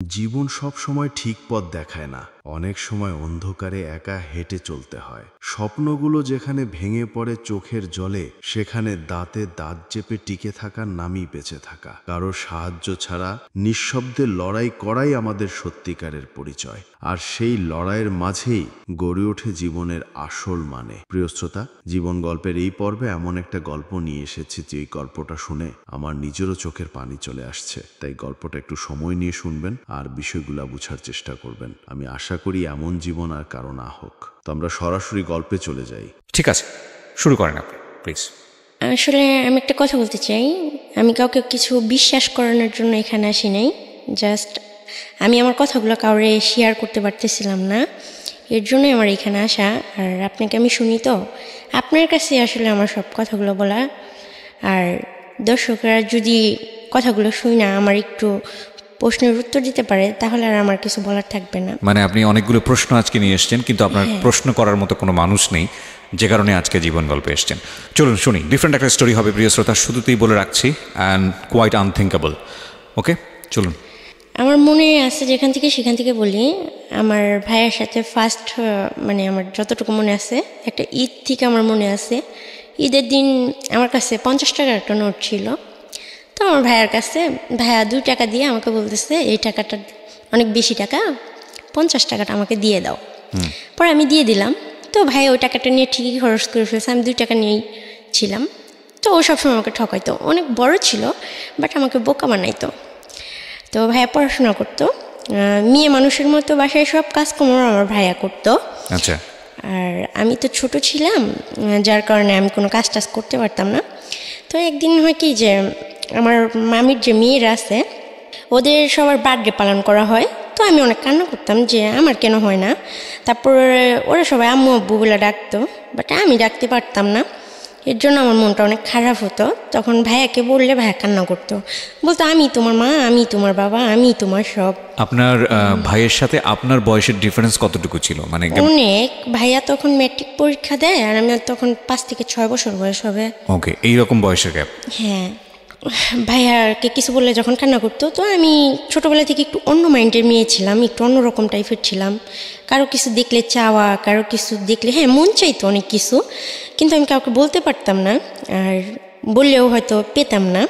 জীবন সব সময় ঠিক পথ দেখায় না, অনেক সময় অন্ধকারে একা হেঁটে চলতে হয়। স্বপ্নগুলো যেখানে ভেঙে পড়ে চোখের জলে, সেখানে দাঁতে দাঁত চেপে টিকে থাকার নামই বেঁচে থাকা। কারো সাহায্য ছাড়া নিঃশব্দে লড়াই করাই আমাদের সত্যিকারের পরিচয়। আর সেই লড়াইয়ের মাঝেই গড়ে ওঠে জীবনের আসল মানে। প্রিয় শ্রোতা, জীবন গল্পের এই পর্বে এমন একটা গল্প নিয়ে এসেছি যে এই গল্পটা শুনে আমার নিজেরও চোখের পানি চলে আসছে। তাই গল্পটা একটু সময় নিয়ে শুনবেন আর বিষয়গুলো বুঝার চেষ্টা করবেন। আমি আশা করি এমন জীবন আর কারো না হোক। তো আমরা সরাসরি গল্পে চলে যাই। ঠিক আছে, শুরু করেন আপনি প্লিজ। আসলে আমি একটা কথা বলতে চাই। আমি কাউকে কিছু বিশ্বাস করানোর জন্য এখানে আসি নাই। জাস্ট আমি আমার কথাগুলো কাউরে শেয়ার করতে পারতেছিলাম না, এর জন্যই আমার এখানে আসা। আর আপনাকে আমি শুনি তো, আপনার কাছে আসলে আমার সব কথাগুলো বলা। আর দর্শকরা যদি কথাগুলো শুই না আমার একটু প্রশ্নের উত্তর দিতে পারে, তাহলে আর আমার কিছু বলার থাকবে না। মানে আপনি অনেকগুলো প্রশ্ন আজকে নিয়ে এসছেন, কিন্তু আপনার প্রশ্ন করার মতো কোনো মানুষ নেই, যে কারণে আজকে জীবন গল্পে এসছেন। চলুন শুনি। ডিফারেন্ট একটা স্টোরি হবে প্রিয় শ্রোতা, শুধুতেই বলে রাখছি, অ্যান্ড কোয়াইট আনথিঙ্কেবল। ওকে, চলুন। আমার মনে আছে যেখান থেকে সেখান থেকে বলি। আমার ভাইয়ের সাথে ফার্স্ট মানে আমার যতটুকু মনে আছে, একটা ঈদ থেকে আমার মনে আছে। ঈদের দিন আমার কাছে 50 টাকার একটা নোট ছিল। তো আমার ভাইয়ের কাছে ভাইয়া 2 টাকা দিয়ে আমাকে বলতেছে, এই টাকাটা অনেক বেশি টাকা, 50 টাকাটা আমাকে দিয়ে দাও। পরে আমি দিয়ে দিলাম। তো ভাই ওই টাকাটা নিয়ে ঠিকই খরচ করে ফেলছে, আমি 2 টাকা নিয়েই ছিলাম। তো ও সবসময় আমাকে ঠকাইতো, অনেক বড় ছিল বাট আমাকে বোকা বানাইতো। তো ভাইয়া পড়াশোনা করতো, মেয়ে মানুষের মতো বাসায় সব কাজকর্ম আমার ভাইয়া করতো। আচ্ছা। আর আমি তো ছোট ছিলাম, যার কারণে আমি কোনো কাজ টাজ করতে পারতাম না। তো একদিন হয় কি যে আমার মামির যে মেয়েরা আছে ওদের সবার বার্থডে পালন করা হয়। তো আমি অনেক কান্না করতাম যে আমার কেন হয় না। তারপর ওরা সবাই আম্মু আব্বু বলে ডাকতো, বাট আমি ডাকতে পারতাম না। এর জন্য আমার মনটা অনেক খারাপ হতো। তখন ভাইয়াকে বললে ভাইয়া কান্না করতো, বলতো আমি তোমার মা, আমি তোমার বাবা, আমি তোমার সব। আপনার ভাইয়ের সাথে আপনার বয়সের ডিফারেন্স কতটুকু ছিল? মানে অনেক। ভাইয়া তখন ম্যাট্রিক পরীক্ষা দেয় আর আমি তখন 5 থেকে 6 বছর বয়স হবে। ওকে, এইরকম বয়সের গ্যাপ। হ্যাঁ। ভাইয়াকে কিছু বললে যখন কান্না করতো, তো আমি ছোটোবেলা থেকে একটু অন্য মাইন্ডের মেয়ে ছিলাম, একটু অন্যরকম টাইপের ছিলাম। কারো কিছু দেখলে চাওয়া, কারো কিছু দেখলে হ্যাঁ মন চাইতো অনেক কিছু, কিন্তু আমি কাউকে বলতে পারতাম না, আর বললেও হয়তো পেতাম না।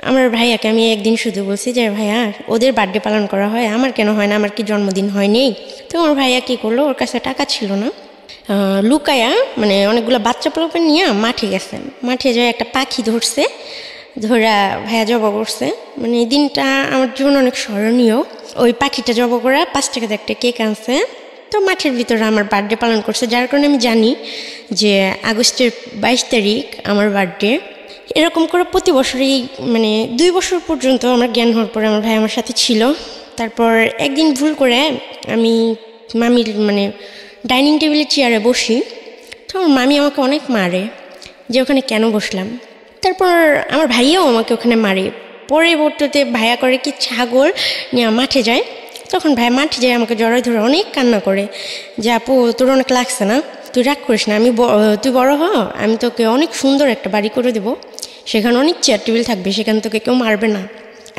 আমার ভাইয়াকে আমি একদিন শুধু বলছি যে ভাইয়া ওদের বার্থডে পালন করা হয়, আমার কেন হয় না, আমার কি জন্মদিন হয়নি? তো আমার ভাইয়া কী করলো, ওর কাছে টাকা ছিল না, লুকায়া মানে অনেকগুলো বাচ্চা পোলাপেন নিয়ে মাঠে গেছে। মাঠে যায় একটা পাখি ধরছে, ধরা ভাইয়া জবা করছে। মানে এই দিনটা আমার জীবন অনেক স্মরণীয়। ওই পাখিটা জবা করা 5 টাকাতে একটা কেক আনছে। তো মাঠের ভিতরে আমার বার্থডে পালন করছে, যার কারণে আমি জানি যে আগস্টের 22 তারিখ আমার বার্থডে। এরকম করে প্রতি বছরই মানে 2 বছর পর্যন্ত আমার জ্ঞান হওয়ার পরে আমার ভাই আমার সাথে ছিল। তারপর একদিন ভুল করে আমি মামির মানে ডাইনিং টেবিলের চেয়ারে বসি। তো আমার মামি আমাকে অনেক মারে যে ওখানে কেন বসলাম। তারপর আমার ভাইয়াও আমাকে ওখানে মারে। পরবর্তীতে ভাইয়া করে কি ছাগল নিয়ে মাঠে যায়। তখন ভাই মাঠে যায় আমাকে জড়াই ধরে অনেক কান্না করে যে আপু তোর অনেক লাগছে না, তুই রাগ করিস না, তুই বড় হ, আমি তোকে অনেক সুন্দর একটা বাড়ি করে দেবো, সেখানে অনেক চেয়ার টেবিল থাকবে, সেখানে তোকে কেউ মারবে না।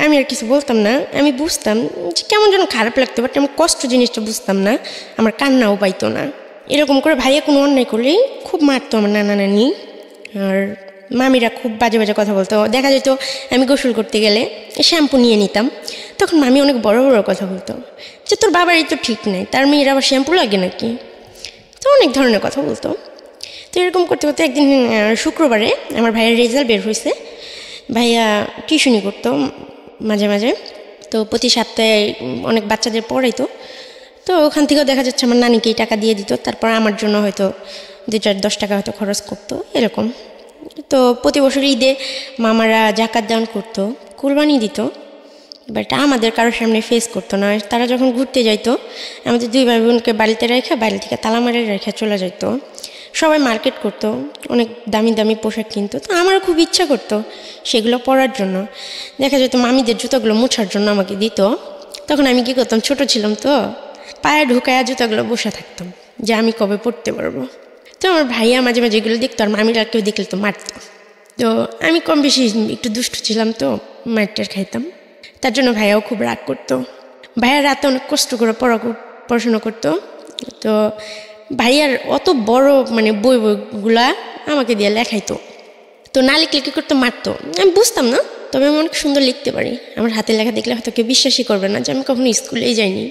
আমি আর কিছু বলতাম না। আমি বুঝতাম যে কেমন যেন খারাপ লাগতো, বাট আমি কষ্ট জিনিসটা বুঝতাম না, আমার কান্নাও পাইতো না। এরকম করে ভাইয়া কোনো অন্যায় করলেই খুব মারতো আমার নানা নানি। আর মামিরা খুব বাজে বাজে কথা বলতো। দেখা যেত আমি গোসল করতে গেলে শ্যাম্পু নিয়ে নিতাম, তখন মামি অনেক বড় বড় কথা বলতো যে তোর বাবারই তো ঠিক নাই, তার মেয়ের আবার শ্যাম্পু লাগে নাকি, তো অনেক ধরনের কথা বলতো। তো এরকম করতে করতে একদিন শুক্রবারে আমার ভাইয়ের রেজাল্ট বের হয়েছে। ভাইয়া টিউশনি করতো মাঝে মাঝে, তো প্রতি সপ্তাহে অনেক বাচ্চাদের পড়াইতো। তো ওখান থেকেও দেখা যাচ্ছে আমার নানিকেই টাকা দিয়ে দিত, তারপর আমার জন্য হয়তো 2-10 টাকা হয়তো খরচ করতো এরকম। তো প্রতি বছর ঈদে মামারা জাকাত দান করতো, কুরবানি দিত, বাট আমাদের কারোর সামনে ফেস করতো না। তারা যখন ঘুরতে যাইতো আমাদের 2 ভাই বোনকে বাড়িতে রেখে বাইরে থেকে তালা মারে রেখে চলে যাইতো। সবাই মার্কেট করতো, অনেক দামি দামি পোশাক কিনতো। তো আমারও খুব ইচ্ছা করতো সেগুলো পরার জন্য। দেখা যেত মামিদের জুতোগুলো মোছার জন্য আমাকে দিত। তখন আমি কী করতাম, ছোট ছিলাম তো, পায়ে ঢুকায়া জুতোগুলো বসে থাকতাম যে আমি কবে পরতে পারবো। তো আমার ভাইয়া মাঝে মাঝে এগুলো দেখতো, আর মামিরা কেউ দেখলে তো মারতো। তো আমি কম বেশি একটু দুষ্টু ছিলাম, তো মারটার খাইতাম, তার জন্য ভাইয়াও খুব রাগ করতো। ভাইয়ার রাতে অনেক কষ্ট করে পড়াশোনা করতো। তো ভাইয়ার অত বড় মানে বইগুলা আমাকে দিয়ে লেখাইতো। তো না লিখলে কী করতে মারতো, আমি বুঝতাম না, তবে আমি অনেক সুন্দর লিখতে পারি। আমার হাতের লেখা দেখলে হয়তো কেউ বিশ্বাসই করবে না যে আমি কখনো স্কুলেই যাইনি।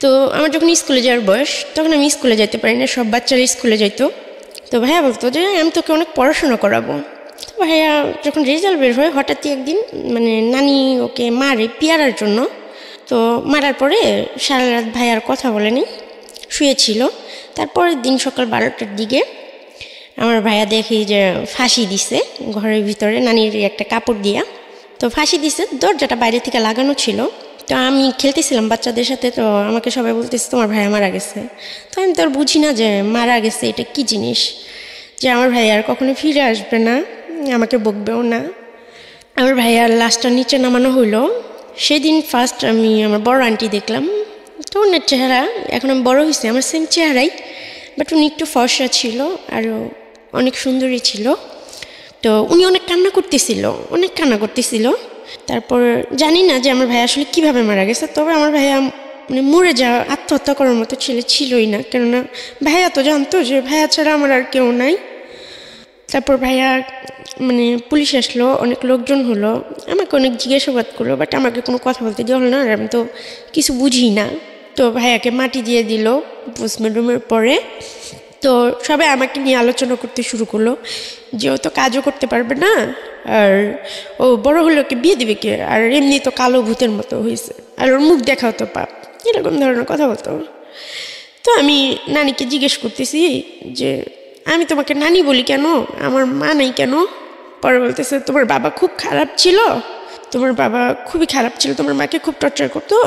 তো আমার যখন স্কুলে যাওয়ার বয়স, তখন আমি স্কুলে যেতে পারি না, সব বাচ্চারা স্কুলে যাইতো। তো ভাইয়া বলতো যে আমি তোকে অনেক পড়াশোনা করাবো। তো ভাইয়া যখন রেজাল্ট বের হয়, হঠাৎই একদিন মানে নানি ওকে মারে পেয়ারার জন্য। তো মারার পরে সারা রাত ভাইয়ার কথা বলেনি, শুয়েছিল। তারপরের দিন সকাল 12টার দিকে আমার ভাইয়া দেখি যে ফাঁসি দিছে ঘরের ভিতরে, নানির একটা কাপড় দিয়া। তো ফাঁসি দিছে, দরজাটা বাইরে থেকে লাগানো ছিল। তো আমি খেলতেছিলাম বাচ্চাদের সাথে, তো আমাকে সবাই বলতেছে তোমার ভাইয়া মারা গেছে। তো আমি তো আর বুঝি না যে মারা গেছে এটা কি জিনিস, যে আমার ভাইয়া আর কখনো ফিরে আসবে না, আমাকে বকবেও না। আমার ভাইয়ার লাশটা নিচে নামানো হইলো। সেদিন ফার্স্ট আমি আমার বড় আন্টি দেখলাম। তো ওনার চেহারা, এখন আমি বড় হয়েছি, আমার সেম চেহারাই, বাট উনি একটু ফর্সা ছিল, আরও অনেক সুন্দরী ছিল। তো উনি অনেক কান্না করতেছিল। তারপর জানি না যে আমার ভাইয়া আসলে কীভাবে মারা গেছে, তবে আমার ভাইয়া মানে মরে যাওয়া, আত্মহত্যা করার মতো ছিলই না, কেননা ভাইয়া তো জানতো যে ভাইয়া ছাড়া আমার আর কেউ নাই। তারপর ভাইয়া মানে পুলিশ আসলো, অনেক লোকজন হলো, আমাকে অনেক জিজ্ঞাসাবাদ করলো, বাট আমাকে কোনো কথা বলতে দেওয়া হলো না, আর আমি তো কিছু বুঝি না। তো ভাইয়াকে মাটি দিয়ে দিল পোস্টমর্টমের পরে। তো সবাই আমাকে নিয়ে আলোচনা করতে শুরু করলো যে ও তো কাজও করতে পারবে না, আর ও বড় হলে ওকে বিয়ে দিবে কে, আর এমনি তো কালো ভূতের মতো হয়েছে, আর ওর মুখ দেখাও তো পাপ, এরকম ধরনের কথা বলতো। তো আমি নানিকে জিজ্ঞেস করতেছি যে আমি তোমাকে নানি বলি কেন, আমার মা নাই কেন? পরে বলতেছে তোমার বাবা খুব খারাপ ছিল, তোমার মাকে খুব টর্চার করতো।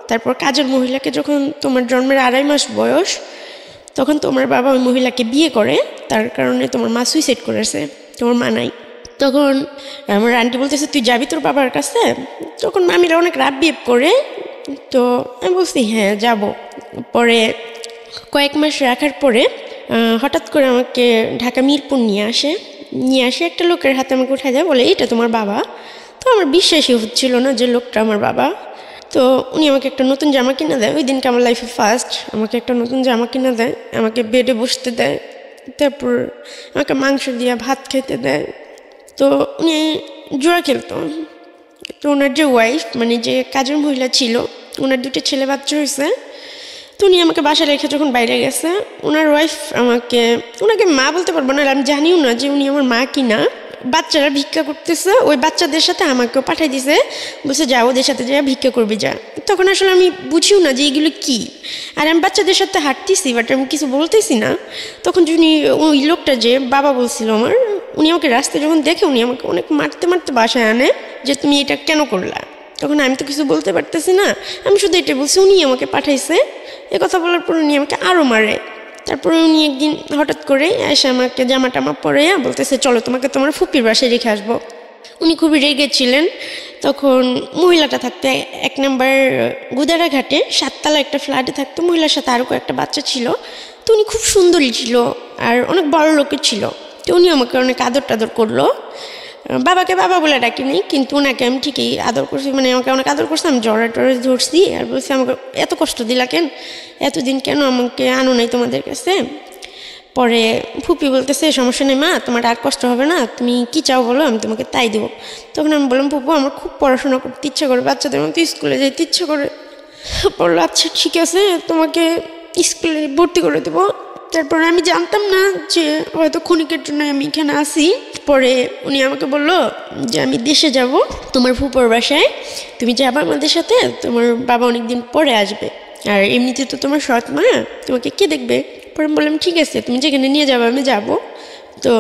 তারপর কাজের মহিলাকে যখন তোমার জন্মের 2.5 মাস বয়স, তখন তোমার বাবা ওই মহিলাকে বিয়ে করে, তার কারণে তোমার মা সুইসাইড করেছে, তোমার মা নাই। তখন আমার আন্টি বলতেছে তুই যাবি তোর বাবার কাছে? তখন মামিরা অনেক রাগ বিহেভ করে। তো আমি বলছি হ্যাঁ যাব। পরে কয়েক মাস রাখার পরে হঠাৎ করে আমাকে ঢাকা মিরপুর নিয়ে আসে একটা লোকের হাতে আমাকে উঠায় দেয়, বলে এটা তোমার বাবা। তো আমার বিশ্বাসই হচ্ছিল না যে লোকটা আমার বাবা। তো উনি আমাকে একটা নতুন জামা কিনে দেয়, ওই দিনকে আমার লাইফে ফার্স্ট আমাকে একটা নতুন জামা কিনে দেয়, আমাকে বেডে বসতে দেয়, তারপর আমাকে মাংস দিয়ে ভাত খেতে দেয়। তো উনি জুয়া খেলতো। তো ওনার যে ওয়াইফ মানে যে কাজের মহিলা ছিল, ওনার 2টা ছেলে বাচ্চা হয়েছে। তো উনি আমাকে বাসায় রেখে যখন বাইরে গেছে, ওনার ওয়াইফ ওনাকে মা বলতে পারবো না, আমি জানিও না যে উনি আমার মা কিনা। বাচ্চারা ভিক্ষা করতেছে, ওই বাচ্চাদের সাথে আমাকেও পাঠাই দিছে, বলছে যা ওদের সাথে যা ভিক্ষা করবি যা। তখন আসলে আমি বুঝিও না যে এগুলো কি, আর আমি বাচ্চাদের সাথে হাঁটতেছি, বাট আমি কিছু বলতেছি না। তখন উনি ওই লোকটা যে বাবা বলছিল আমার, উনি আমাকে রাস্তায় যখন দেখে উনি আমাকে অনেক মারতে বাসায় আনে যে তুমি এটা কেন করলা। তখন আমি তো কিছু বলতে পারতেছি না, আমি শুধু এটা বলছি উনি আমাকে পাঠাইছে। কথা বলার পর উনি আমাকে আরও মারে। তারপরে উনি একদিন হঠাৎ করে এসে আমাকে জামা টামা পরে বলতেছে চলো তোমাকে তোমার ফুপির বাসায় রেখে আসবো। উনি খুবই রেগেছিলেন। তখন মহিলাটা থাকতো 1 নম্বর গুদারাঘাটে 7 তলা একটা ফ্ল্যাটে থাকতো, মহিলার সাথে আরও কয়েকটা বাচ্চা ছিল। তো উনি খুব সুন্দরী ছিল আর অনেক বড় লোকের ছিল। তো উনি আমাকে অনেক আদর টাদর করলো। বাবাকে বাবা বলে ডাকিনি, কিন্তু ওনাকে আমি ঠিকই আদর করছি, মানে আমাকে অনেক আদর করছি। আমি জ্বরে ধরছি আর বলছি আমাকে এত কষ্ট দিলা কেন, এতদিন কেন আমাকে আনো নাই তোমাদের কাছে। পরে ফুপি বলতেছে সমস্যা নেই মা, তোমার আর কষ্ট হবে না, তুমি কি চাও বলো, আমি তোমাকে তাই দেবো। তখন আমি বললাম ফুপু আমার খুব পড়াশোনা করতে ইচ্ছা করে, বাচ্চাদের মতো স্কুলে যেতে ইচ্ছা করে। বললো আচ্ছা ঠিক আছে তোমাকে স্কুলে ভর্তি করে দেবো। তারপর আমি জানতাম না যে হয়তো ক্ষণিকের জন্য আমি এখানে আসি। পরে উনি আমাকে বললো যে আমি দেশে যাব তোমার ফুপুর বাসায়, তুমি যাবা আমাদের সাথে, তোমার বাবা অনেকদিন পরে আসবে, আর এমনিতে তো তোমার সৎ মা, তোমাকে কে দেখবে। পরে বললাম ঠিক আছে তুমি যেখানে নিয়ে যাবো আমি যাব। তো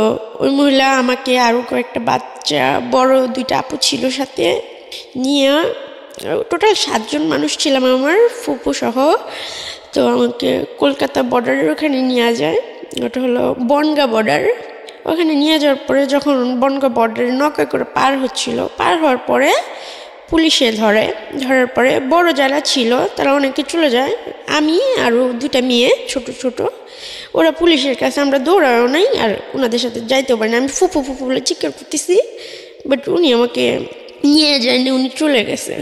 ওই মহিলা আমাকে আরও কয়েকটা বাচ্চা, বড় 2টা আপু ছিল সাথে নিয়ে, টোটাল 7 জন মানুষ ছিলাম আমার ফুপু সহ। তো আমাকে কলকাতা বর্ডারের ওখানে নিয়ে যায়, ওটা হলো বনগাঁ বর্ডার। ওখানে নিয়ে যাওয়ার পরে যখন বনগাঁ বর্ডারে নৌকা করে পার হওয়ার পরে পুলিশে ধরার পরে বড় যারা ছিল তারা অনেকে চলে যায়, আমি আরও 2টা মেয়ে ছোট ওরা পুলিশের কাছে, আমরা দৌড়াও নাই আর ওনাদের সাথে যাইতেও পারি না। আমি ফুপু বলে চিৎকার করতেছি, বাট উনি আমাকে নিয়ে যায়নি, উনি চলে গেছে।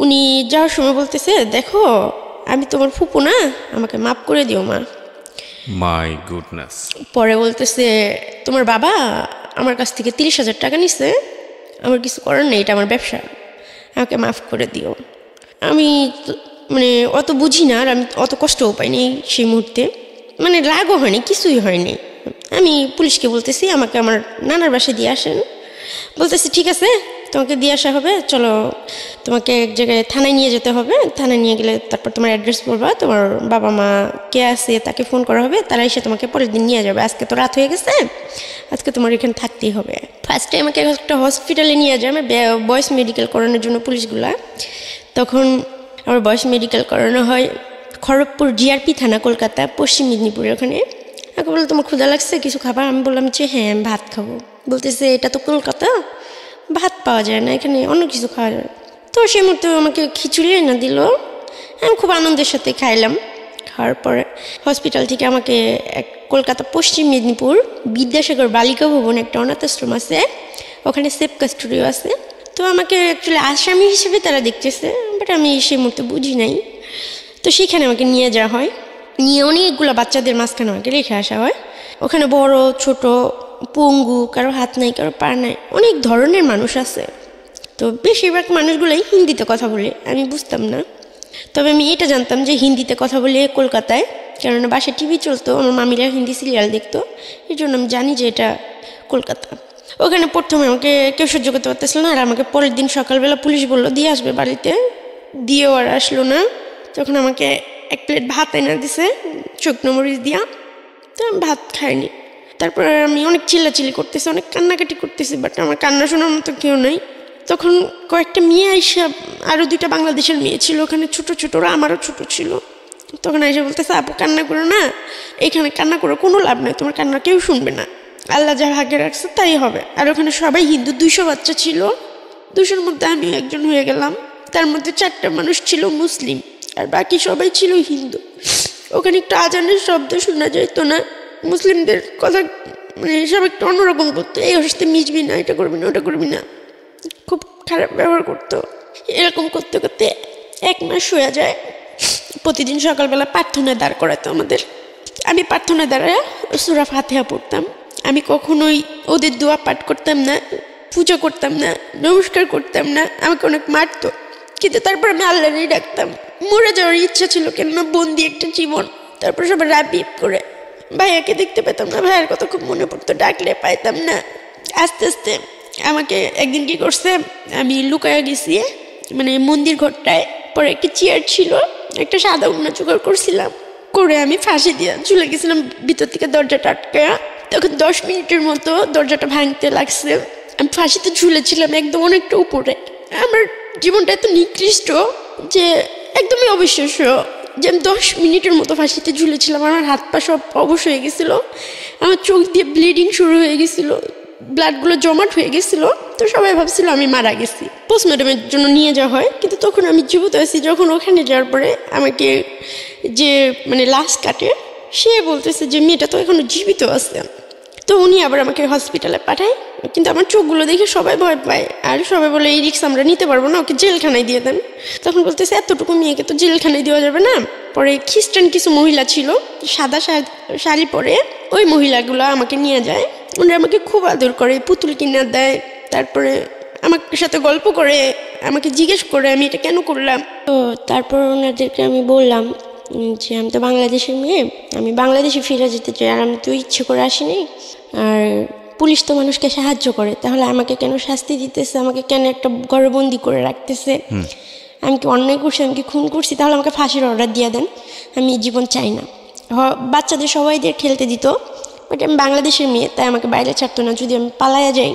উনি যাওয়ার সময় বলতেছে, দেখো আমি তোমার ফুপু না, আমাকে মাফ করে দিও মা। My goodness. পরে বলতেছে, তোমার বাবা আমার কাছ থেকে 30,000 টাকা নিছে, আমার কিছু করার নেই, এটা আমার ব্যবসা, আমাকে মাফ করে দিও। আমি মানে অত বুঝি না, আর আমি অত কষ্টও পাইনি সেই মুহূর্তে, মানে রাগও হয়নি, কিছুই হয়নি। আমি পুলিশকে বলতেছি আমাকে আমার নানার বাসায় দিয়ে আসেন। বলতেছি ঠিক আছে, তোমাকে দিয়ে আসা হবে, চলো তোমাকে এক জায়গায় থানায় নিয়ে যেতে হবে, থানায় নিয়ে গেলে তারপর তোমার অ্যাড্রেস বলবা, তোমার বাবা মা কে আছে তাকে ফোন করা হবে, তারা এসে তোমাকে পরের দিন নিয়ে যাবে। আজকে তো রাত হয়ে গেছে, আজকে তোমার এখানে থাকতেই হবে। ফার্স্টে আমাকে একটা হসপিটালে নিয়ে যায়, আমার বয়েস মেডিকেল করানোর জন্য পুলিশগুলা। তখন আমার বয়েস মেডিকেল করানো হয় খড়গপুর জিআরপি থানা, কলকাতা, পশ্চিম মেদিনীপুরের ওখানে। আমাকে বললো তোমার ক্ষুধা লাগছে, কিছু খাবার? আমি বললাম যে হ্যাঁ আমি ভাত খাবো। বলতেছে এটা তো কলকাতা, ভাত পাওয়া যায় না, এখানে অন্য কিছু খাওয়া যায়। তো সেই মুহূর্তে আমাকে খিচুড়ি এনে দিল, আমি খুব আনন্দের সাথে খাইলাম। খাওয়ার পরে হসপিটাল থেকে আমাকে কলকাতা পশ্চিম মেদিনীপুর বিদ্যাসাগর বালিকা ভবন, একটা অনাথ আশ্রম আছে, ওখানে সেফ কাস্টোডিও আছে। তো আমাকে অ্যাকচুয়ালি আসামি হিসেবে তারা দেখতেছে, বাট আমি সেই মুহূর্তে বুঝি নাই। তো সেখানে আমাকে নিয়ে যাওয়া হয়, নিয়ে অনেকগুলো বাচ্চাদের মাঝখানে আমাকে রেখে আসা হয়। ওখানে বড় ছোট, পঙ্গু, কারো হাত নাই, কারো পা নাই, অনেক ধরনের মানুষ আছে। তো বেশিরভাগ মানুষগুলোই হিন্দিতে কথা বলে, আমি বুঝতাম না। তবে আমি এটা জানতাম যে হিন্দিতে কথা বলে কলকাতায়, কেননা বাসায় টিভি চলতো, আমার মামিরা হিন্দি সিরিয়াল দেখতো, এই জন্য আমি জানি যে এটা কলকাতা। ওখানে প্রথমে আমাকে কেউ সহ্য করতে পারতেছিল না, আর আমাকে পরের দিন সকালবেলা পুলিশ বললো দিয়ে আসবে বাড়িতে, দিয়েও আর আসলো না। তখন আমাকে এক প্লেট ভাত এনে দিছে শুকনো মরিচ দিয়া, তো আমি ভাত খাইনি। তারপরে আমি অনেক চিল্লাচিল্লি করতেছি, অনেক কান্নাকাটি করতেছি, বাট আমার কান্না শোনার মতো কেউ নেই। তখন কয়েকটা মেয়ে আইসা, আরও 2টা বাংলাদেশের মেয়ে ছিল ওখানে, ছোট ছোট, ওরা আমারও ছোট ছিল। তখন আইসা বলতেছে আপু কান্না করো না, এখানে কান্না করো কোনো লাভ নেই, তোমার কান্না কেউ শুনবে না, আল্লাহ যা ভাগ্যে রাখছে তাই হবে। আর ওখানে সবাই হিন্দু, 200 বাচ্চা ছিল, 200-র মধ্যে আমি একজন হয়ে গেলাম। তার মধ্যে 4টা মানুষ ছিল মুসলিম, আর বাকি সবাই ছিল হিন্দু। ওখানে একটু আজানের শব্দ শোনা যেত না, মুসলিমদের কথা মানে সব একটু অন্যরকম করতো, এই হস্তে মিশবি না, এটা করবি না, ওটা করবি না, খুব খারাপ ব্যবহার করতো। এরকম করতে করতে 1 মাস হয়ে যায়। প্রতিদিন সকালবেলা প্রার্থনায় দাঁড় করাতো আমাদের, আমি প্রার্থনায় দাঁড়ায় সূরা ফাতিহা পড়তাম। আমি কখনোই ওদের দোয়া পাঠ করতাম না, পূজা করতাম না, নমস্কার করতাম না, আমাকে অনেক মারতো, কিন্তু তারপর আমি আল্লাহরই ডাকতাম। মরে যাওয়ার ইচ্ছা ছিল, কেননা বন্দি একটা জীবন। তারপর সবাই রাবিব করে, ভাইয়াকে দেখতে পেতাম না, ভাইয়ার কথা খুব মনে পড়তো, ডাকলে পাইতাম না। আস্তে আস্তে আমাকে একদিন কি করছে, আমি লুকায়া গেছি মানে মন্দির ঘরটায়, পরে একটা চেয়ার ছিল, একটা সাদা উন্না জোগাড় করছিলাম, করে আমি ফাঁসি দিয়ে ঝুলে গেছিলাম ভিতর থেকে দরজাটা আটকায়া। তখন 10 মিনিটের মতো দরজাটা ভাঙতে লাগছে, আমি ফাঁসিতে ঝুলেছিলাম একদম অনেকটা উপরে। আমার জীবনটা এত নিকৃষ্ট যে একদমই অবিশ্বাস্য, যে আমি 10 মিনিটের মতো ফাঁসিতে ঝুলেছিলাম। আমার হাত পা সব অবশ হয়ে গেছিলো, আমার চোখ দিয়ে ব্লিডিং শুরু হয়ে গেছিলো, ব্লাডগুলো জমাট হয়ে গেছিলো। তো সবাই ভাবছিল আমি মারা গেছি, পোস্টমর্টমের জন্য নিয়ে যাওয়া হয়, কিন্তু তখন আমি জীবিত আছি। যখন ওখানে যাওয়ার পরে আমাকে যে মানে লাশ কাটে, সে বলতেছে যে মেয়েটা তো এখনো জীবিত আছে। তো উনি আবার আমাকে হসপিটালে পাঠায়, কিন্তু আমার চোখগুলো দেখে সবাই ভয় পায়, আর সবাই বলে এই রিক্স আমরা নিতে পারবো না, ওকে জেলখানায় দিয়ে দেন। তখন বলতেছে এতটুকু মেয়েকে তো জেলখানায় দেওয়া যাবে না। পরে খ্রিস্টান কিছু মহিলা ছিল, সাদা শাড়ি পরে, ওই মহিলাগুলো আমাকে নিয়ে যায়। ওনারা আমাকে খুব আদর করে, পুতুল কিনে দেয়, তারপরে আমার সাথে গল্প করে, আমাকে জিজ্ঞেস করে আমি এটা কেন করলাম। তো তারপর ওনাদেরকে আমি বললাম যে আমি তো বাংলাদেশের মেয়ে, আমি বাংলাদেশে ফিরে যেতে চাই, আর আমি তো ইচ্ছে করে আসিনি। আর পুলিশ তো মানুষকে সাহায্য করে, তাহলে আমাকে কেন শাস্তি দিতেছে, আমাকে কেন একটা ঘরবন্দি করে রাখতেছে, আমি কি অন্যায় করছি, আমি কি খুন করছি, তাহলে আমাকে ফাঁসির অর্ডার দিয়ে দেন, আমি জীবন চাই না। বাচ্চাদের সবাইদের খেলতে দিত, বাট আমি বাংলাদেশের মেয়ে, তাই আমাকে বাইরে ছাড়তো না। যদি আমি পালায়া যাই,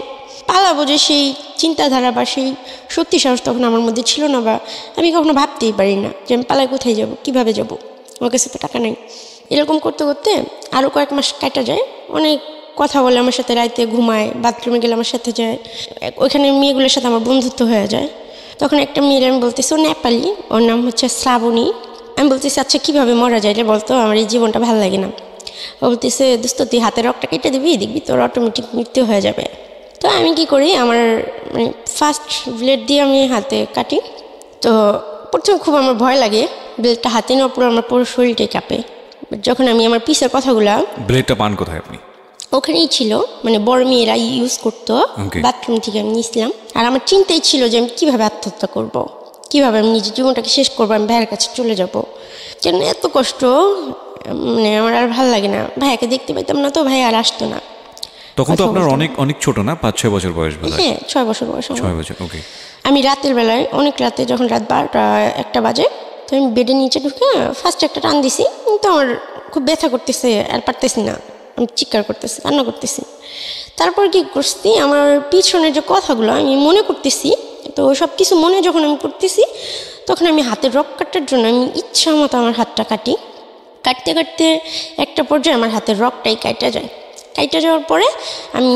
পালাবো যে সেই চিন্তাধারা বা সেই শক্তি সাহস তখন আমার মধ্যে ছিল না, বা আমি কখনো ভাবতেই পারি না যে আমি পালায় কোথায় যাব, কিভাবে যাব, আমার কাছে তো টাকা নেই। এরকম করতে করতে আরও কয়েক মাস কাটা যায়। অনেক কথা বলে আমার সাথে, রাইতে ঘুমায়, বাথরুমে গেলে আমার সাথে যায়, ওইখানে মেয়েগুলোর সাথে আমার বন্ধুত্ব হয়ে যায়। তখন একটা মেয়ের আমি বলতেছি, ও নেপালি, ওর নাম হচ্ছে শ্রাবণী। আমি বলতেছি আচ্ছা কীভাবে মরা যায় রে বলতো, আমার এই জীবনটা ভালো লাগে না। ও বলতেছে দোস্ত তুই হাতের রক্তটা কেটে দিবি, দেখবি তোর অটোমেটিক মৃত্যু হয়ে যাবে। তো আমি কি করি, আমার মানে ফার্স্ট ব্লেড দিয়ে আমি হাতে কাটি, তো প্রথমে খুব আমার ভয় লাগে, ব্লেডটা হাতে নেওয়ার পর আমার পুরো শরীরটাই কাঁপে। যখন আমি আমার পিসের কথাগুলা, ব্লেডটা পান কোথায় আপনি? ওখানেই ছিল, মানে বড় মেয়েরা ইউজ করতো, বাথরুম থেকে আমি নিয়েছিলাম। আর আমার চিন্তাই ছিল যে আমি কীভাবে আত্মহত্যা করব, কীভাবে আমি নিজের জীবনটাকে শেষ করবো, আমি ভাইয়ের কাছে চলে যাব। কেন এত কষ্ট, মানে আমার আর ভালো লাগে না। ভাইয়াকে দেখতে পাইতাম না, তো ভাই আর আসতো না। তখন তো আপনার অনেক অনেক ছোট না, 5-6 বছর বয়স? হ্যাঁ, 6 বছর বয়স। 6 বছর, ওকে। আমি রাতের বেলায়, অনেক রাতে, যখন রাত 12টা-1টা বাজে, তো আমি বেডের নিচে ঢুকে ফার্স্ট একটা টান দিছি, কিন্তু আমার খুব ব্যথা করতেছে, আর পারতেছি না, আমি চিৎকার করতেছি, কান্না করতেছি। তারপর কি করছি, আমার পিছনের যে কথাগুলো আমি মনে করতেছি, তো সব কিছু মনে যখন আমি করতেছি, তখন আমি হাতের রক কাটার জন্য আমি ইচ্ছা মতো আমার হাতটা কাটি। কাটতে কাটতে একটা পর্যায়ে আমার হাতের রকটাই কাটা যায়। কাটা যাওয়ার পরে আমি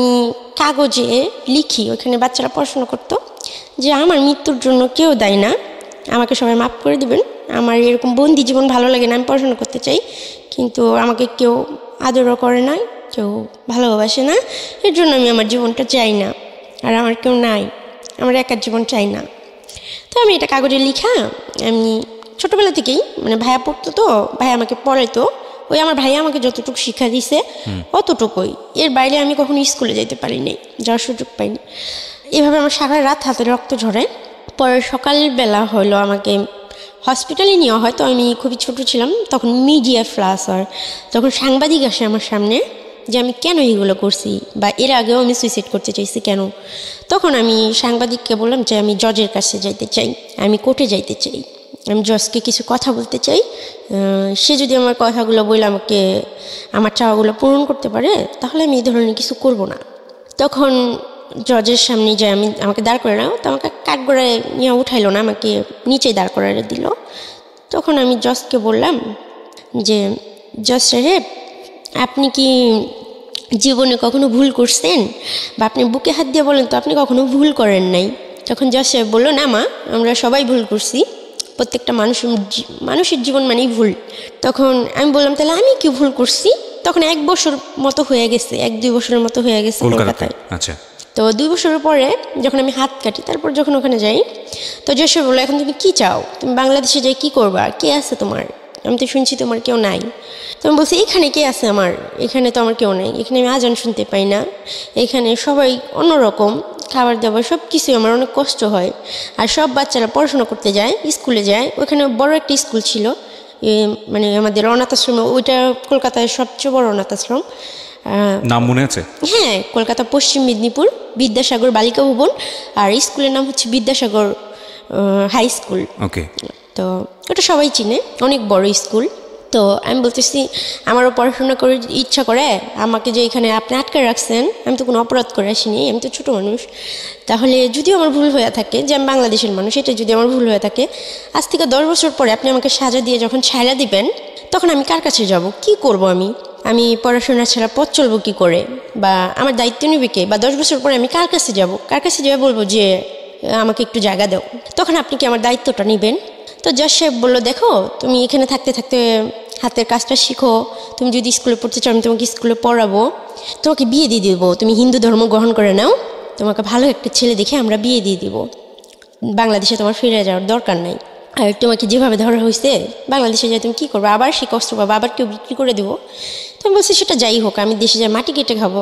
কাগজে লিখি, ওইখানে বাচ্চারা পড়াশোনা করতো, যে আমার মৃত্যুর জন্য কেউ দায়ী না, আমাকে সবাই মাফ করে দিবেন, আমার এরকম বন্দি জীবন ভালো লাগে না, আমি পড়াশোনা করতে চাই, কিন্তু আমাকে কেউ আদরও করে না, কেউ ভালোবাসে না, এর জন্য আমি আমার জীবনটা চাই না, আর আমার কেউ নাই, আমার একার জীবন চাই না। তো আমি এটা কাগজে লিখা, আমি ছোটোবেলা থেকেই, মানে ভাইয়া পড়তো, তো ভাইয়া আমাকে পড়াইতো, ওই আমার ভাইয়া আমাকে যতটুকু শিক্ষা দিছে অতটুকুই, এর বাইরে আমি কখনো স্কুলে যেতে পারিনি, যাওয়ার সুযোগ পাইনি। এভাবে আমার সারা রাত হাতে রক্ত ঝরে। পরে সকালবেলা হলো আমাকে হসপিটালে নেওয়া হয়, তো আমি খুবই ছোট ছিলাম, তখন মিডিয়া ফ্লাস হয়, তখন সাংবাদিক আসে আমার সামনে যে আমি কেন এগুলো করছি, বা এর আগেও আমি সুইসাইড করতে চাইছি কেন। তখন আমি সাংবাদিককে বললাম যে আমি জজের কাছে যাইতে চাই, আমি কোর্টে যাইতে চাই, আমি জজকে কিছু কথা বলতে চাই, সে যদি আমার কথাগুলো বলে আমাকে আমার চাওয়াগুলো পূরণ করতে পারে, তাহলে আমি এই ধরনের কিছু করব না। তখন জজের সামনে যে আমাকে দাঁড় করে নাও, তো আমাকে কাঠগড়ায় নিয়ে উঠাইলো না, আমাকে নিচে দাঁড় করায় দিল। তখন আমি জজকে বললাম যে জজ সাহেব, আপনি কি জীবনে কখনো ভুল করছেন, বা আপনি বুকে হাত দিয়ে বলেন তো আপনি কখনো ভুল করেন নাই। তখন জজ সাহেব বললো, না মা, আমরা সবাই ভুল করছি, প্রত্যেকটা মানুষের জীবন মানেই ভুল। তখন আমি বললাম, তাহলে আমি কি ভুল করছি? তখন 1 বছর মতো হয়ে গেছে, 1-2 বছরের মতো হয়ে গেছে কলকাতায়। আচ্ছা। তো 2 বছরের পরে যখন আমি হাত কাটি, তারপর যখন ওখানে যাই, তো জজ সাহেব বললো, এখন তুমি কি চাও, তুমি বাংলাদেশে যাই কি করবা, কে আছে তোমার? আমি তো শুনছি তোমার কেউ নাই। তো আমি বলছি, এখানে কে আছে আমার? এখানে তো আমার কেউ নেই, এখানে আমি আজান শুনতে পাই না, এখানে সবাই অন্যরকম, খাবার দাবার সব কিছুই আমার অনেক কষ্ট হয়। আর সব বাচ্চারা পড়াশোনা করতে যায়, স্কুলে যায়, ওখানে বড় একটা স্কুল ছিল, মানে আমাদের অনাথ আশ্রম, ওইটা কলকাতায় সবচেয়ে বড় অনাথ আশ্রম। নাম মনে আছে? হ্যাঁ, কলকাতা পশ্চিম মেদিনীপুর বিদ্যাসাগর বালিকা ভবন, আর স্কুলের নাম হচ্ছে বিদ্যাসাগর হাই স্কুল। ওকে। তো ওটা সবাই চিনে, অনেক বড় স্কুল। তো আমি বলতেছি, আমারও পড়াশোনা করে ইচ্ছা করে, আমাকে যে এখানে আপনি আটকে রাখছেন, আমি তো কোনো অপরাধ করে আসিনি, আমি তো ছোটো মানুষ, তাহলে যদিও আমার ভুল হয়ে থাকে যে আমি বাংলাদেশের মানুষ, এটা যদি আমার ভুল হয়ে থাকে, আজ থেকে 10 বছর পরে আপনি আমাকে সাজা দিয়ে যখন ছাড়া দিবেন, তখন আমি কার কাছে যাব, কি করব? আমি পড়াশোনা ছাড়া পথ চলবো কী করে, বা আমার দায়িত্ব নেবে কে, বা 10 বছর পরে আমি কার কাছে যাব, কার কাছে যাবে বলবো যে আমাকে একটু জায়গা দাও, তখন আপনি কি আমার দায়িত্বটা নেবেন? তো জজ সাহেব বললো, দেখো, তুমি এখানে থাকতে থাকতে হাতের কাজটা শিখো, তুমি যদি স্কুলে পড়তে চাও আমি তোমাকে স্কুলে পড়াবো, তোমাকে বিয়ে দিয়ে দেবো, তুমি হিন্দু ধর্ম গ্রহণ করে নাও, তোমাকে ভালো একটা ছেলে দেখে আমরা বিয়ে দিয়ে দিব, বাংলাদেশে তোমার ফিরে যাওয়ার দরকার নাই। আর তোমাকে যেভাবে ধরা হয়েছে বাংলাদেশে যাই তুমি কী করবো, আবার সে কষ্ট পাবো, আবার কেউ বিক্রি করে দেবো। তুমি বলছি, সেটা যাই হোক, আমি দেশে যাই মাটি কেটে খাবো,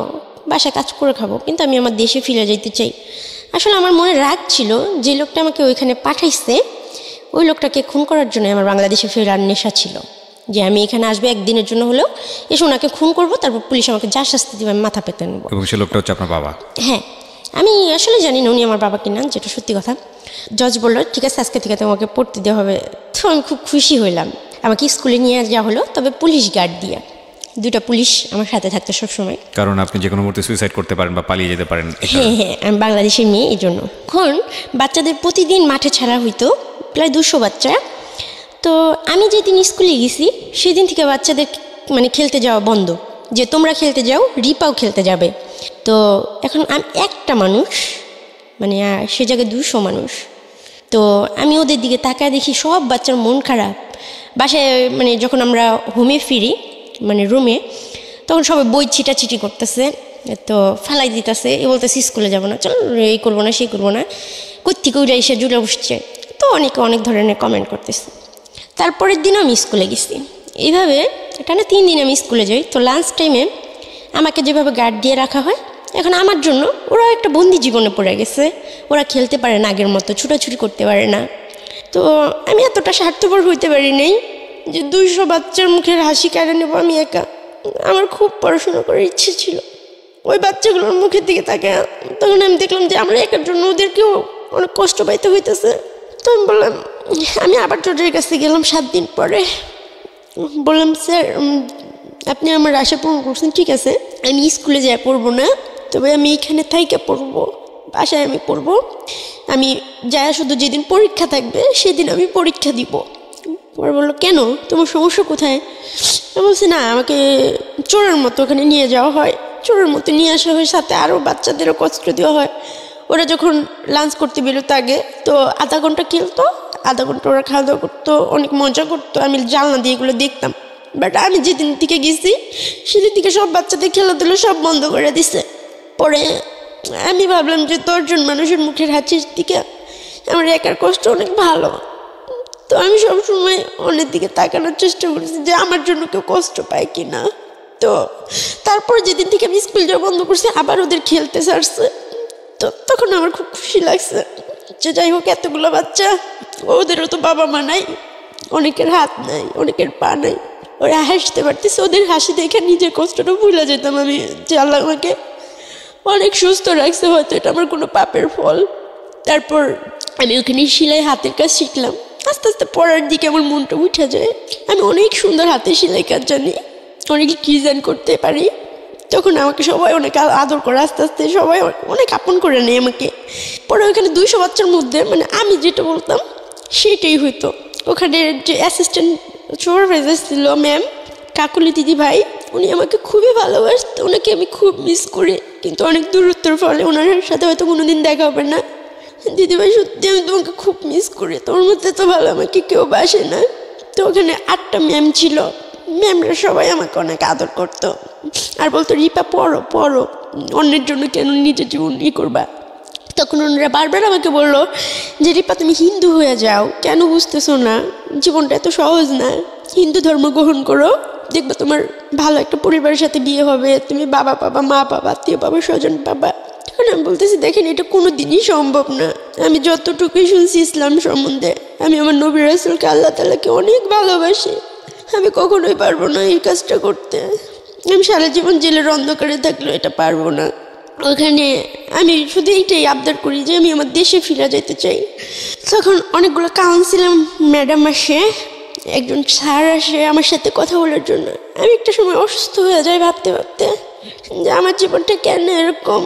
বাসায় কাজ করে খাবো, কিন্তু আমি আমার দেশে ফিরে যেতে চাই। আসলে আমার মনে রাগ ছিল, যে লোকটা আমাকে ওইখানে পাঠাইছে, ওই লোকটাকে খুন করার জন্য আমার বাংলাদেশে ফেরার নেশা ছিল, যে আমি এখানে আসবো একদিনের জন্য হলেও, এসে ওনাকে খুন করবো, তারপর পুলিশ আমাকে যা শাস্তি দেবে আমি মাথা পেতে নেবো। এবং সে লোকটা হচ্ছে আপনার বাবা? হ্যাঁ, আমি আসলে জানি না উনি আমার বাবা কিনা, যেটা সত্যি কথা। জজ বললো, ঠিক আছে, আজকে থেকে তোমাকে পড়তে দেওয়া হবে। তো আমি খুব খুশি হইলাম, আমাকে স্কুলে নিয়ে যাওয়া হলো, তবে পুলিশ গার্ড দিয়ে, 2টা পুলিশ আমার সাথে থাকতো সবসময়, কারণ আপনি যে কোনো মুহূর্তে সুইসাইড করতে পারেন বা পালিয়ে যেতে পারেন। হ্যাঁ, আমি বাংলাদেশের মেয়ে, এই জন্য। এখন বাচ্চাদের প্রতিদিন মাঠে ছাড়া হইতো, প্রায় 200 বাচ্চা। তো আমি যেদিন স্কুলে গেছি সেদিন থেকে বাচ্চাদের মানে খেলতে যাওয়া বন্ধ, যে তোমরা খেলতে যাও, রিপাও খেলতে যাবে। তো এখন আমি একটা মানুষ, মানে সে জায়গায় 200 মানুষ। তো আমি ওদের দিকে তাকায় দেখি সব বাচ্চার মন খারাপ। বাসায় মানে যখন আমরা হোমে ফিরি, মানে রুমে, তখন সবাই বই ছিটাছিটি করতেছে, তো ফালাই দিতেছে, এ বলতেছে স্কুলে যাবো না, চল এই করবো না সেই করবো না, কোত্থেকে উড়ে এসে জুড়ে বসছে। তো তো অনেকে অনেক ধরনের কমেন্ট করতেছে। তারপরের দিন আমি স্কুলে গেছি, এইভাবে টানা 3 দিন আমি স্কুলে যাই। তো লাঞ্চ টাইমে আমাকে যেভাবে গার্ড দিয়ে রাখা হয়, এখন আমার জন্য ওরা একটা বন্দি জীবনে পড়ে গেছে। ওরা খেলতে পারে না আগের মতো, ছুটাছুটি করতে পারে না। তো আমি এতটা স্বার্থপর হইতে পারি নাই যে 200 বাচ্চার মুখের হাসি কেড়ে নেবো আমি একা। আমার খুব পড়াশোনা করার ইচ্ছে ছিল। ওই বাচ্চাগুলোর মুখের দিকে তাকে তখন আমি দেখলাম যে আমরা একার জন্য ওদেরকেও অনেক কষ্ট পাইতে হইতেছে। তো আমি বললাম, আমি আবার টোটের কাছে গেলাম 7 দিন পরে, বললাম স্যার আপনি আমার আশা পূরণ করছেন, ঠিক আছে আমি স্কুলে যাই পড়বো না, তবে আমি এখানে থাইকা পড়বো, বাসায় আমি পড়বো। আমি যাই শুধু যেদিন পরীক্ষা থাকবে সেদিন আমি পরীক্ষা দিব। পরে বললো কেন, তোমার সমস্যা কোথায়? আমি বলছি না, আমাকে চোরের মতো ওখানে নিয়ে যাওয়া হয়, চোরের মতো নিয়ে আসা হয়, সাথে আরও বাচ্চাদেরও কষ্ট দেওয়া হয়। ওরা যখন লাঞ্চ করতে বেরোতো আগে তো আধা ঘন্টা খেলতো, আধা ঘন্টা ওরা খাওয়া দাওয়া করতো, অনেক মজা করতো, আমি জানলা দিয়ে এগুলো দেখতাম। বাট আমি যেদিন থেকে গেছি সেদিন থেকে সব বাচ্চাদের খেলাধুলো সব বন্ধ করে দিছে। পরে আমি ভাবলাম যে 10 জন মানুষের মুখের হাসির দিকে আমার একার কষ্ট অনেক ভালো। তো আমি সবসময় অন্যের দিকে তাকানোর চেষ্টা করেছি যে আমার জন্য কেউ কষ্ট পায় কি না। তো তারপর যেদিন থেকে আমি স্কুল যাওয়া বন্ধ করছি, আবার ওদের খেলতে ছাড়ছে। তো তখন আমার খুব খুশি লাগছে যে যাই হোক এতগুলো বাচ্চা, ওদেরও তো বাবা মা নাই, অনেকের হাত নাই, অনেকের পা নাই, ওরা হাসতে পারতেছে। ওদের হাসি দেখে নিজের কষ্টটা ভুলে যেতাম আমি যে আল্লাহ আমাকে অনেক সুস্থ রাখছে, হয়তো এটা আমার কোনো পাপের ফল। তারপর আমি ওখানে সেলাই হাতের কাজ শিখলাম। আস্তে আস্তে পড়ার দিকে আমার মনটা উঠে যায়। আমি অনেক সুন্দর হাতে সেলাই কাজ জানি, অনেক ডিজাইন করতে পারি। তখন আমাকে সবাই অনেক আদর করে, আস্তে আস্তে সবাই অনেক আপন করে নেয় আমাকে। পরে ওখানে 200 বাচ্চার মধ্যে মানে আমি যেটা বলতাম সেটাই হইতো। ওখানে যে অ্যাসিস্ট্যান্ট সুপারভাইজার ছিল ম্যাম কাকুলি দিদি ভাই, উনি আমাকে খুবই ভালোবাসত, ওনাকে আমি খুব মিস করি। কিন্তু অনেক দূরত্বের ফলে ওনার সাথে হয়তো কোনোদিন দেখা হবে না। দিদিভাই সত্যি আমি তোমাকে খুব মিস করি, তোর মধ্যে তো ভালো আমাকে কেউ বাসে না। তো ওখানে 8টা ম্যাম ছিল, ম্যামরা সবাই আমাকে অনেক আদর করতো আর বলতো রিপা পড়ো পড়ো, অন্যের জন্য কেন নিজের জীবন করবা। তখন ওনারা বারবার আমাকে বললো যে রিপা তুমি হিন্দু হয়ে যাও, কেন বুঝতেছো না, জীবনটা এত সহজ না, হিন্দু ধর্ম গ্রহণ করো, দেখবে তোমার ভালো একটা পরিবারের সাথে বিয়ে হবে, তুমি বাবা পাবা, মা পাবা, আত্মীয় পাবা, স্বজন পাবা। তখন আমি বলতেছি দেখেন এটা কোনো দিনই সম্ভব না। আমি যতটুকুই শুনছি ইসলাম সম্বন্ধে, আমি আমার নবী রাসূলকে আল্লাহ তাআলাকে অনেক ভালোবাসি, আমি কখনোই পারবো না এই কাজটা করতে। আমি সারা জীবন জেলের অন্ধকারে থাকলেও এটা পারবো না। ওখানে আমি শুধু এইটাই আবদার করি যে আমি আমার দেশে ফিরে যেতে চাই। তখন অনেকগুলো কাউন্সিলর ম্যাডাম আসে, একজন স্যার আসে আমার সাথে কথা বলার জন্য। আমি একটা সময় অসুস্থ হয়ে যাই ভাবতে ভাবতে যে আমার জীবনটা কেন এরকম,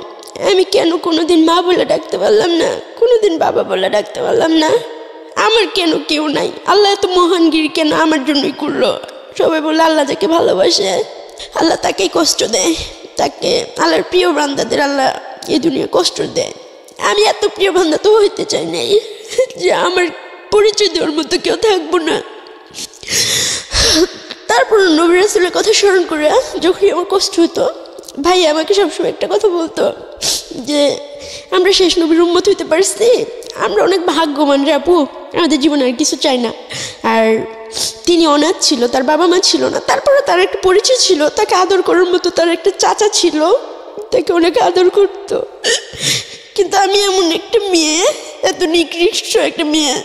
আমি কেন কোনোদিন মা বলে ডাকতে পারলাম না, কোনোদিন বাবা বলে ডাকতে পারলাম না, আমার কেন কেউ নাই, আল্লাহ এত মহানগিরি কেন আমার জন্যই করলো। সবাই বলে আল্লাহ যাকে ভালোবাসে আল্লাহ তাকেই কষ্ট দেয়, তাকে আল্লাহর প্রিয় বান্দাদের আল্লাহ এই দুনিয়া কষ্ট দেয়। আমি এত প্রিয় বান্দা তো হইতে চাই নাই যে আমার পরিচয় দেওয়ার মতো কেউ থাকবো না। তারপর নবী রাসূলের কথা স্মরণ করে যখনই আমার কষ্ট হতো, ভাই আমাকে সবসময় একটা কথা বলতো যে আমরা শেষ নবীর উম্মত হইতে পারছি, আমরা অনেক ভাগ্যবান রে আপু, আমাদের জীবনে আর কিছু চাই না। আর তিনি অনাথ ছিল, তার বাবা মা ছিল না, তারপরে তার একটা পরিচয় ছিল, তাকে আদর করার মতো তার একটা চাচা ছিল, তাকে অনেক আদর করত। কিন্তু আমি এমন একটা মেয়ে, এত নিকৃষ্ট একটা মেয়ে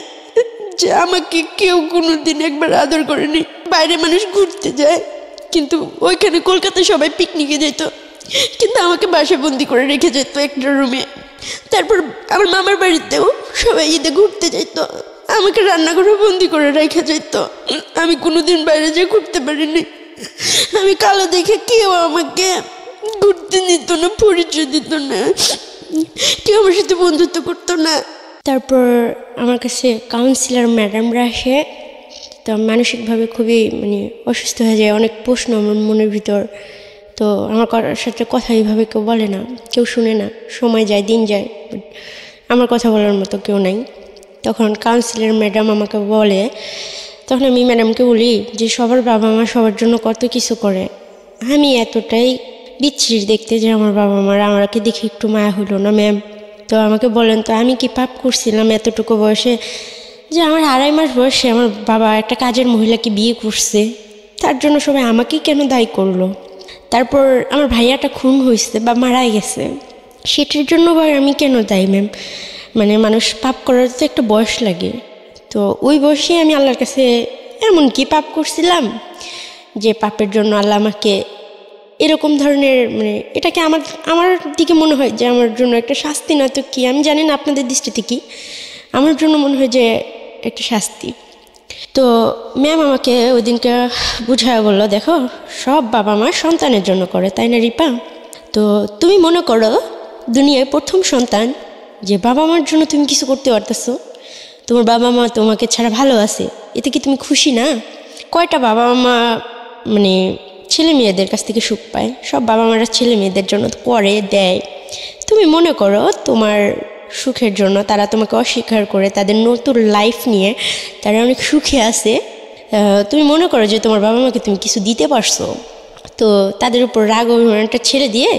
যে আমাকে কেউ কোনোদিন একবার আদর করেনি। বাইরে মানুষ ঘুরতে যায়, কিন্তু ওইখানে কলকাতায় সবাই পিকনিকে যেত, কিন্তু আমাকে বাসায় বন্দি করে রেখে যেত একটা রুমে। তারপর আমার মামার বাড়িতেও সবাই ঈদে ঘুরতে যেত, আমাকে রান্নাঘরে বন্দি করে রেখে যেত। আমি কোনোদিন বাইরে যেয়ে ঘুরতে পারিনি। আমি কালো দেখে কেউ আমাকে ঘুরতে দিত না, পরিচয় দিত না, কেউ আমার সাথে বন্ধুত্ব করতো না। তারপর আমার কাছে কাউন্সিলর ম্যাডামরা আসে, তো মানসিকভাবে খুবই অসুস্থ হয়ে যায়, অনেক প্রশ্ন আমার মনের ভিতর। তো আমার সাথে কথা এইভাবে কেউ বলে না, কেউ শুনে না, সময় যায় দিন যায়, আমার কথা বলার মতো কেউ নাই। তখন কাউন্সিলর ম্যাডাম আমাকে বলে, তখন আমি ম্যাডামকে বলি যে সবার বাবা মা সবার জন্য কত কিছু করে, আমি এতটাই বিচ্ছিরি দেখতে যে আমার বাবা মারা আমাকে দেখে একটু মায়া হলো না ম্যাম। তো আমাকে বলেন তো আমি কি পাপ করছিলাম এতটুকু বয়সে যে আমার 2.5 মাস বয়সে আমার বাবা একটা কাজের মহিলাকে বিয়ে করছে, তার জন্য সবাই আমাকেই কেন দায়ী করলো। তারপর আমার ভাইয়াটা খুন হয়েছে বা মারা গেছে, সেটার জন্য আবার আমি কেন দায়ী ম্যাম? মানে মানুষ পাপ করার তো একটা বয়স লাগে। তো ওই বয়সে আমি আল্লাহর কাছে এমন কি পাপ করছিলাম যে পাপের জন্য আল্লাহ আমাকে এরকম ধরনের, মানে এটাকে আমার দিকে মনে হয় যে আমার জন্য একটা শাস্তি, নয়তো কি আমি জানি না আপনাদের দৃষ্টিতে কি, আমার জন্য মনে হয় যে একটা শাস্তি। তো ম্যাম আমাকে ওই দিনকে বুঝায় বললো, দেখো সব বাবা মা সন্তানের জন্য করে, তাই না রিপা? তো তুমি মনে করো দুনিয়ায় প্রথম সন্তান, যে বাবা মার জন্য তুমি কিছু করতে পারতেছো, তোমার বাবা মা তোমাকে ছাড়া ভালো আছে, এতে কি তুমি খুশি না? কয়টা বাবা মা মানে ছেলে মেয়েদের কাছ থেকে সুখ পায়? সব বাবা মারা ছেলে মেয়েদের জন্য করে, দেয়। তুমি মনে করো তোমার সুখের জন্য তারা তোমাকে অস্বীকার করে, তাদের নতুন লাইফ নিয়ে তারা অনেক সুখে আছে, তুমি মনে করো যে তোমার বাবা মাকে তুমি কিছু দিতে পারছো, তো তাদের উপর রাগ অভিমানটা ছেড়ে দিয়ে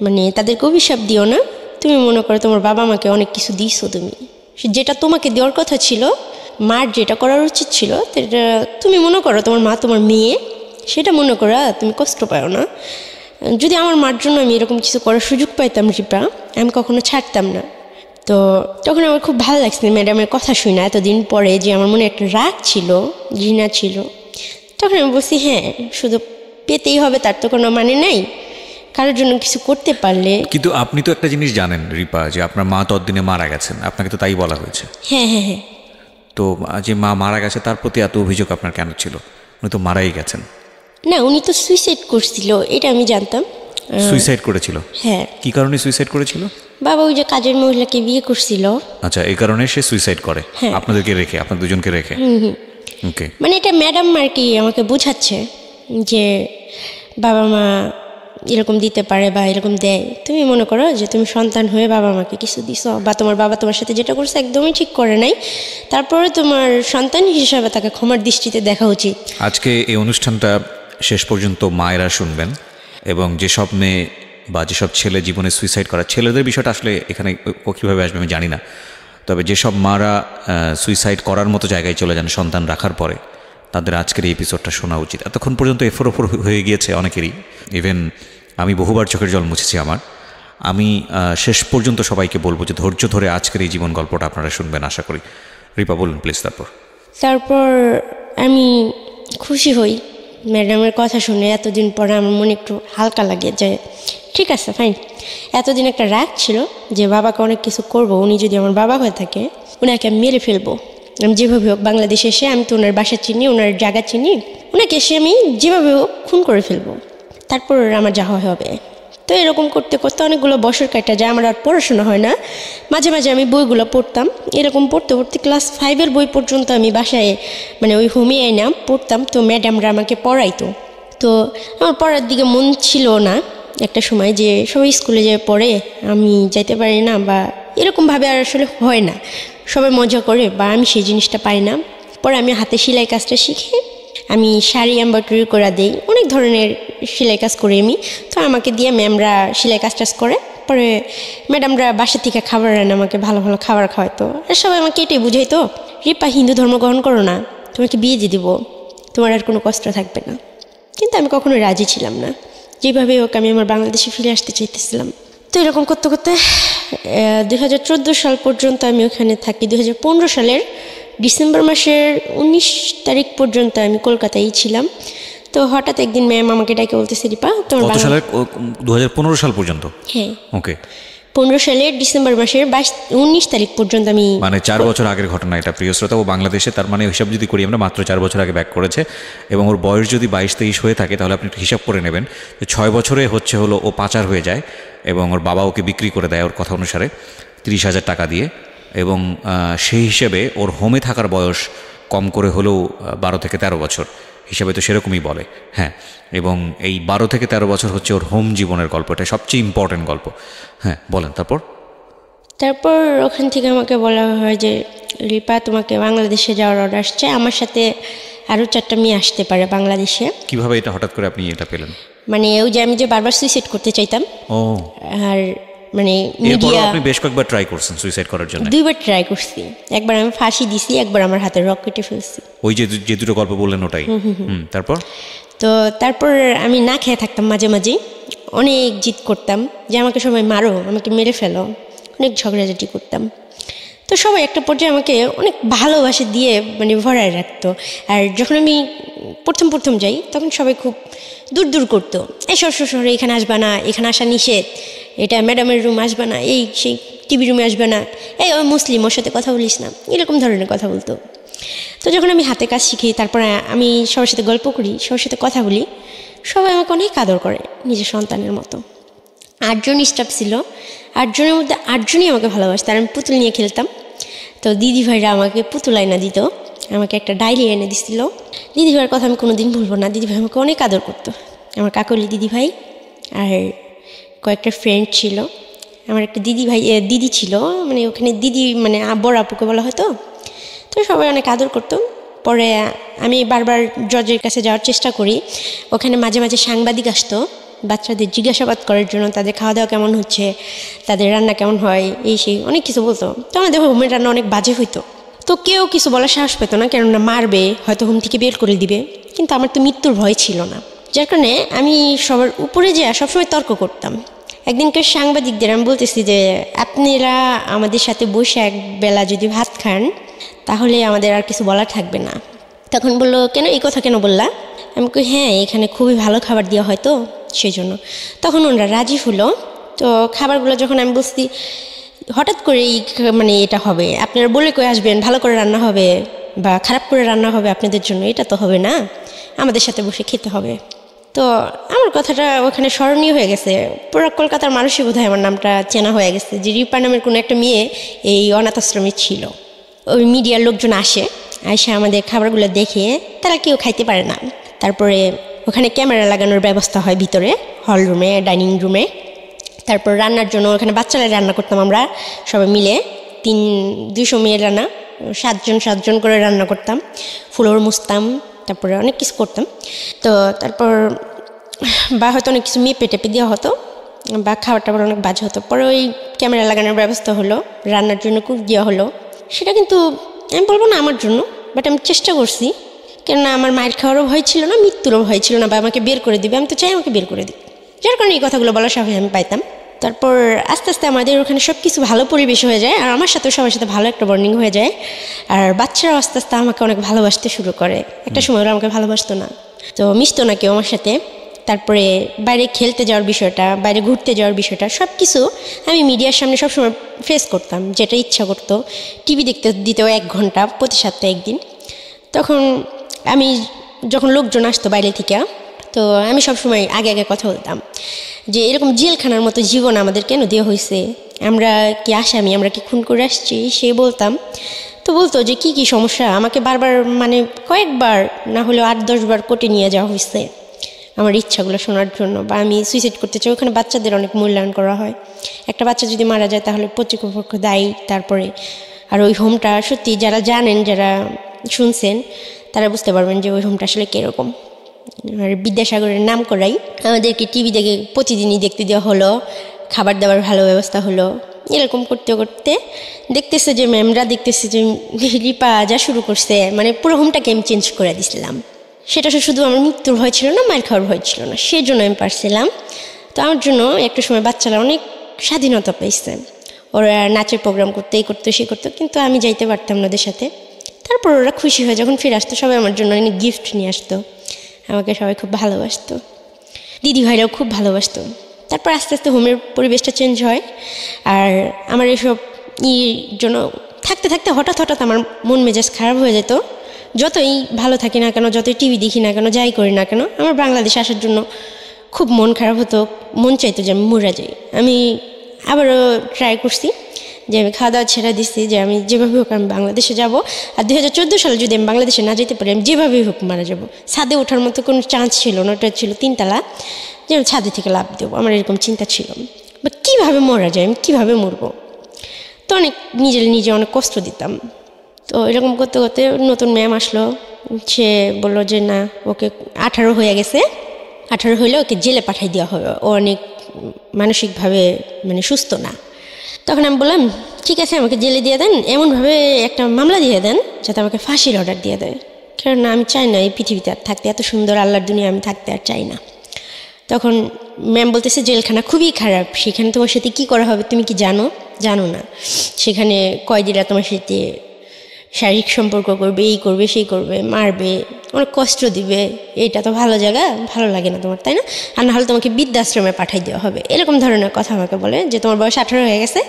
মানে তাদেরকে অভিশাপ দিও না। তুমি মনে করো তোমার বাবা মাকে অনেক কিছু দিছো, তুমি যেটা তোমাকে দেওয়ার কথা ছিল, মার যেটা করার উচিত ছিল, সেটা তুমি মনে করো তোমার মা তোমার মেয়ে, সেটা মনে করো তুমি কষ্ট পাও না। যদি আমার মার জন্য আমি এরকম কিছু করার সুযোগ পাইতাম রিপা, আমি কখনো ছাড়তাম না। তো তখন আমার খুব ভালো লাগছে ম্যাডামের কথা শুনে, এতদিন পরে যে আমার মনে একটা রাগ ছিল, ঘৃণা ছিল। তখন আমি বলছি হ্যাঁ, শুধু পেতেই হবে তার তো কোনো মানে নাই, কারোর জন্য কিছু করতে পারলে। কিন্তু আপনি তো একটা জিনিস জানেন রিপা, যে আপনার মা ততদিনে মারা গেছেন, আপনাকে তো তাই বলা হয়েছে। হ্যাঁ হ্যাঁ হ্যাঁ। তো যে মা মারা গেছে তার প্রতি এত অভিযোগ আপনার কেন ছিল? উনি তো মারাই গেছেন। না, উনি তো সুইসাইড করছিল, এটা আমি জানতাম। সুইসাইড করেছিল? হ্যাঁ। কি কারণে সুইসাইড করেছিল? বাবা ওই যে কাজের মহিলাকে বিয়ে করছিল। আচ্ছা, এই কারণে সে সুইসাইড করে? হ্যাঁ। আপনাদেরকে রেখে, আপনার দুজনকে রেখে? ওকে। মানে এটা ম্যাডাম আর কি আমাকে বোঝাচ্ছে যে বাবা মা এরকম দিতে পারে বা এরকম দেয়। তুমি মনে করো যে তুমি সন্তান হয়ে বাবা মাকে কিছু দিছো, বা তোমার বাবা তোমার সাথে যেটা করছে একদমই ঠিক করে নাই, তারপরে তোমার সন্তান হিসাবে তাকে ক্ষমার দৃষ্টিতে দেখা উচিত। আজকে এই অনুষ্ঠানটা শেষ পর্যন্ত মায়েরা শুনবেন, এবং যেসব মেয়ে বা যেসব ছেলে জীবনে সুইসাইড করা, ছেলেদের বিষয়টা আসলে এখানে কীভাবে আসবে আমি জানি না, তবে যেসব মারা সুইসাইড করার মতো জায়গায় চলে যান সন্তান রাখার পরে, তাদের আজকের এই এপিসোডটা শোনা উচিত। এতক্ষণ পর্যন্ত এফোর ওফর হয়ে গিয়েছে অনেকেরই, ইভেন আমি বহুবার চোখের জল মুছেছি আমার। আমি শেষ পর্যন্ত সবাইকে বলবো যে ধৈর্য ধরে আজকের এই জীবন গল্পটা আপনারা শুনবেন আশা করি। রিপা বলুন প্লিজ। তারপর আমি খুশি হই ম্যাডামের কথা শুনে। এতদিন পরে আমার মনে একটু হালকা লাগে যে ঠিক আছে ফাইন, এতদিন একটা রাগ ছিল যে বাবাকে অনেক কিছু করব, উনি যদি আমার বাবা হয়ে থাকে ওনাকে আমি মেরে ফেলবো। আমি যেভাবে হোক বাংলাদেশে এসে, আমি তো ওনার বাসা চিনি, ওনার জায়গা চিনি, ওনাকে এসে আমি যেভাবে হোক খুন করে ফেলবো, তারপর আমার যা হবে। তো এরকম করতে করতে অনেকগুলো বছর কাটা যায়, আমার আর পড়াশোনা হয় না। মাঝে মাঝে আমি বইগুলো পড়তাম, এরকম পড়তে পড়তে ক্লাস 5-এর বই পর্যন্ত আমি বাসায় মানে ওই হোমে আইনা পড়তাম। তো ম্যাডামরা আমাকে পড়াইতো। তো আমার পড়ার দিকে মন ছিল না একটা সময়, যে সবাই স্কুলে যেয়ে পড়ে আমি যাইতে পারি না, বা এরকমভাবে আর আসলে হয় না, সবাই মজা করে, বা আমি সেই জিনিসটা পাই না। পরে আমি হাতে সেলাই কাজটা শিখে আমি শাড়ি এমব্রয়ডারি করে দিই, অনেক ধরনের সেলাই কাজ করি আমি। তো আমাকে দিয়ে ম্যামরা সেলাই কাজ টাজ করে, পরে ম্যাডামরা বাসা থেকে খাবার আনে, আমাকে ভালো ভালো খাবার খাওয়াইতো। আর সবাই আমাকে এটাই বুঝাইতো, রিপা হিন্দু ধর্ম গ্রহণ করো না, তোমাকে বিয়ে দিয়ে দিব, তোমার আর কোনো কষ্ট থাকবে না। কিন্তু আমি কখনোই রাজি ছিলাম না, যেভাবে হোক আমি আমার বাংলাদেশে ফিরে আসতে চাইতেছিলাম। তো এরকম করতে করতে 2014 সাল পর্যন্ত আমি ওখানে থাকি। 2015 সালের ডিসেম্বর মাসের 19 তারিখ পর্যন্ত আমি কলকাতায় ছিলাম। তো হঠাৎ একদিন ম্যাম আমাকে ডাকে বলতেছে, রিপা তোমার 2015 সাল পর্যন্ত? হ্যাঁ ওকে। 15 সালের ডিসেম্বর মাসের 19 তারিখ পর্যন্ত আমি, মানে 4 বছর আগের ঘটনা এটা প্রিয় শ্রোতা। ও বাংলাদেশে, তার মানে হিসাব যদি করি আমরা, মাত্র 4 বছর আগে ব্যাক করেছে, এবং ওর বয়স যদি 22-23 হয়ে থাকে তাহলে আপনি একটু হিসাব করে নেবেন যে 6 বছরে হলো ও পাচার হয়ে যায়, এবং ওর বাবা ওকে বিক্রি করে দেয় ওর কথা অনুসারে 30,000 টাকা দিয়ে, এবং সেই হিসেবে ওর হোমে থাকার বয়স কম করে হলেও 12 থেকে 13 বছর, হিসাবে তো সেরকমই বলে। হ্যাঁ, এবং এই 12 থেকে 13 বছর হচ্ছে ওর হোম জীবনের গল্প, এটা সবচেয়ে ইম্পর্টেন্ট গল্প। হ্যাঁ বলেন। তারপর ওখান থেকে আমাকে বলা হয় যে রিপা তোমাকে বাংলাদেশে যাওয়ার অর্ডার আসছে, আমার সাথে আরও 4টা মেয়ে আসতে পারে বাংলাদেশে। কিভাবে এটা হঠাৎ করে আপনি এটা পেলেন? মানে ওই যে আমি যে বারবার সুইসাইড করতে চাইতাম, ও, আর মানে এরপর মিডিয়া আপনি বেশ কয়েকবার ট্রাই করছেন সুইসাইড করার জন্য? 2বার ট্রাই করছি। একবার আমি ফাঁসি দিছি, একবার আমার হাতে রক কেটে ফেলছি। ওই যে দুটো গল্প বললেন ওটাই? তারপর? তো তারপর আমি না খেয়ে থাকতাম মাঝে মাঝে, অনেক জিদ করতাম যে আমাকে সবাই মারো, আমাকে মেরে ফেলো, অনেক ঝগড়াঝাটি করতাম। তো সবাই একটা পর্যায়ে আমাকে অনেক ভালোবাসা দিয়ে মানে ভরায় রাখতো। আর যখন আমি প্রথম যাই তখন সবাই খুব দূর দূর করতো, এই শহরে এখানে আসবা না, এখানে আসা নিষেধ, এটা ম্যাডামের রুম আসবা না, এই সেই টিভি রুমে আসবে না, এই ওই মুসলিম, ওর সাথে কথা বলিস না, এরকম ধরনের কথা বলতো। তো যখন আমি হাতে কাজ শিখি, তারপরে আমি সবার সাথে গল্প করি, সবার সাথে কথা বলি, সবাই আমাকে অনেক আদর করে নিজের সন্তানের মতো। 8 জন স্টাফ ছিল, 8 জনের মধ্যে 8 জনই আমাকে ভালোবাসতো। আর আমি পুতুল নিয়ে খেলতাম, তো দিদি ভাইরা আমাকে পুতুল আয়না দিত, আমাকে একটা ডায়েরি এনে দিছিল। দিদি ভাইয়ের কথা আমি কোনোদিন ভুলবো না, দিদি ভাই আমাকে অনেক আদর করতো। আমার কাকলি দিদি ভাই আর কয়েকটা ফ্রেন্ড ছিল, আমার একটা দিদি ছিল, মানে ওখানে দিদি মানে বড় আপুকে বলা হতো। তো সবাই অনেক আদর করতো। পরে আমি বারবার জজের কাছে যাওয়ার চেষ্টা করি, ওখানে মাঝে মাঝে সাংবাদিক আসতো বাচ্চাদের জিজ্ঞাসাবাদ করার জন্য, তাদের খাওয়া দাওয়া কেমন হচ্ছে, তাদের রান্না কেমন হয়, এই সেই অনেক কিছু বলতো। তো আমাদের হোমের রান্না অনেক বাজে হইতো, তো কেউ কিছু বলার সাহস পেত না, কেননা মারবে, হয়তো হোম থেকে বের করে দিবে। কিন্তু আমার তো মৃত্যুর ভয় ছিল না, যার কারণে আমি সবার উপরে যেয়ে সবসময় তর্ক করতাম। একদিনকে সাংবাদিকদের আমি বলতেছি যে আপনারা আমাদের সাথে বসে এক বেলা যদি ভাত খান তাহলে আমাদের আর কিছু বলার থাকবে না। তখন বললো, কেন, এই কথা কেন বললা? আমি কই, হ্যাঁ এখানে খুবই ভালো খাবার দেওয়া হয় তো সেই জন্য। তখন ওনারা রাজি হলো। তো খাবারগুলো যখন আমি বলছি হঠাৎ করেই মানে এটা হবে, আপনারা বলে কই আসবেন ভালো করে রান্না হবে বা খারাপ করে রান্না হবে আপনাদের জন্য, এটা তো হবে না, আমাদের সাথে বসে খেতে হবে। তো আমার কথাটা ওখানে স্মরণীয় হয়ে গেছে, পুরো কলকাতার মানুষই বোধহয় আমার নামটা চেনা হয়ে গেছে যে রিপা নামের কোনো একটা মেয়ে এই অনাথ আশ্রমে ছিল। ওই মিডিয়ার লোকজন আসে আমাদের খাবারগুলো দেখে, তারা কেউ খাইতে পারে না। তারপরে ওখানে ক্যামেরা লাগানোর ব্যবস্থা হয় ভিতরে হল রুমে, ডাইনিং রুমে। তারপর রান্নার জন্য ওখানে বাচ্চারা রান্না করতাম আমরা সবাই মিলে, 200 মেয়ের রান্না, 7 জন করে রান্না করতাম, ফ্লোর মুছতাম, তারপরে অনেক কিছু করতাম। তো তারপর বা হয়তো অনেক কিছু মেপে টেপে দেওয়া হতো বা খাবারটা অনেক বাজে হতো। পরে ওই ক্যামেরা লাগানোর ব্যবস্থা হলো, রান্নার জন্য কুক দেওয়া হলো। সেটা কিন্তু আমি বলবো না আমার জন্য, বাট আমি চেষ্টা করছি, কেননা আমার মায়ের খাওয়ারও ভয় ছিল না, মৃত্যুরও ভয় ছিল না, বা আমাকে বের করে দিবে, আমি তো চাই আমাকে বের করে দিবে, যার কারণে এই কথাগুলো বলার সাহস আমি পাইতাম। তারপর আস্তে আস্তে আমাদের ওখানে সব কিছু ভালো পরিবেশ হয়ে যায়, আর আমার সাথেও সবার সাথে ভালো একটা বন্ডিং হয়ে যায়। আর বাচ্চারাও আস্তে আস্তে আমাকে অনেক ভালোবাসতে শুরু করে। একটা সময় ওরা আমাকে ভালোবাসতো না, তো মিশতো না কেউ আমার সাথে। তারপরে বাইরে খেলতে যাওয়ার বিষয়টা, বাইরে ঘুরতে যাওয়ার বিষয়টা, সব কিছু আমি মিডিয়ার সামনে সবসময় ফেস করতাম, যেটা ইচ্ছা করতো। টিভি দেখতে দিতেও 1 ঘন্টা প্রতি সপ্তাহে একদিন। তখন আমি যখন লোকজন আসতো বাইরে থেকে, তো আমি সবসময় আগে কথা বলতাম যে এরকম জেলখানার মতো জীবন আমাদের কেন দেওয়া হয়েছে, আমরা কি আসামি, আমরা কি খুন করে আসছি, সে বলতাম। তো বলতো যে কি সমস্যা, আমাকে বারবার মানে কয়েকবার না হলেও 8-10 বার কোর্টে নিয়ে যাওয়া হয়েছে আমার ইচ্ছাগুলো শোনার জন্য, বা আমি সুইসাইড করতে চাই। ওখানে বাচ্চাদের অনেক মূল্যায়ন করা হয়, একটা বাচ্চা যদি মারা যায় তাহলে কর্তৃপক্ষ দায়ী। তারপরে আর ওই হোমটা সত্যি যারা জানেন, যারা শুনছেন, তারা বুঝতে পারবেন যে ওই হোমটা আসলে কীরকম। আর বিদ্যাসাগরের নাম করাই আমাদেরকে টিভি দেখে প্রতিদিনই দেখতে দেওয়া হলো, খাবার দাবার ভালো ব্যবস্থা হলো। এরকম করতে করতে দেখতেছে যে ম্যামরা দেখতেছে যে রিপা যা শুরু করছে, মানে পুরো হোমটাকে আমি চেঞ্জ করে দিয়েছিলাম। সেটা শুধু আমার মৃত্যুর ভয় ছিল না, মায়ের খাওয়ার ভয় ছিল না, সেই জন্য আমি পারছিলাম। তো আমার জন্য একটা সময় বাচ্চারা অনেক স্বাধীনতা পাইছে, ওরা নাচের প্রোগ্রাম করতে সে করতো, কিন্তু আমি যাইতে পারতাম না ওদের সাথে। তারপর ওরা খুশি হয়ে যখন ফিরে আসতো, সবাই আমার জন্য অনেক গিফট নিয়ে আসতো, আমাকে সবাই খুব ভালোবাসতো, দিদি ভাইরাও খুব ভালোবাসতো। তারপর আস্তে আস্তে হোমের পরিবেশটা চেঞ্জ হয়। আর আমার এসব জন্য থাকতে থাকতে হঠাৎ আমার মন মেজাজ খারাপ হয়ে যেত। যতই ভালো থাকি না কেন, যতই টিভি দেখি না কেন, যাই করি না কেন, আমার বাংলাদেশে আসার জন্য খুব মন খারাপ হতো, মন চাইতো যে আমি মরে যাই। আমি আবারও ট্রাই করছি যে আমি খাওয়া দাওয়া ছেড়ে দিচ্ছি, যে আমি যেভাবে হোক আমি বাংলাদেশে যাব। আর 2014 সালে যদি আমি বাংলাদেশে না যেতে পারি, আমি যেভাবেই হোক মারা যাব। ছাদে ওঠার মতো কোনো চান্স ছিল না, ওটা ছিল 3 তলা, যে আমি ছাদে থেকে লাফ দেবো, আমার এরকম চিন্তা ছিল। বা কীভাবে মরা যায়, আমি কীভাবে মরবো, তো অনেক নিজে অনেক কষ্ট দিতাম। তো এরকম করতে করতে নতুন ম্যাম আসলো, সে বললো যে না, ওকে 18 হয়ে গেছে, 18 হইলে ওকে জেলে পাঠাই দেওয়া হবে, ও অনেক মানসিকভাবে মানে সুস্থ না। তখন আমি বললাম ঠিক আছে আমাকে জেলে দিয়ে দেন, এমনভাবে একটা মামলা দিয়ে দেন যাতে আমাকে ফাঁসির অর্ডার দিয়ে দেয়, কারণ আমি চাই না এই পৃথিবীতে আর থাকতে, এত সুন্দর আল্লাহর দুনিয়া আমি থাকতে আর চাই না। তখন ম্যাম বলতেছে জেলখানা খুবই খারাপ, সেখানে তোমার সাথে কী করা হবে তুমি কি জানো? জানো না। সেখানে কয়েদিরা তোমার সাথে শারীরিক সম্পর্ক করবে, এই করবে সেই করবে, মারবে, অনেক কষ্ট দিবে, এইটা তো ভালো জায়গা, ভালো লাগে না তোমার, তাই না? আর নাহলে তোমাকে বৃদ্ধাশ্রমে পাঠাই দেওয়া হবে, এরকম ধরনের কথা আমাকে বলে যে তোমার বয়স 18 হয়ে গেছে,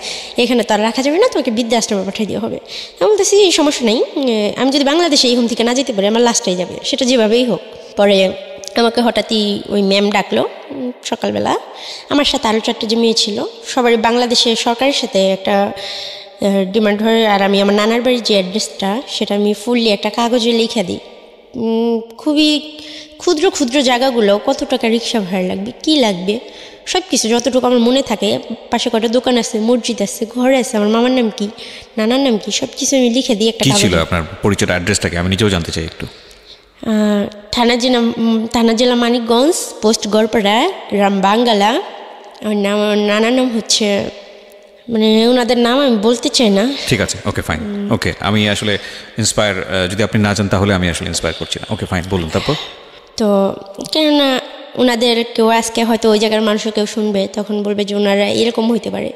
এখানে তো আর রাখা যাবে না, তোমাকে বৃদ্ধাশ্রমে পাঠাই দেওয়া হবে। আমি বলতেছি এই সমস্যা নেই, আমি যদি বাংলাদেশে এই হোম থেকে না যেতে পারি আমার লাস্টটাই যাবে, সেটা যেভাবেই হোক। পরে আমাকে হঠাৎই ওই ম্যাম ডাকলো সকালবেলা, আমার সাথে আরও 4টা যে মেয়ে ছিল, সবারই বাংলাদেশের সরকারের সাথে একটা ডিমান্ড হয়, আর আমি আমার নানার বাড়ির যে অ্যাড্রেসটা সেটা আমি ফুললি একটা কাগজে লিখে দিই। খুবই ক্ষুদ্র ক্ষুদ্র জায়গাগুলো, কত টাকা রিক্সা ভাড়া লাগবে, কি লাগবে, সব কিছু যতটুকু আমার মনে থাকে, পাশে কটা দোকান আছে, মসজিদ আছে, ঘর আছে, আমার মামার নাম কি, নানার নাম কি, সব কিছু আমি লিখে দিই একটা কি কাগজে। ছিল আপনার পরিচয়, অ্যাড্রেসটাকে আমি নিজেও জানতে চাই একটু। থানা জেলা মানিকগঞ্জ, পোস্ট গড়পাড়া, গ্রাম বাঙ্গালা। আমার নাম, নানার নাম হচ্ছে, মানে ওনাদের নাম আমি বলতে চাই না। ঠিক আছে, ওকে ফাইন, ওকে। আমি আসলে ইন্সপায়ার, যদি আপনি না জান তাহলে আমি আসলে ইন্সপায়ার করছি না। ওকে ফাইন, বলুন তারপর। তো কেননা ওনাদের কেউ আজকে হয়তো ওই জায়গার মানুষও কেউ শুনবে, তখন বলবে যে ওনারা এরকম হইতে পারে।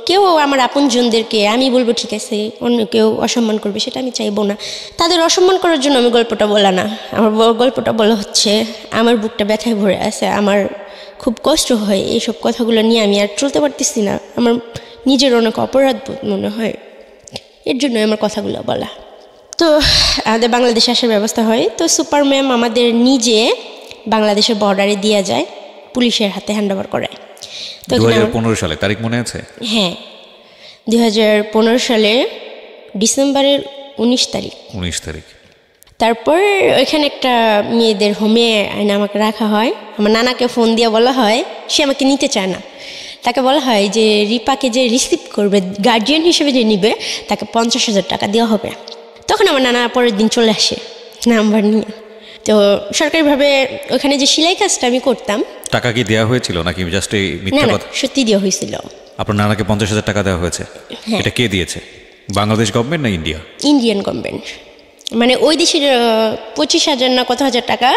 কেউ আমার আপনজনদেরকে আমি বলবো ঠিক আছে, অন্য কেউ অসম্মান করবে, সেটা আমি চাইবো না। তাদের অসম্মান করার জন্য আমি গল্পটা বলা না, আমার গল্পটা বলা হচ্ছে আমার বুকটা ব্যথায় ভরে আছে, আমার খুব কষ্ট হয়, এইসব কথাগুলো নিয়ে আমি আর চলতে পারতেছি না, আমার নিজের অনেক অপরাধ বোধ মনে হয়, এর জন্য আমার কথাগুলো বলা। তো আমাদের বাংলাদেশে আসার ব্যবস্থা হয়, তো সুপার ম্যাম আমাদের নিজে বাংলাদেশের বর্ডারে দিয়ে যায়, পুলিশের হাতে হ্যান্ড ওভার করায়। তো 2015 সালে, তারিখ মনে আছে? হ্যাঁ, 2015 সালে ডিসেম্বরের 19 তারিখ। 19 তারিখ। তারপর ওইখানে একটা মেয়েদের হোমে আইনে আমাকে রাখা হয়। আমার নানাকে ফোন দিয়ে বলা হয়, সে আমাকে নিতে চায় না, তাকে বলা হয় যে রিপাকে যে রিসিভ করবে, গার্জিয়ান হিসেবে যে নিবে, তাকে 50,000 টাকা দেওয়া হবে। তখন আমার নানা পরের দিন চলে আসে নাম্বার নিয়ে। তো সরকারিভাবে ওখানে যে সেলাই কাজটা আমি করতাম। টাকা কি দেওয়া হয়েছিল নাকি জাস্ট এই মিথ্যা কথা? সত্যি দেওয়া হয়েছিল। আপনার নানাকে 50,000 টাকা দেওয়া হয়েছে? হ্যাঁ। এটা কে দিয়েছে, বাংলাদেশ গভর্নমেন্ট না ইন্ডিয়া? ইন্ডিয়ান গভর্নমেন্ট, মানে ওই দেশের 25,000 না কত হাজার টাকা,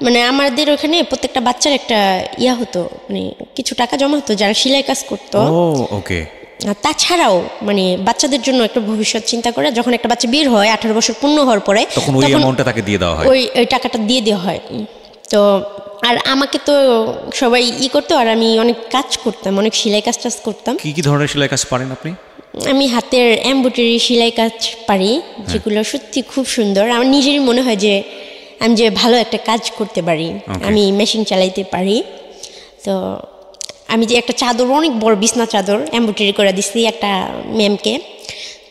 মানে আমাদের ওখানে প্রত্যেকটা বাচ্চার একটা ইয়া হতো, মানে কিছু টাকা জমা হতো যারা সেলাই কাজ করতো। ও ওকে। আর তাছাড়াও মানে বাচ্চাদের জন্য একটা ভবিষ্যৎ চিন্তা করে, যখন একটা বাচ্চা বের হয় 18 বছর পূর্ণ হওয়ার পরে, তখন ওই অ্যামাউন্টটা তাকে দিয়ে দেওয়া হয়, ওই টাকাটা দিয়ে দেওয়া হয়। তো আর আমাকে তো সবাই করতো, আর আমি অনেক কাজ করতাম, অনেক সেলাই কাজ টাজ করতাম। কি কি ধরনের সেলাই কাজ পারেন আপনি? আমি হাতের এমব্রয়ডারি সেলাই কাজ পারি, যেগুলো সত্যি খুব সুন্দর। আমার নিজেরই মনে হয় যে আমি যে ভালো একটা কাজ করতে পারি, আমি মেশিন চালাইতে পারি। তো আমি যে একটা চাদর, অনেক বড় বিছনা চাদর এমব্রয়ডারি করে দিচ্ছি একটা ম্যামকে,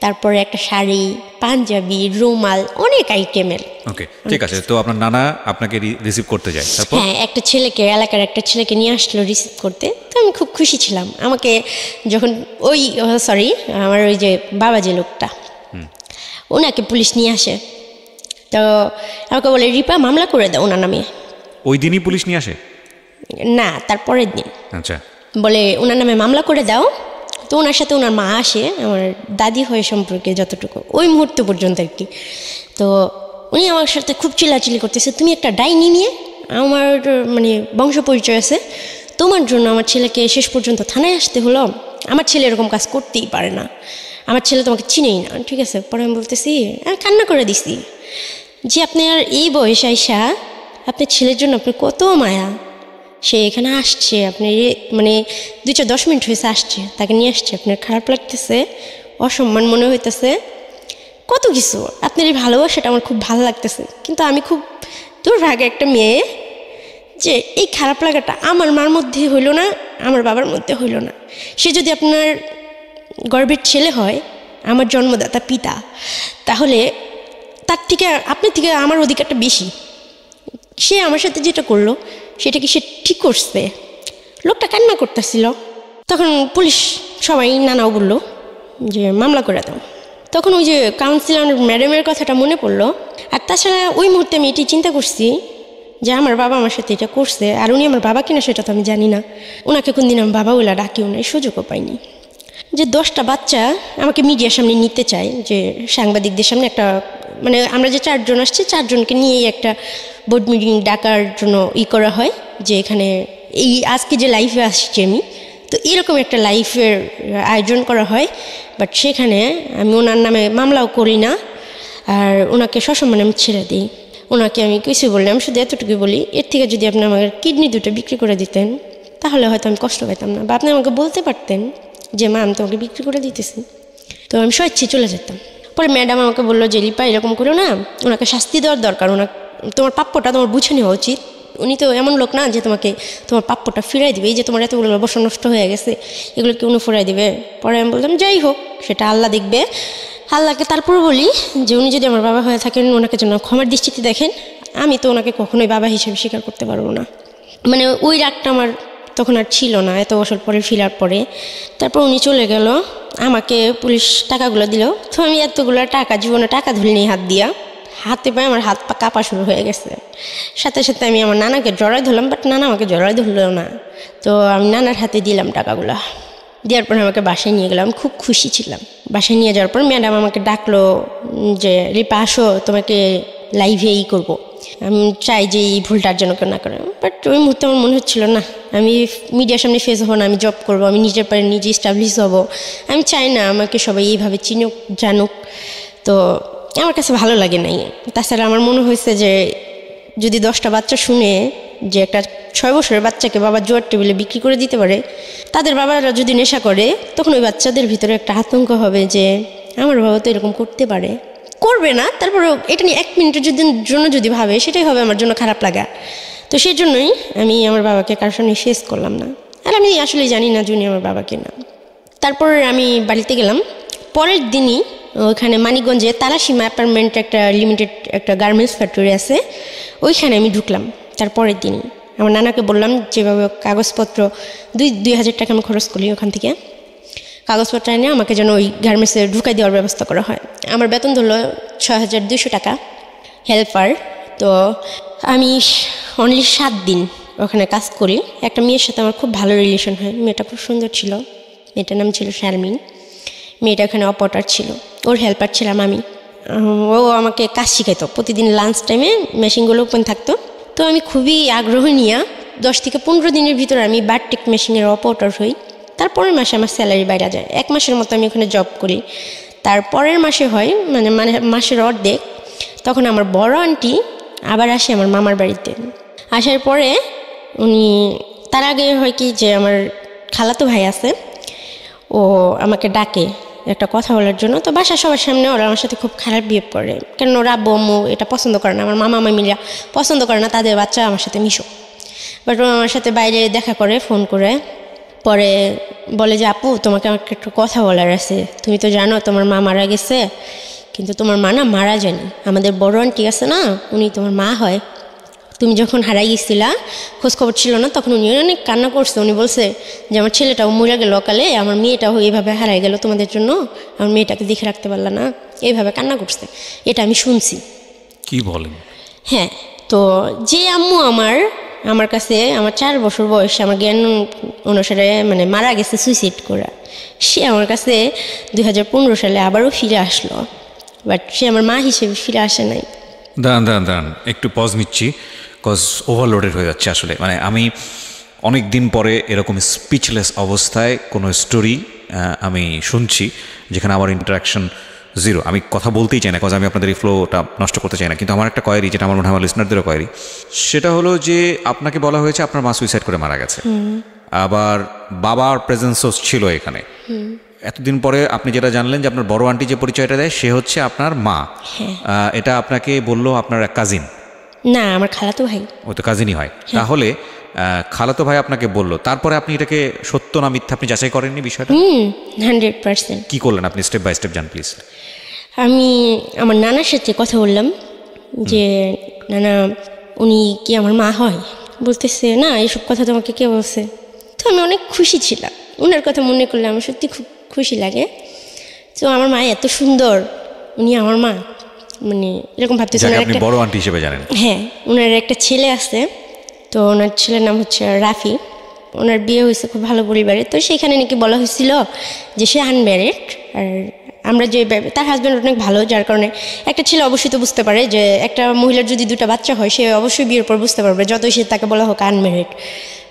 তারপরে একটা শাড়ি, পাঞ্জাবি, রুমাল, অনেক আইটেমের। ওকে, ঠিক আছে। তো আপনার নানা আপনাকে রিসিভ করতে যায়, তারপর? হ্যাঁ, একটা ছেলেকে, এলাকার একটা ছেলেকে নিয়ে আসলো রিসিভ করতে। তো আমি খুব খুশি ছিলাম। আমাকে যখন আমার ওই যে বাবা যে লোকটা, ওনাকে পুলিশ নিয়ে আসে, তো আমাকে বলে রিপা মামলা করে দাও ওনার নামে। ওই দিনই পুলিশ নিয়ে আসে? না, তারপরের দিন। আচ্ছা। বলে ওনার নামে মামলা করে দাও। তো ওনার সাথে ওনার মা আসে, আমার দাদি হয়ে সম্পর্কে যতটুকু, ওই মুহূর্ত পর্যন্ত আর কি। তো উনি আমার সাথে খুব চিল্লাচিল্লি করতেছে, তুমি একটা ডাইনি নিয়ে, আমার মানে বংশ পরিচয় আছে, তোমার জন্য আমার ছেলেকে শেষ পর্যন্ত থানায় আসতে হলো। আমার ছেলে এরকম কাজ করতেই পারে না, আমার ছেলে তোমাকে চিনেই না। ঠিক আছে, পরে আমি বলতেছি, আমি কান্না করে দিছি যে আপনার এই বয়সে আইসা আপনার ছেলের জন্য আপনার কত মায়া, সে এখানে আসছে, আপনি মানে 2-10 মিনিট হয়েছে আসছে, তাকে নিয়ে আসছে, আপনার খারাপ লাগতেছে, অসম্মান মনে হইতেছে, কত কিছু, আপনার এই ভালোবাসাটা আমার খুব ভালো লাগতেছে। কিন্তু আমি খুব দুর্ভাগ্য একটা মেয়ে যে এই খারাপ লাগাটা আমার মার মধ্যে হইল না, আমার বাবার মধ্যে হইল না। সে যদি আপনার গর্ভের ছেলে হয়, আমার জন্মদাতা পিতা, তাহলে তার থেকে আপনার থেকে আমার অধিকারটা বেশি। সে আমার সাথে যেটা করলো সেটা কি সে ঠিক করছে? লোকটা কান্না করতেছিল। তখন পুলিশ সবাই নানাও বললো যে মামলা করে দাও। তখন ওই যে কাউন্সিলর ম্যাডামের কথাটা মনে পড়লো। আর তাছাড়া ওই মুহূর্তে আমি এটি চিন্তা করছি যে আমার বাবা আমার সাথে এটা করছে, আর উনি আমার বাবা কিনা সেটা তো আমি জানি না। ওনাকে কোনদিন আমি বাবা বলে ডাকিও নাই, সুযোগও পাইনি। যে 10টা বাচ্চা আমাকে মিডিয়ার সামনে নিতে চায়, যে সাংবাদিকদের সামনে একটা মানে আমরা যে 4 জন আসছি 4 জনকে নিয়েই একটা বোর্ড মিটিং ডাকার জন্য করা হয়, যে এখানে এই আজকে যে লাইফে আসছি আমি, তো এরকম একটা লাইফের আয়োজন করা হয়। বাট সেখানে আমি ওনার নামে মামলাও করি না, আর ওনাকে সসম্মানে আমি ছেড়ে দিই। ওনাকে আমি কিছু বললাম, শুধু এতটুকু বলি, এর থেকে যদি আপনি আমার কিডনি 2টা বিক্রি করে দিতেন তাহলে হয়তো আমি কষ্ট পেতাম না, বা আপনি আমাকে বলতে পারতেন যে মা আমি তোমাকে বিক্রি করে দিতেছি, তো আমি স্বেচ্ছায় চলে যেতাম। পরে ম্যাডাম আমাকে বললো যে লিপা এরকম করো না, ওনাকে শাস্তি দেওয়ার দরকার, তোমার প্রাপ্যটা তোমার বুঝে নেওয়া উচিত। উনি তো এমন লোক না যে তোমাকে তোমার প্রাপ্যটা ফিরাই দিবে, এই যে তোমার এতগুলো বছর নষ্ট হয়ে গেছে এগুলো কি উনি ফিরাই দিবে? পরে আমি বললাম যাই হোক সেটা আল্লাহ দেখবে। আল্লাহকে তারপর বলি যে উনি যদি আমার বাবা হয়ে থাকেন ওনাকে যেন ক্ষমার দৃষ্টিতে দেখেন, আমি তো ওনাকে কখনোই বাবা হিসেবে স্বীকার করতে পারবো না। মানে ওই রাগটা আমার তখন আর ছিল না, এত বছর পরে ফিরার পরে। তারপর উনি চলে গেল, আমাকে পুলিশ টাকাগুলো দিল। তো আমি এতগুলো টাকা, জীবনে টাকা ধুলিনি হাত দিয়া, হাতে পায়ে আমার হাত পা কাঁপা শুরু হয়ে গেছে। সাথে সাথে আমি আমার নানাকে জড়াই ধরলাম, বাট নানা আমাকে জড়াই ধরলেও না। তো আমি নানার হাতে দিলাম টাকাগুলো, দেওয়ার পর আমাকে বাসায় নিয়ে গেলাম, খুব খুশি ছিলাম। বাসায় নিয়ে যাওয়ার পর ম্যাডাম আমাকে ডাকলো যে লিপা আসো, তোমাকে লাইভে করবো। আমি চাই যে এই ভুলটার জন্য কেউ না করে, বাট ওই মুহূর্তে আমার মনে হচ্ছিল না আমি মিডিয়ার সামনে ফেস হবো না, আমি জব করবো, আমি নিজের পায়ে নিজে স্টাবলিশ হবো। আমি চাই না আমাকে সবাই এইভাবে চিনুক জানুক, তো আমার কাছে ভালো লাগে নাই। তাছাড়া আমার মনে হয়েছে যে যদি 10টা বাচ্চা শুনে যে একটা 6 বছরের বাচ্চাকে বাবা জোয়ার টেবিলে বিক্রি করে দিতে পারে, তাদের বাবারা যদি নেশা করে তখন ওই বাচ্চাদের ভিতরে একটা আতঙ্ক হবে যে আমার বাবা তো এরকম করতে পারে, করবে না, তারপরে এটা নিয়ে 1 মিনিটের জন্য যদি ভাবে সেটাই হবে আমার জন্য খারাপ লাগা। তো সেই জন্যই আমি আমার বাবাকে কারোর সামনে ফেস করলাম না, আর আমি আসলে জানি না জুনি আমার বাবাকে না। তারপর আমি বাড়িতে গেলাম, পরের দিনই ওইখানে মানিকগঞ্জে তারাসীমা অ্যাপার্টমেন্ট একটা লিমিটেড একটা গার্মেন্টস ফ্যাক্টরি আছে, ওইখানে আমি ঢুকলাম। তারপরের দিনই আমার নানাকে বললাম যেভাবে কাগজপত্র 2,000 টাকা আমি খরচ করি, ওখান থেকে কাগজপত্র এনে আমাকে যেন ওই গার্মেন্টসে ঢুকাই দেওয়ার ব্যবস্থা করা হয়। আমার বেতন ধরলো 6,200 টাকা হেল্পার। তো আমি অনলি 7 দিন ওখানে কাজ করি। একটা মেয়ের সাথে আমার খুব ভালো রিলেশন হয়, মেয়েটা খুব সুন্দর ছিল, মেয়েটার নাম ছিল শারমিন। মেয়েটা ওখানে অপারেটর ছিল, ওর হেল্পার ছিলাম আমি। ও আমাকে কাজ শিখাইতো, প্রতিদিন লাঞ্চ টাইমে মেশিনগুলো ওপেন থাকতো। তো আমি খুবই আগ্রহ নিয়ে 10 থেকে 15 দিনের ভিতরে আমি বারটেক মেশিনের অপারেটর হই। তারপরের মাসে আমার স্যালারি বাইরে যায়, 1 মাসের মতো আমি ওখানে জব করি। তারপরের মাসে হয় মানে মাসের অর্ধেক, তখন আমার বড় আন্টি আবার আসে আমার মামার বাড়িতে। আসার পরে উনি, তার আগে হয় কি যে আমার খালাতো ভাই আছে, ও আমাকে ডাকে একটা কথা বলার জন্য। তো বাসা সবার সামনে ওরা আমার সাথে খুব খারাপ বিহেভ করে, কেন ওরা আব্বু আম্মু এটা পছন্দ করে না, আমার মামা মামিরা পছন্দ করে না তাদের বাচ্চা আমার সাথে মিশো। বাট ও আমার সাথে বাইরে দেখা করে ফোন করে, পরে বলে যে আপু তোমাকে আমাকে একটু কথা বলার আছে, তুমি তো জানো তোমার মা মারা গেছে, কিন্তু তোমার মা না মারা যায়নি, আমাদের বড় আন্টি আছে না উনি তোমার মা হয়, তুমি যখন হারাই গেছিলা খোঁজখবর ছিল না, তখন উনি অনেক কান্না করছে। উনি বলছে যে আমার ছেলেটাও মরে গেল অকালে, আমার মেয়েটাও এইভাবে হারাই গেল তোমাদের জন্য, আমার মেয়েটাকে দেখে রাখতে পারলা না, এইভাবে কান্না করছে। এটা আমি শুনছি। কি বলেন? হ্যাঁ, তো যে আম্মু আমার কাছে আমার 4 বছর বয়সে আমার জ্ঞান অনুসারে মানে মারা গেছে সুইসাইড করা, সে আমার কাছে 2015 সালে আবারও ফিরে আসলো, বাট সে আমার মা হিসেবে ফিরে আসে নাই। দাঁড়ান একটু পজ নিচ্ছি, কজ ওভারলোডেড হয়ে যাচ্ছে আসলে। মানে আমি অনেক দিন পরে এরকম স্পিচলেস অবস্থায় কোনো স্টোরি আমি শুনছি যেখানে আমার ইন্টারাকশন জিরো। আমি কথা বলতেই চাই না, কজ আমি আপনাদের এই ফ্লোটা নষ্ট করতে চাই না। কিন্তু আমার একটা কোয়েরি, যেটা আমার মনে হয় আমার লিসনারদেরও কোয়েরি, সেটা হলো যে আপনাকে বলা হয়েছে আপনার মা সুইসাইড করে মারা গেছে, আবার বাবার প্রেজেন্সও ছিল এখানে। এতদিন পরে আপনি যেটা জানলেন যে আপনার বড় আন্টি যে পরিচয়টা দেয় সে হচ্ছে আপনার মা, এটা আপনাকে বললো আপনার এক কাজিন? না, আমার খালাতো ভাই। ও তো কাজিনই হয়। তাহলে খালাতো ভাই আপনাকে বললো, তারপরে আপনি এটাকে সত্য না মিথ্যা আপনি যাচাই করেননি বিষয়টা? 100%। কি করলেন আপনি? স্টেপ বাই স্টেপ জান প্লিজ। আমি আমার নানার সাথে কথা বললাম যে নানা উনি কি আমার মা হয়? বলতেছে না, এসব কথা তোমাকে কে বলছে? তো আমি অনেক খুশি ছিলাম, ওনার কথা মনে করলে আমার সত্যি খুব খুশি লাগে। তো আমার মা এত সুন্দর, উনি আমার মা, মানে এরকম ভাবতেছি যাকে ওনার আপনি একটা বড় আন্টি হিসেবে জানেন। হ্যাঁ ওনার একটা ছেলে আছে, তো ওনার ছেলের নাম হচ্ছে রাফি। ওনার বিয়ে হয়েছে খুব ভালো পরিবারে, তো সেখানে নাকি বলা হয়েছিল যে সে আনম্যারিড। আর আমরা যে তার হাজব্যান্ড অনেক ভালো, যার কারণে একটা ছেলে অবশ্যই তো বুঝতে পারে যে একটা মহিলার যদি দুটো বাচ্চা হয় সে অবশ্যই বিয়ের পর বুঝতে পারবে, যতই সে তাকে বলা হোক আনম্যারিড।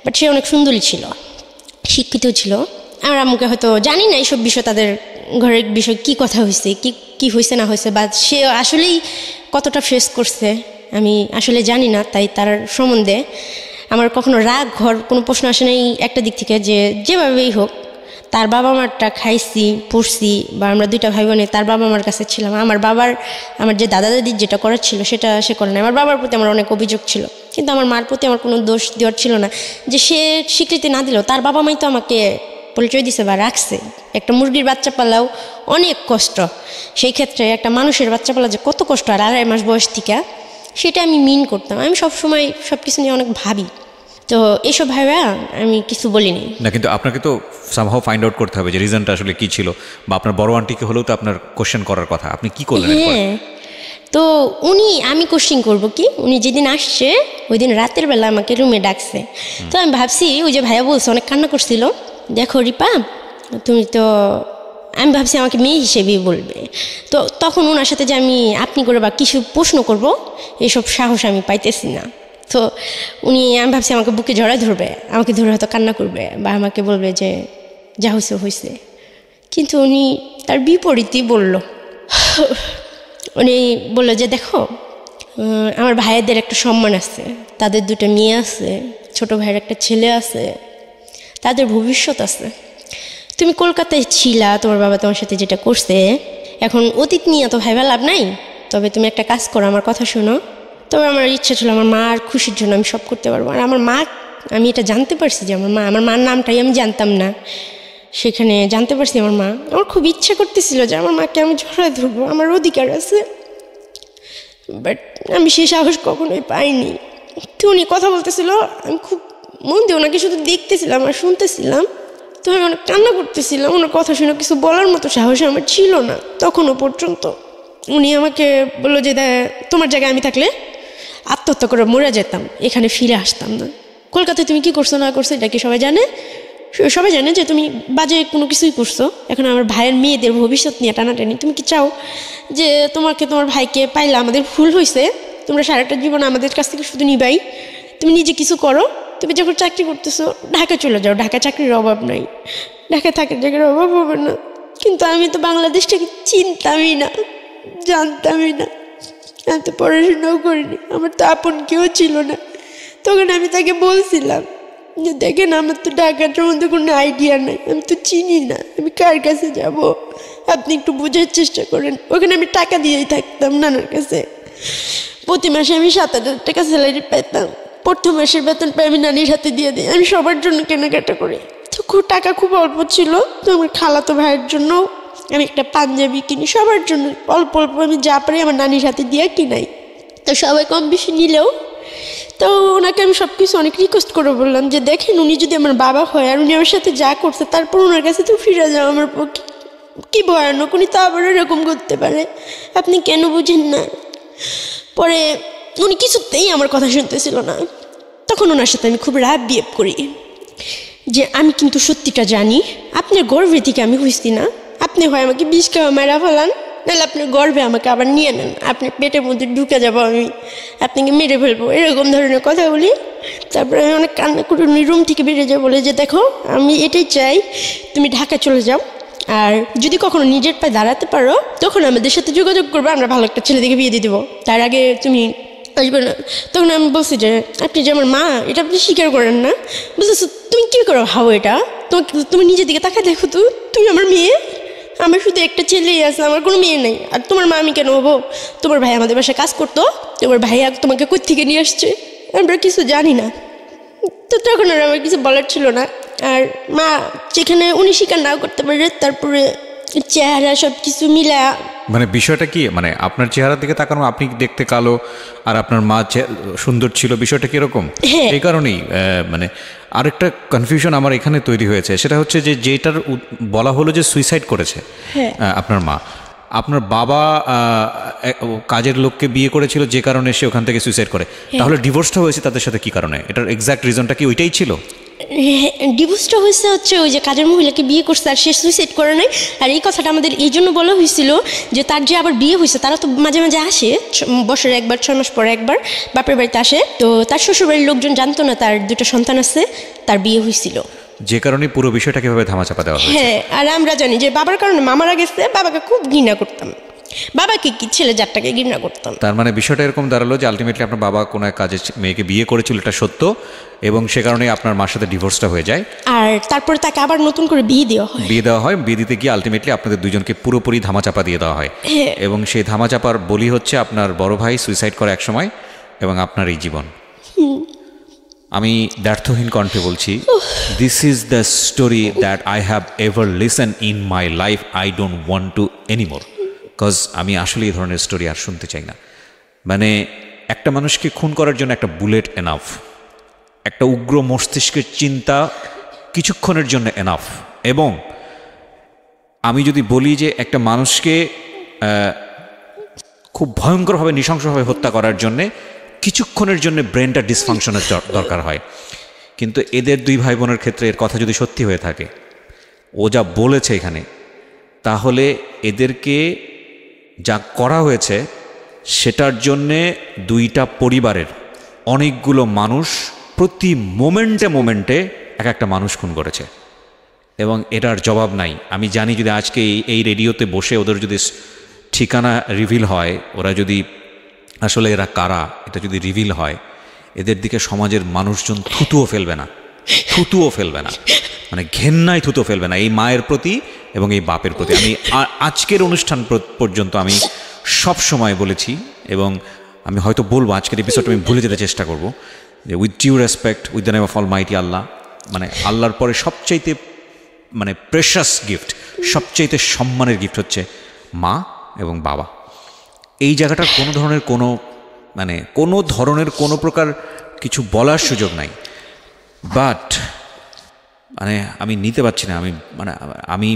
বাট সে অনেক সুন্দরী ছিল, শিক্ষিত ছিল। আর আমাকে হয়তো জানি না এইসব বিষয়, তাদের ঘরের বিষয় কি কথা হয়েছে, কি হয়েছে না হয়েছে, বা সে আসলেই কতটা ফেস করছে আমি আসলে জানি না। তাই তার সম্বন্ধে আমার কখনো রাগ ঘর কোনো প্রশ্ন আসে নাই একটা দিক থেকে, যে যেভাবেই হোক তার বাবা মারটা খাইছি পড়ছি, বা আমরা দুইটা ভাই বোনে তার বাবা মার কাছে ছিলাম। আমার যে দাদা দাদির যেটা করার ছিল সেটা সে করে না। আমার বাবার প্রতি আমার অনেক অভিযোগ ছিল, কিন্তু আমার মার প্রতি আমার কোনো দোষ দেওয়ার ছিল না। যে সে স্বীকৃতি না দিলেও তার বাবা মাই তো আমাকে পরিচয় দিছে বা রাখছে। একটা মুরগির বাচ্চা পালাও অনেক কষ্ট, সেই ক্ষেত্রে একটা মানুষের বাচ্চা পালা যে কত কষ্ট, আর 2.5 মাস বয়স থেকে, সেটা আমি মিন করতাম। আমি সবসময় সব কিছু নিয়ে অনেক ভাবি, তো এসব ভাইবা আমি কিছু বলিনি না, কিন্তু আপনাকে তো সামহাও ফাইন্ড আউট করতে হবে যে রিজনটা আসলে কি ছিল, বা আপনার বড় আন্টিকে হলেও তো আপনার কোশ্চেন করার কথা। আপনি কি করলেন? হ্যাঁ, তো আমি কোশ্চিন করব কি, উনি যেদিন আসছে ওই দিন রাতের বেলা আমাকে রুমে ডাকছে। তো আমি ভাবছি ওই যে ভাইয়া বলছে অনেক কান্না করছিল, দেখো রিপা তুমি তো, আমি ভাবছি আমাকে মেয়ে হিসেবেই বলবে। তো তখন ওনার সাথে যে আমি আপনি করে বা কিছু প্রশ্ন করব এইসব সাহস আমি পাইতেছি না। তো আমি ভাবছি আমাকে বুকে জড়ায় ধরবে, আমাকে ধরে হয়তো কান্না করবে বা আমাকে বলবে যে যা হয়েছে হয়েছে, কিন্তু উনি তার বিপরীতই বলল। উনি বললো যে দেখো আমার ভাইয়াদের একটা সম্মান আছে, তাদের 2টা মেয়ে আছে, ছোট ভাইয়ের একটা ছেলে আছে, তাদের ভবিষ্যৎ আছে। তুমি কলকাতায় ছিলা, তোমার বাবা তোমার সাথে যেটা করছে, এখন অতীত নিয়ে তো ভাইবা লাভ নাই। তবে তুমি একটা কাজ করো, আমার কথা শোনো। তবে আমার ইচ্ছা ছিল আমার মার খুশির জন্য আমি সব করতে পারবো। আর আমার মা, আমি এটা জানতে পারছি যে আমার মার নামটাই আমি জানতাম না, সেখানে জানতে পারছি আমার মা। আমার খুব ইচ্ছা করতেছিল যে আমার মাকে আমি জড়ায় ধরবো, আমার অধিকার আছে, বাট আমি সেই সাহস কখনোই পাইনি। তো উনি কথা বলতেছিল, আমি খুব মন দিয়ে ওনাকে শুধু দেখতেছিলাম আর শুনতেছিলাম। তো আমি অনেক কান্না করতেছিলাম, ওনার কথা শুনে কিছু বলার মতো সাহস আমার ছিল না তখনও পর্যন্ত। উনি আমাকে বললো যে তোমার জায়গায় আমি থাকলে আত্মহত্যা করে মরে যেতাম, এখানে ফিরে আসতাম না। কলকাতায় তুমি কি করছো না করছো এটা কি সবাই জানে যে তুমি বাজে কোনো কিছুই করছো। এখন আমার ভাইয়ের মেয়েদের ভবিষ্যৎ নিয়ে টানাটানি, তুমি কি চাও যে তোমার ভাইকে পাইলে আমাদের ভুল হয়েছে, তোমরা সারাটা জীবন আমাদের কাছ থেকে শুধু নিবাই? তুমি নিজে কিছু করো, তুমি যখন চাকরি করতেছো ঢাকা চলে যাও, ঢাকা চাকরির অভাব নাই, ঢাকায় থাকার জায়গার অভাব হবে না। কিন্তু আমি তো বাংলাদেশটাকে চিনতামই না, জানতামই না, আমি তো পড়াশোনাও করিনি, আমার তো আপন কেউ ছিল না। তখন আমি তাকে বলছিলাম যে দেখেন আমার তো ঢাকাটার মধ্যে কোনো আইডিয়া নাই, আমি তো চিনি না, আমি কার কাছে যাব, আপনি একটু বোঝার চেষ্টা করেন। ওখানে আমি টাকা দিয়েই থাকতাম নানার কাছে, প্রতি মাসে আমি 7,000 টাকা স্যালারি পেতাম, প্রথম মাসের বেতন পাই আমি নানির হাতে দিয়ে দিই, আমি সবার জন্য কেনাকাটা করি। তো টাকা খুব অল্প ছিল, তো আমার খালাতো ভাইয়ের জন্য আমি একটা পাঞ্জাবি কিনি, সবার জন্য অল্প অল্প আমি যা পারি আমার নানির হাতে দিয়ে কিনাই। তো সবাই কম বেশি নিলেও, তো ওনাকে আমি সব কিছু অনেক রিকোয়েস্ট করে বললাম যে দেখেন উনি যদি আমার বাবা হয় আর উনি আমার সাথে যা করছে তারপর ওনার কাছে তো ফিরে যাও আমার পক্ষে কি ভয়ানক, উনি তো আবার এরকম করতে পারে, আপনি কেন বুঝেন না? পরে উনি কিছুতেই আমার কথা শুনতেছিল না। তখন ওনার সাথে আমি খুব রাগ বিহেভ করি যে আমি কিন্তু সত্যিটা জানি, আপনার গর্ভে থেকে আমি হইছি না, আপনি হয় আমাকে বিষ খাওয়া মারা ফেলান, নাহলে আপনার গর্ভে আমাকে আবার নিয়ে নেন, আপনার পেটের মধ্যে ঢুকে যাবো আমি, আপনাকে মেরে ফেলবো, এরকম ধরনের কথা বলি। তারপরে আমি অনেক কান্না করে উনি রুম থেকে বেরিয়ে যাবো, বলে যে দেখো আমি এটাই চাই তুমি ঢাকা চলে যাও, আর যদি কখনো নিজের পায়ে দাঁড়াতে পারো তখন আমাদের সাথে যোগাযোগ করবে, আমরা ভালো একটা ছেলে দেখে বিয়ে দিয়ে দেবো, তার আগে তুমি আসবে না। তখন আমি বলছি যে আপনি যে আমার মা এটা আপনি স্বীকার করেন না, বুঝতেছো? তুমি কী করো ভাবো এটা, তুমি নিজের দিকে তাকায় দেখো তো, তুমি আমার মেয়ে, আমার শুধু একটা ছেলেই আছে, আমার কোনো মেয়ে নেই। আর তোমার মা আমি কেন হবো? তোমার ভাই আমাদের বাসায় কাজ করতো, তোমার ভাইয়া তোমাকে কোথা থেকে নিয়ে আসছে আমরা কিছু জানি না। তো তখন আর আমার কিছু বলার ছিল না। আর মা যেখানে উনি স্বীকার নাও করতে পারে, তারপরে চেহারা সব কিছু মিলা, মানে বিষয়টা কি, মানে আপনার চেহারার দিকে তাকানো, আপনি দেখতে কালো আর আপনার মা সুন্দর ছিল, বিষয়টা কিরকম? এই কারণেই মানে আরেকটা কনফিউশন আমার এখানে তৈরি হয়েছে, সেটা হচ্ছে যে যেটার বলা হলো যে সুইসাইড করেছে আপনার মা, আপনার বাবা কাজের লোককে বিয়ে করেছিল যে কারণে সে ওখান থেকে সুইসাইড করে, তাহলে ডিভোর্সটা হয়েছে তাদের সাথে কি কারণে? এটার এক্স্যাক্ট রিজনটা কি ওইটাই ছিল? ডিভোর্সটা হচ্ছে ওই যে কাজের মহিলাকে বিয়ে করছে আর সে সুইসাইড করে নাই। আর এই কথাটা আমাদের এই জন্য বলা হয়েছিল যে তার যে আবার বিয়ে হয়েছে, তারা তো মাঝে মাঝে আসে, বছরে একবার, 6 মাস পরে একবার বাপের বাড়িতে আসে। তো তার শ্বশুরবাড়ির লোকজন জানতো না তার 2টা সন্তান আছে, তার বিয়ে হয়েছিল, যে কারণে পুরো বিষয়টা কিভাবে ধামাচাপা দেওয়া হয়েছে। হ্যাঁ, আর আমরা জানি যে বাবার কারণে মামারা গেছে, বাবাকে খুব ঘৃণা করতাম, বাবাকে কি ছেলে জাতটাকে ঘৃণা করতাম। তার মানে বিষয়টা এরকম দাঁড়ালো যে আলটিমেটলি আপনার বাবা কোনো এক কাজে মেয়েকে বিয়ে করেছিল, এটা সত্য, এবং সে কারণে আপনার মার সাথে ডিভোর্সটা হয়ে যায়। আর তারপরে তাকে আবার নতুন করে বিয়ে দেওয়া হয়। বিয়ে দিতে গিয়ে আলটিমেটলি আপনাদের দুজনকে পুরোপুরি ধামাচাপা দিয়ে দেওয়া হয়, এবং সেই ধামাচাপার বলি হচ্ছে আপনার বড় ভাই সুইসাইড করে একসময়, এবং আপনার এই জীবন। আমি ব্যর্থহীন কণ্ঠে বলছি, this is the story that I have ever listen in my life. I don't want to anymore, because আমি আসলে এই ধরনের স্টোরি আর শুনতে চাই না। মানে একটা মানুষকে খুন করার জন্য একটা বুলেট এনাফ, একটা উগ্র মস্তিষ্কের চিন্তা কিছুক্ষণের জন্য এনাফ, এবং আমি যদি বলি যে একটা মানুষকে খুব ভয়ঙ্করভাবে নৃশংসভাবে হত্যা করার জন্যে কিছুক্ষণের জন্য ব্রেনটা ডিসফাংশনের দরকার হয়। কিন্তু এদের 2 ভাই বোনের ক্ষেত্রে এর কথা যদি সত্যি হয়ে থাকে, ও যা বলেছে এখানে, তাহলে এদেরকে যা করা হয়েছে সেটার জন্যে 2টা পরিবারের অনেকগুলো মানুষ প্রতি মোমেন্টে এক একটা মানুষ খুন করেছে, এবং এটার জবাব নাই। আমি জানি যদি আজকে এই রেডিওতে বসে ওদের যদি ঠিকানা রিভিল হয়, ওরা যদি আসলে এরা কারা এটা যদি রিভিল হয়, এদের দিকে সমাজের মানুষজন থুতুও ফেলবে না, মানে ঘেন্নায় থুতো ফেলবে না এই মায়ের প্রতি এবং এই বাপের প্রতি। আমি আজকের অনুষ্ঠান পর্যন্ত আমি সব সময় বলেছি, এবং আমি হয়তো বলবো আজকের এপিসোডটা আমি ভুলে যেতে চেষ্টা করব, যে with due respect, with the name of almighty Allah, মানে আল্লাহর পরে সবচাইতে মানে প্রেশাস গিফট, সবচাইতে সম্মানের গিফট হচ্ছে মা এবং বাবা। এই জায়গাটার কোনো ধরনের কোনো প্রকার কিছু বলার সুযোগ নাই, বাট মানে আমি নিতে পারছি না। আমি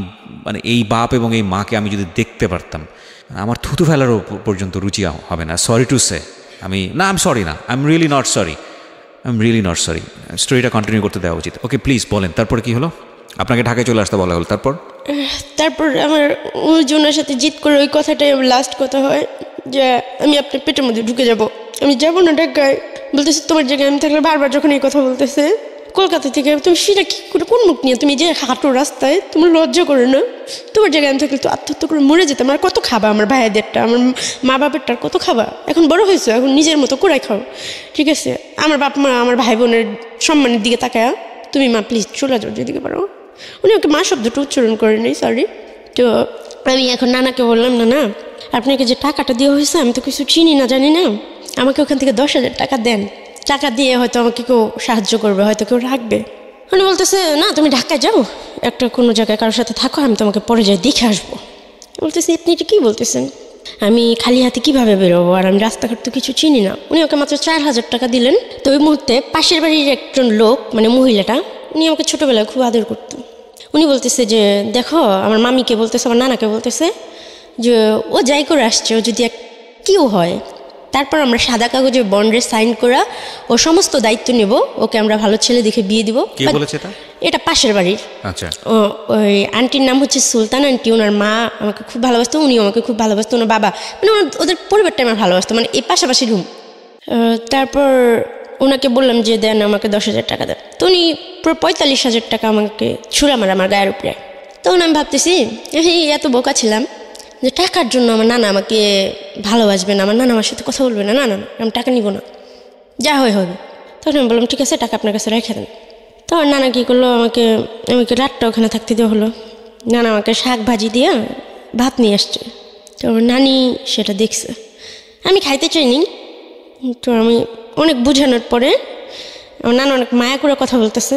এই বাপ এবং এই মাকে আমি যদি দেখতে পারতাম, আমার থুতু ফেলারও পর্যন্ত রুচি হবে না। Sorry to say, I am sorry না, I am really not sorry. স্টোরিটা কন্টিনিউ করতে দেওয়া উচিত। ওকে প্লিজ বলেন, তারপরে কি হলো? আপনাকে ঢাকায় চলে আসতে বলা হলো, তারপর আমার ওজনের সাথে জিত করে ওই কথাটাই লাস্ট কথা হয় যে আমি আপনার পেটের মধ্যে ঢুকে যাব, আমি যাবো না ঢাকায়। বলতেছে তোমার জায়গায় আমি থাকলে, বারবার যখন এই কথা বলতেছে কলকাতা থেকে, তুমি সেটা কি করে, কোন মুখ নিয়ে তুমি যে হাঁটো রাস্তায়, তোমার লজ্জা করে না? তোমার জায়গায় আমি থাকলে তো আত্মহত্যা করে মরে যেতাম। আর কত খাবা আমার ভাইয়াদেরটা, আমার মা বাপেরটার কত খাবা? এখন বড় হয়েছো, এখন নিজের মতো করে খাও, ঠিক আছে? আমার বাপ মা, আমার ভাই বোনের সম্মানের দিকে তাকায়, তুমি মা প্লিজ চলে যাও যেদিকে পারো। উনি ওকে মা শব্দটা উচ্চারণ করে নেই, সরি। তো আমি এখন নানাকে বললাম, না আপনাকে যে টাকাটা দেওয়া হয়েছে আমি তো কিছু চিনি না, জানি না, আমাকে ওখান থেকে 10,000 টাকা দেন, টাকা দিয়ে হয়তো আমাকে কেউ সাহায্য করবে, হয়তো কেউ রাখবে। উনি বলতেছে না তুমি ঢাকায় যাও, একটা কোনো জায়গায় কারোর সাথে থাকো, আমি তোমাকে পরে যাই দেখে আসবো। বলতেছি আপনি এটা কী বলতেছেন? আমি খালি হাতে কীভাবে বেরোবো, আর আমি রাস্তাঘাট তো কিছু চিনি না। উনি ওকে মাত্র 4,000 টাকা দিলেন। তো ওই মুহূর্তে পাশের বাড়ির একজন লোক, মানে মহিলাটা, উনি আমাকে ছোটোবেলায় খুব আদর করতো। উনি বলতেছে যে দেখো, আমার মামিকে বলতেছে, আমার নানাকে বলতেছে যে ও যাই করে আসছে, ও যদি কেউ হয়, তারপর আমরা সাদা কাগজে বন্ডে সাইন করা ও সমস্ত দায়িত্ব নেব, ওকে আমরা ভালো ছেলে দেখে বিয়ে দিব। এটা পাশের বাড়ির। আচ্ছা। ওই আন্টির নাম হচ্ছে সুলতান আন্টি। ওনার মা আমাকে খুব ভালোবাসতো, উনিও আমাকে খুব ভালোবাসতো, ওনার বাবা, মানে ওদের পরিবারটা আমার ভালোবাসতো, মানে এই পাশাপাশি রুম। তারপর ওনাকে বললাম যে দেন আমাকে 10,000 টাকা দেন। তো উনি পুরো 45,000 টাকা আমাকে ছুঁড়ে মারে আমার গায়ের উপরে। তখন আমি ভাবতেছি এত বোকা ছিলাম যে টাকার জন্য আমার নানা আমাকে ভালোবাসবে না, আমার নানা আমার সাথে কথা বলবে না, না আমি টাকা নিব না, যা হয় হবে। তখন আমি বললাম ঠিক আছে, টাকা আপনার কাছে রেখে দেন। তো আমার নানা কী করলো, আমাকে রাতটা ওখানে থাকতে দেওয়া হলো। নানা আমাকে শাক ভাজি দিয়ে ভাত নিয়ে আসছে। তো আমার নানি সেটা দেখছে, আমি খাইতে চাইনি। তো আমি অনেক বোঝানোর পরে আমার নানা অনেক মায়া করে কথা বলতেছে।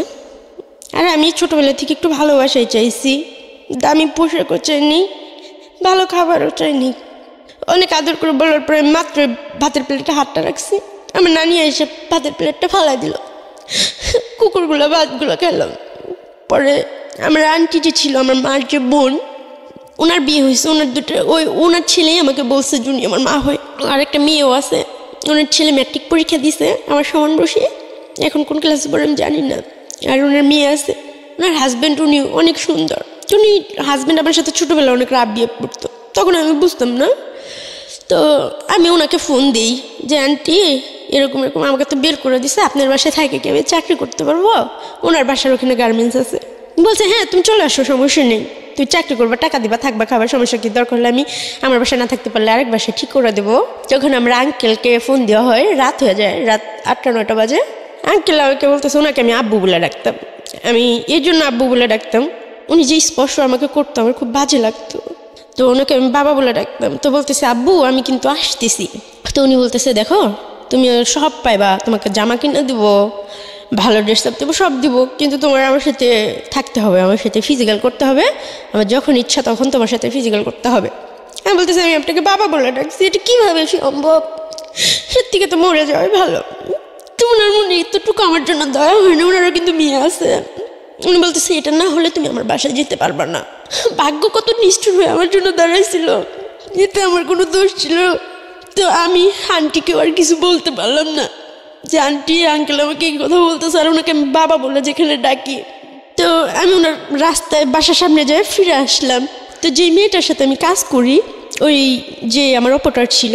আর আমি ছোটোবেলা থেকে একটু ভালোবাসাই চাইছি, দামি পোশাকও চাইনি, ভালো খাবারও চাইনি। অনেক আদর করে বলার পরে মাত্র ভাতের প্লেটে হাতটা রাখছি, আমার নানি এসে ভাতের প্লেটটা ফালাই দিল। কুকুরগুলো ভাতগুলো খেলাম। পরে আমার আন্টি যে ছিল, আমার মার যে বোন, ওনার বিয়ে হয়েছে, ওনার ছেলেই আমাকে বলছে জুনি আমার মা হয়। আর একটা মেয়েও আছে, ওনার ছেলে ম্যাট্রিক পরীক্ষা দিছে আমার সমান বসে, এখন কোন ক্লাসে পড়ে আমি জানি না। আর ওনার মেয়ে আছে, ওনার হাজব্যান্ড উনি অনেক সুন্দর। উনি হাজব্যান্ড আমার সাথে ছোটোবেলা অনেক রাব বিয়ে পড়তো, তখন আমি বুঝতাম না। তো আমি ওনাকে ফোন দিই যে আন্টি এরকম এরকম আমাকে তো বের করে দিছে, আপনার বাসায় থাকে কি আমি চাকরি করতে পারবো? ওনার বাসার ওখানে গার্মেন্টস আছে। বলছে হ্যাঁ তুমি চলে আসো, সমস্যা নেই, তুই চাকরি করবা, টাকা দিবা, থাকবা, খাবার, সমস্যা কি? দরকার হলে আমি আমার বাসায় না থাকতে পারলে আরেক বাসায় ঠিক করে দেবো। যখন আমরা আঙ্কেলকে ফোন দেওয়া হয়, রাত হয়ে যায়, রাত 8-9 বাজে। আঙ্কেল আমাকে বলতেছে, ওনাকে আমি আব্বু বলে ডাকতাম, আমি এই জন্য আব্বু বলে ডাকতাম, উনি যে স্পর্শ আমাকে করতো আমার খুব বাজে লাগতো, তো ওনাকে আমি বাবা বলে ডাকতাম। তো বলতেছে আব্বু আমি কিন্তু আসতেছি। তো উনি বলতেছে দেখো তুমি সব পাইবা, তোমাকে জামা কিনে দিব, ভালো ড্রেস আপ দেবো, সব দিব, কিন্তু তোমার আমার সাথে থাকতে হবে, আমার সাথে ফিজিক্যাল করতে হবে, আমার যখন ইচ্ছা তখন তোমার সাথে ফিজিক্যাল করতে হবে। আমি বলতেছি আমি আপনাকে বাবা বলে ডাকছি, এটা কীভাবে সম্ভব? এর থেকে তো মরে যাওয়াই ভালো। তো ওনার মনে এতটুকু আমার জন্য দয়া হয় না, ওনারও কিন্তু মেয়ে আছে। উনি বলতেছে এটা না হলে তুমি আমার বাসায় যেতে পারবা না। ভাগ্য কত নিষ্ঠুর হয়ে আমার জন্য দাঁড়াইছিল, এতে আমার কোনো দোষ ছিল? তো আমি আন্টিকেও আর কিছু বলতে পারলাম না যে আন্টি আঙ্কেল আমাকে এই কথা বলতেছে, আর ওনাকে আমি বাবা বলে যেখানে ডাকি। তো আমি ওনার রাস্তায় বাসার সামনে যাই, ফিরে আসলাম। তো যে মেয়েটার সাথে আমি কাজ করি, ওই যে আমার অপারেটর ছিল,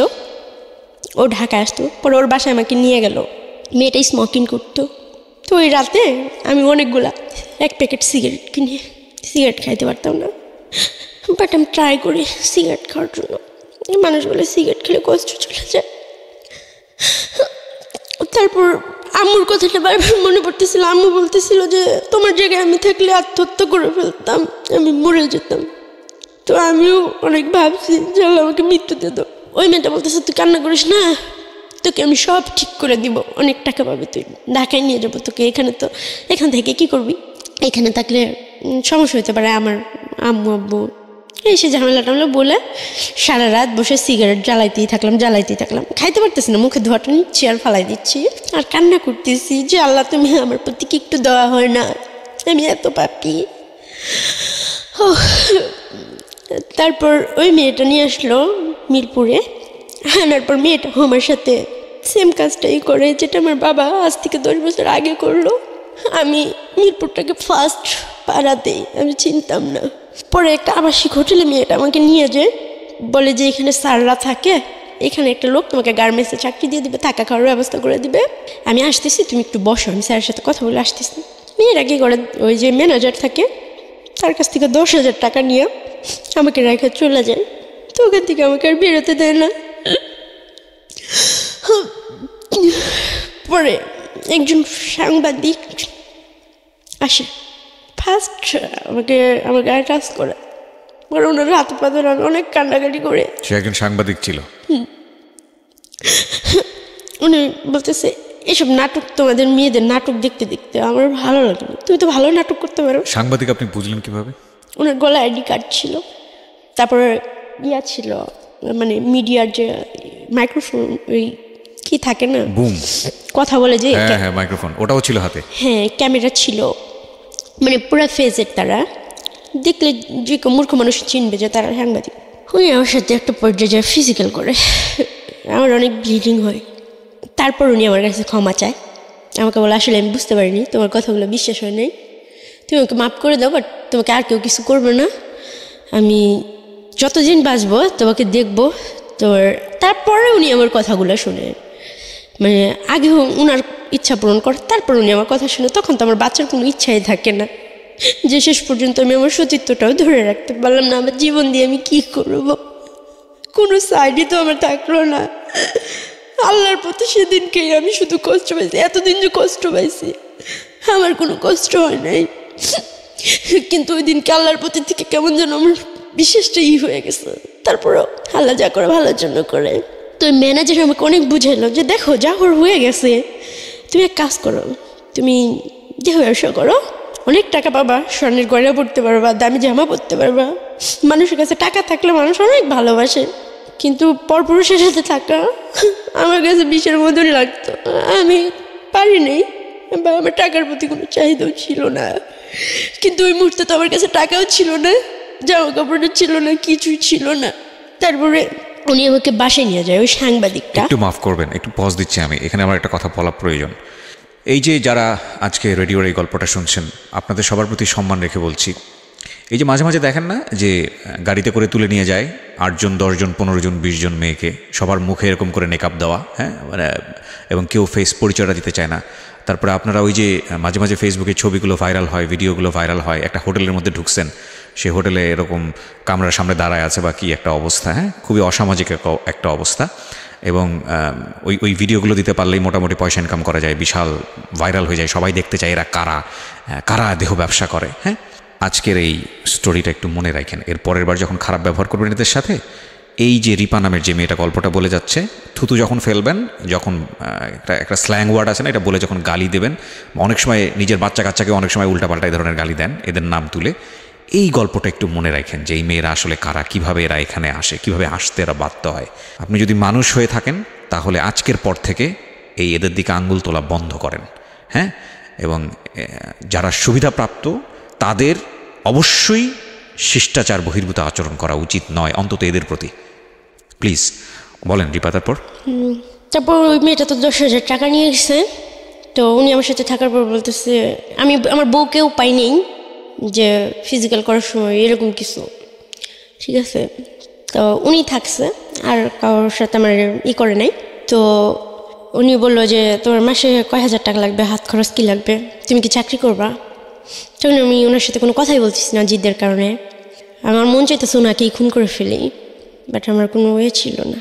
ও ঢাকা আসতো, পরে ওর বাসায় আমাকে নিয়ে গেল। মেয়েটা স্মোকিং করতো। তো ওই রাতে আমি অনেকগুলা 1 প্যাকেট সিগারেট কিনে, সিগারেট খাইতে পারতাম না, বাট আমি ট্রাই করি সিগারেট খাওয়ার জন্য। মানুষ বলে সিগারেট খেলে কষ্ট চলে যায়। তারপর আম্মুর কথাটা বারবার মনে পড়তেছিল। আম্মু বলতেছিল যে তোমার জায়গায় আমি থাকলে আত্মহত্যা করে ফেলতাম, আমি মরে যেতাম। তো আমিও অনেক ভাবছি যে আল্লাহ আমাকে মৃত্যু দিয়ে দাও। ওই মেয়েটা বলতেছে তুই কান্না করিস না, তোকে আমি সব ঠিক করে দিব, অনেক টাকা পাবি, তুই ঢাকায় নিয়ে যাবো তোকে। এখান থেকে কি করবি? এখানে থাকলে সমস্যা হতে পারে আমার আম্মু আব্বু, এই সে ঝামেলা টামেলা বলে সারা রাত বসে সিগারেট জ্বালাইতেই থাকলাম। খাইতে পারতেছি না, মুখে ধোয়াটা নিচ্ছি আর ফালাই দিচ্ছি আর কান্না করতেছি যে আল্লাহ তুমি আমার প্রতি কি একটু দেওয়া হয় না, আমি এত পাপি। তারপর ওই মেয়েটা নিয়ে আসলো মিরপুরে, আনার পর মেয়েটা আমার সাথে সেম কাজটাই করে যেটা আমার বাবা আজ থেকে 10 বছর আগে করলো। আমি মিরপুরটাকে ফার্স্ট পাড়াতেই আমি চিনতাম না। পরে একটা আবাসিক হোটেলে মেয়েটা আমাকে নিয়ে যায়, বলে যে এখানে স্যাররা থাকে, এখানে একটা লোক তোমাকে গার্মেন্টসে চাকরি দিয়ে দিবে, থাকা খাওয়ার ব্যবস্থা করে দিবে, আমি আসতেছি, তুমি একটু বসো, আমি স্যারের সাথে কথা বলে আসতেছি। মেয়েরা কী করে, ওই যে ম্যানেজার থাকে তার কাছ থেকে 10,000 টাকা নিয়ে আমাকে রেখে চলে যায়। তো ওখান থেকে আমাকে আর বেরোতে দেয় না। পরে একজন সাংবাদিক আসে, ফার্স্ট আমাকে আমার গায়ে টাচ করে, পরে ওনার হাতে পাতে অনেক কান্নাকাটি করে। সে একজন সাংবাদিক ছিল। উনি বলতেছে এসব নাটক, তোমাদের মেয়েদের নাটক দেখতে দেখতে আমার ভালো লাগে না, তুমি তো ভালো নাটক করতে পারো। সাংবাদিক আপনি বুঝলেন কিভাবে? ওনার গলায় আইডি কার্ড ছিল, তারপরে ছিল মানে মিডিয়ার যে মাইক্রোফোন, ওই কি থাকে না, বুম, কথা বলে যে, হ্যাঁ মাইক্রোফোন, ওটাও ছিল হাতে। হ্যাঁ ক্যামেরা ছিল, মানে পুরো ফেজের। তারা দেখলে যে মূর্খ মানুষ চিনবে যে তারা সাংবাদিক। উনি আমার সাথে একটা পর্যায়ে যায় ফিজিক্যাল করে, আমার অনেক ব্লিডিং হয়। তারপর উনি আমার কাছে ক্ষমা চায়, আমাকে বলে আসলে আমি বুঝতে পারিনি, তোমার কথাগুলো বিশ্বাস হয় নাই, তুমি আমাকে মাফ করে দাও, বাট তোমাকে আর কেউ কিছু করবে না, আমি যতদিন বাঁচবো তোমাকে দেখবো। তারপরে উনি আমার কথাগুলো শুনে, মানে আগে উনার ইচ্ছা পূরণ করে, তারপর উনি আমার কথা শুনে, তখন তো আমার বাচ্চার কোনো ইচ্ছাই থাকে না, যে শেষ পর্যন্ত আমি আমার সতীত্বটাও ধরে রাখতে পারলাম না। আমার জীবন দিয়ে আমি কি করব, কোনো সাইডই তো আমার থাকলো না। আল্লাহর প্রতি সেদিনকেই আমি শুধু কষ্ট পাইছি, এতদিন যে কষ্ট পাইছি আমার কোনো কষ্ট হয় নাই, কিন্তু ওই দিনকে আল্লাহর প্রতি থেকে কেমন যেন আমার বিশ্বাসটা হয়ে গেছে। তারপরও আল্লাহ যা করে ভালোর জন্য করে। তো ম্যানেজার আমাকে অনেক বুঝাইলো যে দেখো যা হয়ে গেছে, তুমি এক কাজ করো, তুমি দেহ ব্যবসা করো, অনেক টাকা পাবা, স্বর্ণের গয়না পড়তে পারবা, দামি জামা পরতে পারবা। মানুষের কাছে টাকা থাকলে মানুষ অনেক ভালোবাসে, কিন্তু পরপুরুষের সাথে থাকা আমার কাছে বিষের মতনই লাগতো। আমি পারি নাই, বা আমার টাকার প্রতি কোনো চাহিদাও ছিল না, কিন্তু ওই মুহূর্তে তো আমার কাছে টাকাও ছিল না, জামা কাপড়টা ছিল না, কিছুই ছিল না। তারপরে উনি আমাকে বাসায় নিয়ে যায়, ওই সাংবাদিকটা। একটু মাফ করবেন, একটু পজ দিচ্ছি আমি এখানে, আমার একটা কথা বলা প্রয়োজন। এই যে যারা আজকে রেডিওর এই গল্পটা শুনছেন, আপনাদের সবার প্রতি সম্মান রেখে বলছি, এই যে মাঝে মাঝে দেখেন না যে গাড়িতে করে তুলে নিয়ে যায় 8 জন 10 জন 15 জন 20 জন মেয়েকে, সবার মুখে এরকম করে মেকআপ দেওয়া, হ্যাঁ, মানে এবং কেউ ফেস পরিচয়টা দিতে চায় না। তারপরে আপনারা ওই যে মাঝে মাঝে ফেসবুকে ছবিগুলো ভাইরাল হয়, ভিডিওগুলো ভাইরাল হয়, একটা হোটেলের মধ্যে ঢুকছেন, সেই হোটেলে এরকম কামরার সামনে দাঁড়ায় আছে বা কি একটা অবস্থা, হ্যাঁ, খুবই অসামাজিক একটা অবস্থা। এবং ওই ভিডিওগুলো দিতে পারলেই মোটামুটি পয়সা ইনকাম করা যায়, বিশাল ভাইরাল হয়ে যায়, সবাই দেখতে চায় এরা কারা, কারা দেহ ব্যবসা করে। হ্যাঁ, আজকের এই স্টোরিটা একটু মনে রাখেন, এর পরের বার যখন খারাপ ব্যবহার করবেন এদের সাথে, এই যে রিপা নামের যে মেয়েটা গল্পটা বলে যাচ্ছে, থুতু যখন ফেলবেন, যখন একটা স্ল্যাং ওয়ার্ড আছে না, এটা বলে যখন গালি দেবেন, অনেক সময় নিজের বাচ্চা কাচ্চাকে অনেক সময় উল্টাপাল্টা এই ধরনের গালি দেন এদের নাম তুলে, এই গল্পটা একটু মনে রাখেন যে এই মেয়েরা আসলে কারা, কিভাবে এরা এখানে আসে, কিভাবে আসতে এরা বাধ্য হয়। আপনি যদি মানুষ হয়ে থাকেন তাহলে আজকের পর থেকে এদের দিকে আঙ্গুল তোলা বন্ধ করেন, হ্যাঁ। এবং যারা সুবিধাপ্রাপ্ত তাদের অবশ্যই শিষ্টাচার বহির্ভূত আচরণ করা উচিত নয়, অন্তত এদের প্রতি। প্লিজ বলেন রিপা। তারপর ওই মেয়েটা তো 10,000 টাকা নিয়ে গেছে। তো উনি আমার সাথে থাকার পর বলতেছে, আমি আমার বউকেও পাই নেই যে ফিজিক্যাল করার সময় এরকম কিছু, ঠিক আছে। তো উনি থাকছে, আর কারোর সাথে আমার করে নাই। তো উনি বললো যে তোমার মাসে কয় হাজার টাকা লাগবে, হাত খরচ কী লাগবে, তুমি কি চাকরি করবা? তখন আমি ওনার সাথে কোনো কথাই বলতেছি না জিদের কারণে। আমার মন চাইতেছে ওনাকেই খুন করে ফেলি, বাট আমার কোনো ওয়ে ছিল না।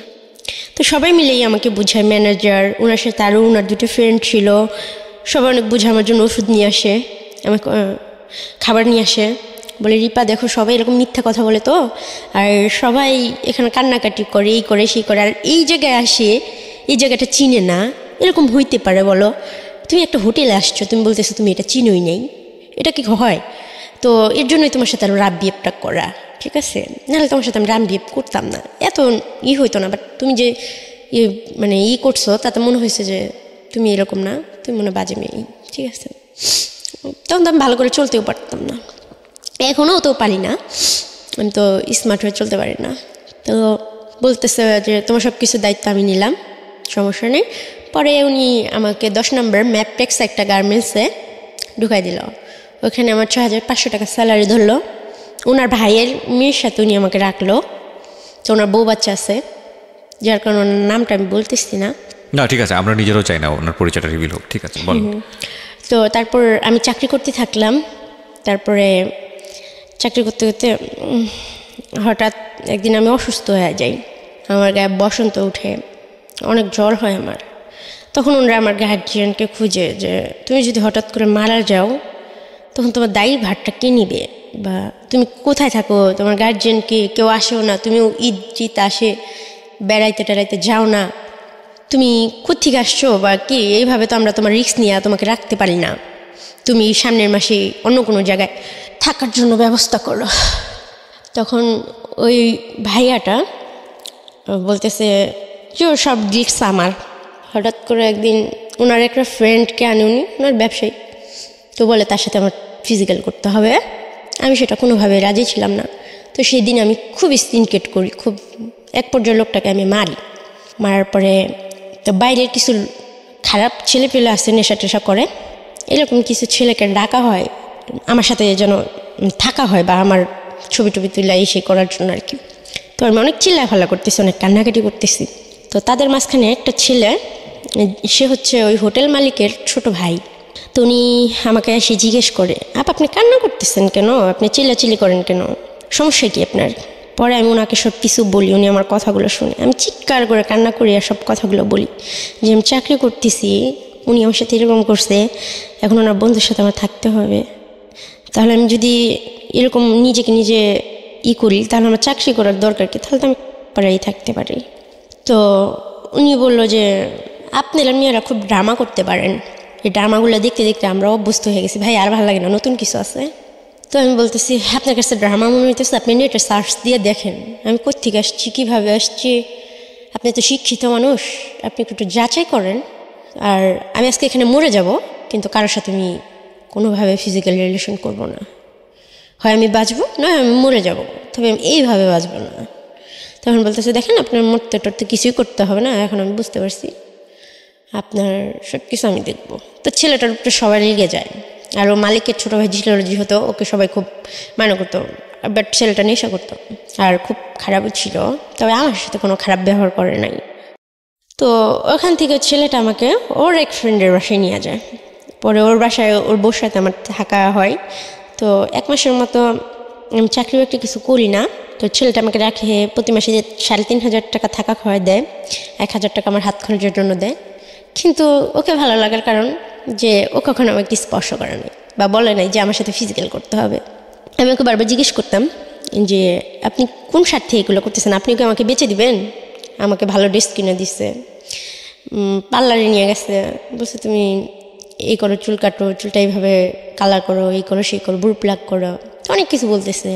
তো সবাই মিলেই আমাকে বুঝায়, ম্যানেজার, ওনার সাথে আরও ওনার 2টো ফ্রেন্ড ছিল, সবাই অনেক বুঝে আমার জন্য ওষুধ নিয়ে আসে, আমাকে খাবার নিয়ে আসে, বলে রিপা দেখো সবাই এরকম মিথ্যা কথা বলে, তো আর সবাই এখানে কান্নাকাটি করে, এই করে সেই করে, আর এই জায়গায় আসে এই জায়গাটা চিনে না, এরকম হইতে পারে বলো? তুমি একটা হোটেলে আসছো, তুমি বলতেছো তুমি এটা চিনোই নেই, এটা কি হয়? তো এর জন্যই তোমার সাথে আরও রাব বিহেভটা করা, ঠিক আছে? নাহলে তোমার সাথে আমি রাব বিহেভ করতাম না, এত হইতো না। বাট তুমি যে মানে করছো তাতে মনে হয়েছে যে তুমি এরকম না, তুমি মনে বাজে মেয়ে, ঠিক আছে? তখন তো আমি ভালো করে চলতেও পারতাম না, এখনও তো পারি না, আমি তো স্মার্ট হয়ে চলতে পারি না। তো বলতেছে যে তোমার সব কিছু দায়িত্ব আমি নিলাম, সমস্যা নেই। পরে উনি আমাকে 10 নম্বর ম্যাপটেক্স একটা গার্মেন্টসে ঢুকাই দিল। ওখানে আমার 6,500 টাকা স্যালারি ধরলো। ওনার ভাইয়ের মেয়ের সাথে উনি আমাকে রাখলো। তো ওনার বউ বাচ্চা আছে, যার কারণে ওনার নামটা আমি বলতেছি না। না ঠিক আছে, আমরা নিজেরও চাই না ওনার পরিচয়টা রিভিল হোক, ঠিক আছে বল। তো তারপর আমি চাকরি করতে থাকলাম। তারপরে চাকরি করতে করতে হঠাৎ একদিন আমি অসুস্থ হয়ে যাই, আমার গায়ে বসন্ত উঠে, অনেক জ্বর হয় আমার। তখন ওনারা আমার গার্জিয়ানকে খুঁজে যে তুমি যদি হঠাৎ করে মারা যাও তখন তোমার দায়ী ভারটা কে নিবে, বা তুমি কোথায় থাকো, তোমার গার্জিয়ানকে কেউ আসেও না, তুমিও ঈদ জিত আসে বেড়াইতে টেড়াইতে যাও না, তুমি কোত্থেকে আসছো বা কি, এইভাবে তো আমরা তোমার রিস্ক নিয়ে তোমাকে রাখতে পারি না, তুমি সামনের মাসে অন্য কোনো জায়গায় থাকার জন্য ব্যবস্থা করো। তখন ওই ভাইয়াটা বলতেছে যে ওর সব রিস্ক আমার। হঠাৎ করে একদিন ওনার একটা ফ্রেন্ডকে আনে, উনি ওনার ব্যবসায়ী, তো বলে তার সাথে আমার ফিজিক্যাল করতে হবে। আমি সেটা কোনোভাবে রাজি ছিলাম না। তো সেই দিন আমি খুব সিনকেট করি, খুব এক পর্যায়ে লোকটাকে আমি মারি। মারার পরে তো বাইরের কিছু খারাপ ছেলে পেলে আসে, নেশা টেশা করে, এরকম কিছু ছেলেকে ডাকা হয় আমার সাথে যেন থাকা হয়, বা আমার ছবি টবি তুলে এসে করার জন্য আর কি। তো আমি অনেক চিল্লাফাল্লা করতেছি, অনেক কান্নাকাটি করতেছি। তো তাদের মাঝখানে একটা ছেলে, সে হচ্ছে ওই হোটেল মালিকের ছোট ভাই। তো উনি আমাকে এসে জিজ্ঞেস করে, আপনি কান্না করতেছেন কেন, আপনি চিল্লাচিল্লি করেন কেন, সমস্যা কি আপনার? পরে আমি ওনাকে সব কিছু বলি, উনি আমার কথাগুলো শুনে আমি চিৎকার করে কান্না করি আর সব কথাগুলো বলি যে আমি চাকরি করতেছি, উনি আমার সাথে এরকম করছে, এখন ওনার বন্ধুর সাথে আমার থাকতে হবে, তাহলে আমি যদি এরকম নিজেকে নিজে করি তাহলে আমার চাকরি করার দরকার কি, তাহলে তো আমি পাড়াই থাকতে পারি। তো উনি বলল যে আপনারা মেয়েরা খুব ড্রামা করতে পারেন, এই ড্রামাগুলো দেখতে দেখতে আমরা অভ্যস্ত হয়ে গেছি, ভাই আর ভালো লাগে না, নতুন কিছু আছে। তো আমি বলতেছি আপনার কাছে ড্রামা মনে হইতেছে, আপনি নেটে সার্চ দিয়ে দেখেন আমি কোত্থেকে আসছি, কীভাবে আসছি, আপনি তো শিক্ষিত মানুষ, আপনি একটু যাচাই করেন। আর আমি আজকে এখানে মরে যাব, কিন্তু কারোর সাথে আমি কোনোভাবে ফিজিক্যাল রিলেশন করব না, হয় আমি বাঁচবো নয় আমি মরে যাব, তবে আমি এইভাবে বাঁচবো না। তখন বলতেছে দেখেন আপনার মরতে টরতে কিছুই করতে হবে না, এখন আমি বুঝতে পারছি, আপনার সব কিছু আমি দেখবো। তো ছেলেটার উপরে সবাই লেগে যায়, আর ও মালিকের ছোটো ভাই ছিল যেহেতু ওকে সবাই খুব মানে করতো, বাট ছেলেটা নেশা করতো আর খুব খারাপও ছিল, তবে আমার সাথে কোনো খারাপ ব্যবহার করে নাই। তো ওখান থেকে ছেলেটা আমাকে ওর এক ফ্রেন্ডের বাসায় নিয়ে যায়। পরে ওর বাসায় ওর বউর সাথে আমার থাকা হয়। তো 1 মাসের মতো আমি চাকরি বাকরি কিছু করি না। তো ছেলেটা আমাকে রাখে প্রতি মাসে যে 3,500 টাকা থাকা খাওয়াই দেয়, 1,000 টাকা আমার হাত খরচের জন্য দেয়। কিন্তু ওকে ভালো লাগার কারণ যে ও কখনো আমাকে স্পর্শ করে নাই বা বলে নাই যে আমার সাথে ফিজিক্যাল করতে হবে। আমি ওকে বারবার জিজ্ঞেস করতাম যে আপনি কোন স্বার্থে এগুলো করতেছেন, আপনি কি আমাকে বেচে দিবেন? আমাকে ভালো ড্রেস কিনে দিচ্ছে, পার্লারে নিয়ে গেছে, বলছে তুমি এই করো, চুল কাটো, চুলটা এইভাবে কালার করো, এই করো সেই করো, বুড়ো প্লাক করো, অনেক কিছু বলতেছে।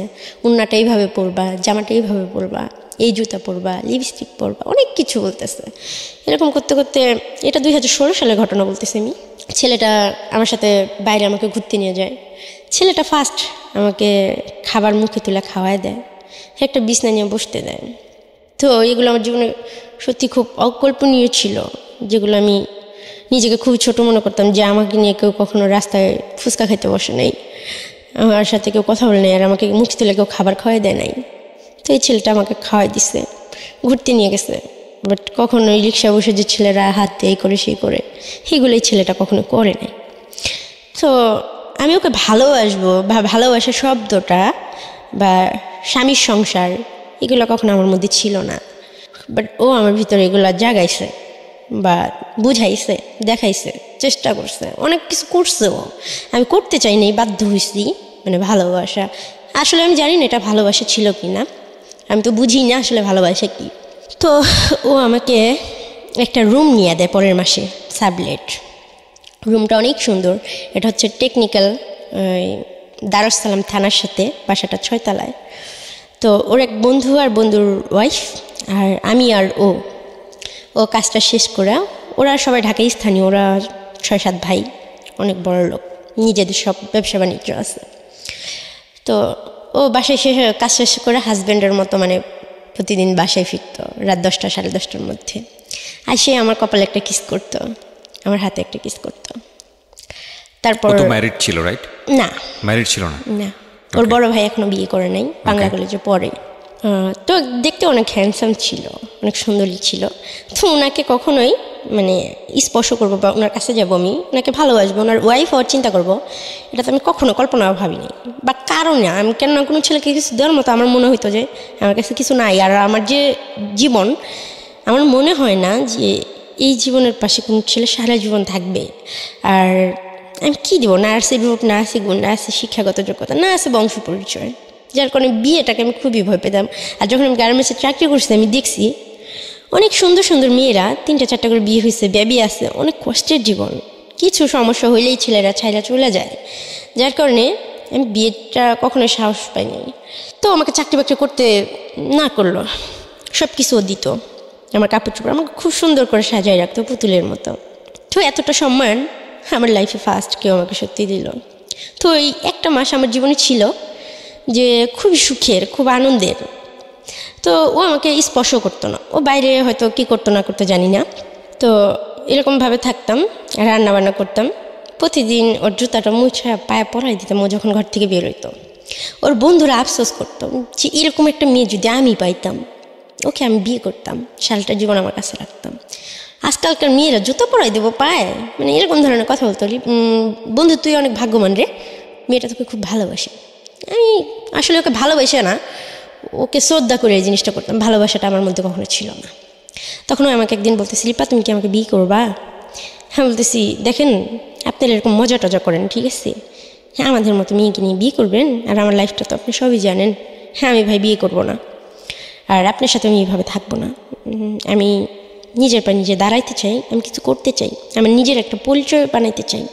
উন্নাটা এইভাবে পরবা, জামাটা এইভাবে পরবা, এই জুতা পরবা, লিপস্টিক পরবা, অনেক কিছু বলতেছে। এরকম করতে করতে এটা 2016 সালের ঘটনা বলতেছি আমি। ছেলেটা আমার সাথে বাইরে আমাকে ঘুরতে নিয়ে যায়। ছেলেটা ফার্স্ট আমাকে খাবার মুখে তুলে খাওয়ায় দেয়, একটা বিছনা নিয়ে বসতে দেয়। তো এগুলো আমার জীবনে সত্যি খুব অকল্পনীয় ছিল, যেগুলো আমি নিজেকে খুবই ছোট মনে করতাম যে আমাকে নিয়ে কেউ কখনো রাস্তায় ফুচকা খেতে বসে নাই, আমার সাথে কেউ কথা বলে নাই, আর আমাকে মুখ তুলে কেউ খাবার খাওয়াই দেয় নাই। তো এই ছেলেটা আমাকে খাওয়াই দিছে, ঘুরতে নিয়ে গেছে, বাট কখনো ওই রিক্সা বসে যে ছেলেরা হাত দিয়ে এই করে সেই করে, সেগুলো এই ছেলেটা কখনো করে নাই। তো আমি ওকে ভালোবাসবো বা ভালোবাসা শব্দটা বা স্বামীর সংসার এগুলো কখনো আমার মধ্যে ছিল না, বাট ও আমার ভিতরে এগুলো জাগাইছে বা বুঝাইছে, দেখাইছে, চেষ্টা করছে, অনেক কিছু করছে। ও আমি করতে চাই নাই, বাধ্য হয়েছি। মানে ভালোবাসা আসলে আমি জানি না এটা ভালোবাসা ছিল কি না, আমি তো বুঝি না আসলে ভালোবাসা কি। তো ও আমাকে একটা রুম নিয়ে দেয় পরের মাসে, সাবলেট। রুমটা অনেক সুন্দর, এটা হচ্ছে টেকনিক্যাল দারুস সালাম থানার সাথে, বাসাটা 6 তলায়। তো ওর এক বন্ধু আর বন্ধুর ওয়াইফ আর আমি আর ও কাজটা শেষ করে, ওরা সবাই ঢাকায় স্থানীয়, ওরা 6-7 ভাই, অনেক বড় লোক, নিজেদের সব ব্যবসা বাণিজ্য আছে। তো ও বাসায় কাজ শেষ করে হাজব্যান্ডের মতো মানে প্রতিদিন বাসায় ফিরতো রাত 10টা 10:30টার মধ্যে। আর সে আমার কপালে একটা কিস করতো, আমার হাতে একটা কিস করতো। তারপর তো ম্যারিড ছিল, রাইট? না, ম্যারিড ছিল না। না, ওর বড় ভাই এখনো বিয়ে করে নাই, বাংলা কলেজে পড়ে। তো দেখতে অনেক হ্যান্ডসাম ছিল, অনেক সুন্দরী ছিল। তো ওনাকে কখনোই মানে স্পর্শ করবো বা ওনার কাছে যাবো, আমি ওনাকে ভালোবাসবো, ওনার ওয়াইফ হওয়ার চিন্তা করবো, এটা তো আমি কখনো কল্পনাও ভাবিনি। বা কারণে আমি কেন কোনো ছেলেকে কিছু দেওয়ার মতো আমার মনে হইতো যে আমার কাছে কিছু নাই। আর আমার যে জীবন, আমার মনে হয় না যে এই জীবনের পাশে কোনো ছেলে সারা জীবন থাকবে। আর আমি কী দেবো, না আছে রূপ, না আছে গুণ, না আছে শিক্ষাগত যোগ্যতা, না আছে বংশ পরিচয়, যার কারণে বিয়েটাকে আমি খুবই ভয় পেতাম। আর যখন আমি গার্মেন্টসে চাকরি করছি আমি দেখছি অনেক সুন্দর সুন্দর মেয়েরা 3টা-4টা করে বিয়ে হয়েছে, বেবি আছে, অনেক কষ্টের জীবন, কিছু সমস্যা হইলেই ছেলেরা ছাইরা চলে যায়, যার কারণে আমি বিয়েটা কখনো সাহস পাইনি। তো আমাকে চাকরি বাকরি করতে না করলো, সব কিছুও দিত, আমার কাপড় চোপড় আমাকে খুব সুন্দর করে সাজায় রাখতো পুতুলের মতো। তো এতটা সম্মান আমার লাইফে ফার্স্ট কেউ আমাকে সত্যি দিল। তো এই একটা মাস আমার জীবনে ছিল যে খুবই সুখের, খুব আনন্দের। তো ও আমাকে স্পর্শ করতো না, ও বাইরে হয়তো কী করতো না করতো জানি না। তো এরকমভাবে থাকতাম, রান্না বান্না করতাম, প্রতিদিন ওর জুতাটা মুছা পায়ে পরাই দিতাম ও যখন ঘর থেকে বের হইতো। ওর বন্ধুরা আফসোস করতো যে এরকম একটা মেয়ে যদি আমি পাইতাম, ওকে আমি বিয়ে করতাম, সারাটা জীবন আমার কাছে রাখতাম। আজকালকার মেয়েরা জুতো পরাই দেবো পায়ে, মানে এরকম ধরনের কথা বলতো। বন্ধু তুই অনেক ভাগ্যবান রে, মেয়েটা তোকে খুব ভালোবাসে। আমি আসলে ওকে ভালোবাসে না, ওকে শ্রদ্ধা করে এই জিনিসটা করতাম, ভালোবাসাটা আমার মধ্যে কখনো ছিল না। তখন আমাকে একদিন বলতেছি, লিপা তুমি কি আমাকে বিয়ে করবা? হ্যাঁ বলতেছি, দেখেন আপনারা এরকম মজা টজা করেন, ঠিক আছে, হ্যাঁ আমাদের মতো মেয়েকে নিয়ে বিয়ে করবেন, আর আমার লাইফটা তো আপনি সবই জানেন। হ্যাঁ আমি ভাই বিয়ে করবো না, আর আপনার সাথে আমি এইভাবে থাকবো না। আমি নিজের পা নিজে দাঁড়াইতে চাই, আমি কিছু করতে চাই, আমার নিজের একটা পরিচয় বানাইতে চাই।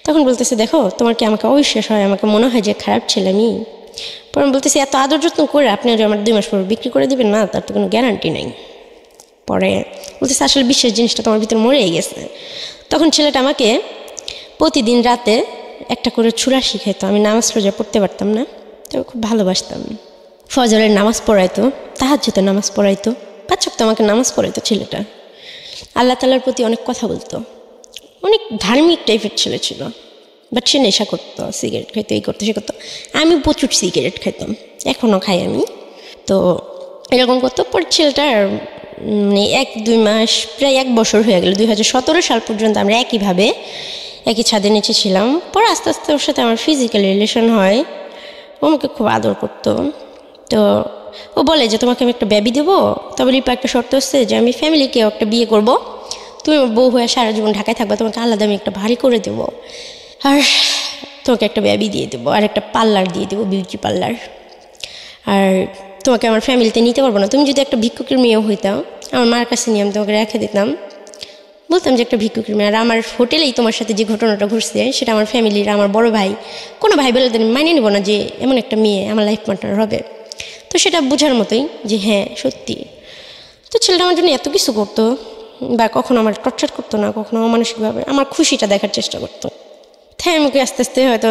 তখন বলতেছে, দেখো তোমার কি আমাকে অবিশ্বাস হয়, আমাকে মনে হয় যে খারাপ ছেলে আমি। পরে বলতেছি, এত আদর যত্ন করে আপনি আমার 2 মাস পর বিক্রি করে দেবেন না, তার তো কোনো গ্যারান্টি নেই। পরে বলতেছে, আসলে বিশ্বাস জিনিসটা তোমার ভিতরে মরেই গেছে। তখন ছেলেটা আমাকে প্রতিদিন রাতে একটা করে ছুরা শিখাইতো। আমি নামাজ রোজা পড়তে পারতাম না, তো খুব ভালোবাসতাম। ফজরের নামাজ পড়াইতো, তাহাজ্জুদের নামাজ পড়াইতো, 5 ওয়াক্ত আমাকে নামাজ পড়াইতো ছেলেটা। আল্লাহ তাআলার প্রতি অনেক কথা বলতো, অনেক ধার্মিক টাইপের ছেলে ছিল। বাট সে নেশা করতো, সিগারেট খাইতো, এই করতো সে করতো। আমি প্রচুর সিগারেট খাইতাম, এখনও খাই আমি। তো এরকম করতো। পর ছেলেটার মানে 1-2 মাস, প্রায় 1 বছর হয়ে গেল, 2017 সাল পর্যন্ত আমরা একইভাবে একই ছাদের নিচে ছিলাম। পর আস্তে আস্তে ওর সাথে আমার ফিজিক্যাল রিলেশন হয়। ও আমাকে খুব আদর করতো। তো ও বলে যে তোমাকে আমি একটা বেবি দেবো, তবে রিপা একটা শর্ত হচ্ছে যে আমি ফ্যামিলিকে একটা বিয়ে করব, তুমি আমার বউ হয়ে সারা জীবন ঢাকায় থাকবা, তোমাকে আলাদা আমি একটা ভারী করে দেবো, আর তোমাকে একটা বেবি দিয়ে দেবো, আর একটা পার্লার দিয়ে দেবো, বিউটি পার্লার। আর তোমাকে আমার ফ্যামিলিতে নিতে পারবো না, তুমি যদি একটা ভিক্ষুকের মেয়েও হইতাও আমার মার কাছে নিয়ে আমি তোমাকে রেখে দিতাম, বলতাম যে একটা ভিক্ষুকের মেয়ে। আর আমার হোটেলেই তোমার সাথে যে ঘটনাটা ঘটছে সেটা আমার ফ্যামিলির, আমার বড় ভাই, কোনো ভাই বলে আমি মানিয়ে নেবো না যে এমন একটা মেয়ে আমার লাইফ পার্টনার হবে। তো সেটা বোঝার মতোই যে হ্যাঁ সত্যি। তো ছেলেটা আমার জন্য এত কিছু করতো, বা কখনো আমার টর্চার করতো না, কখনো মানসিকভাবে আমার খুশিটা দেখার চেষ্টা করতো। তাই আমাকে আস্তে আস্তে হয়তো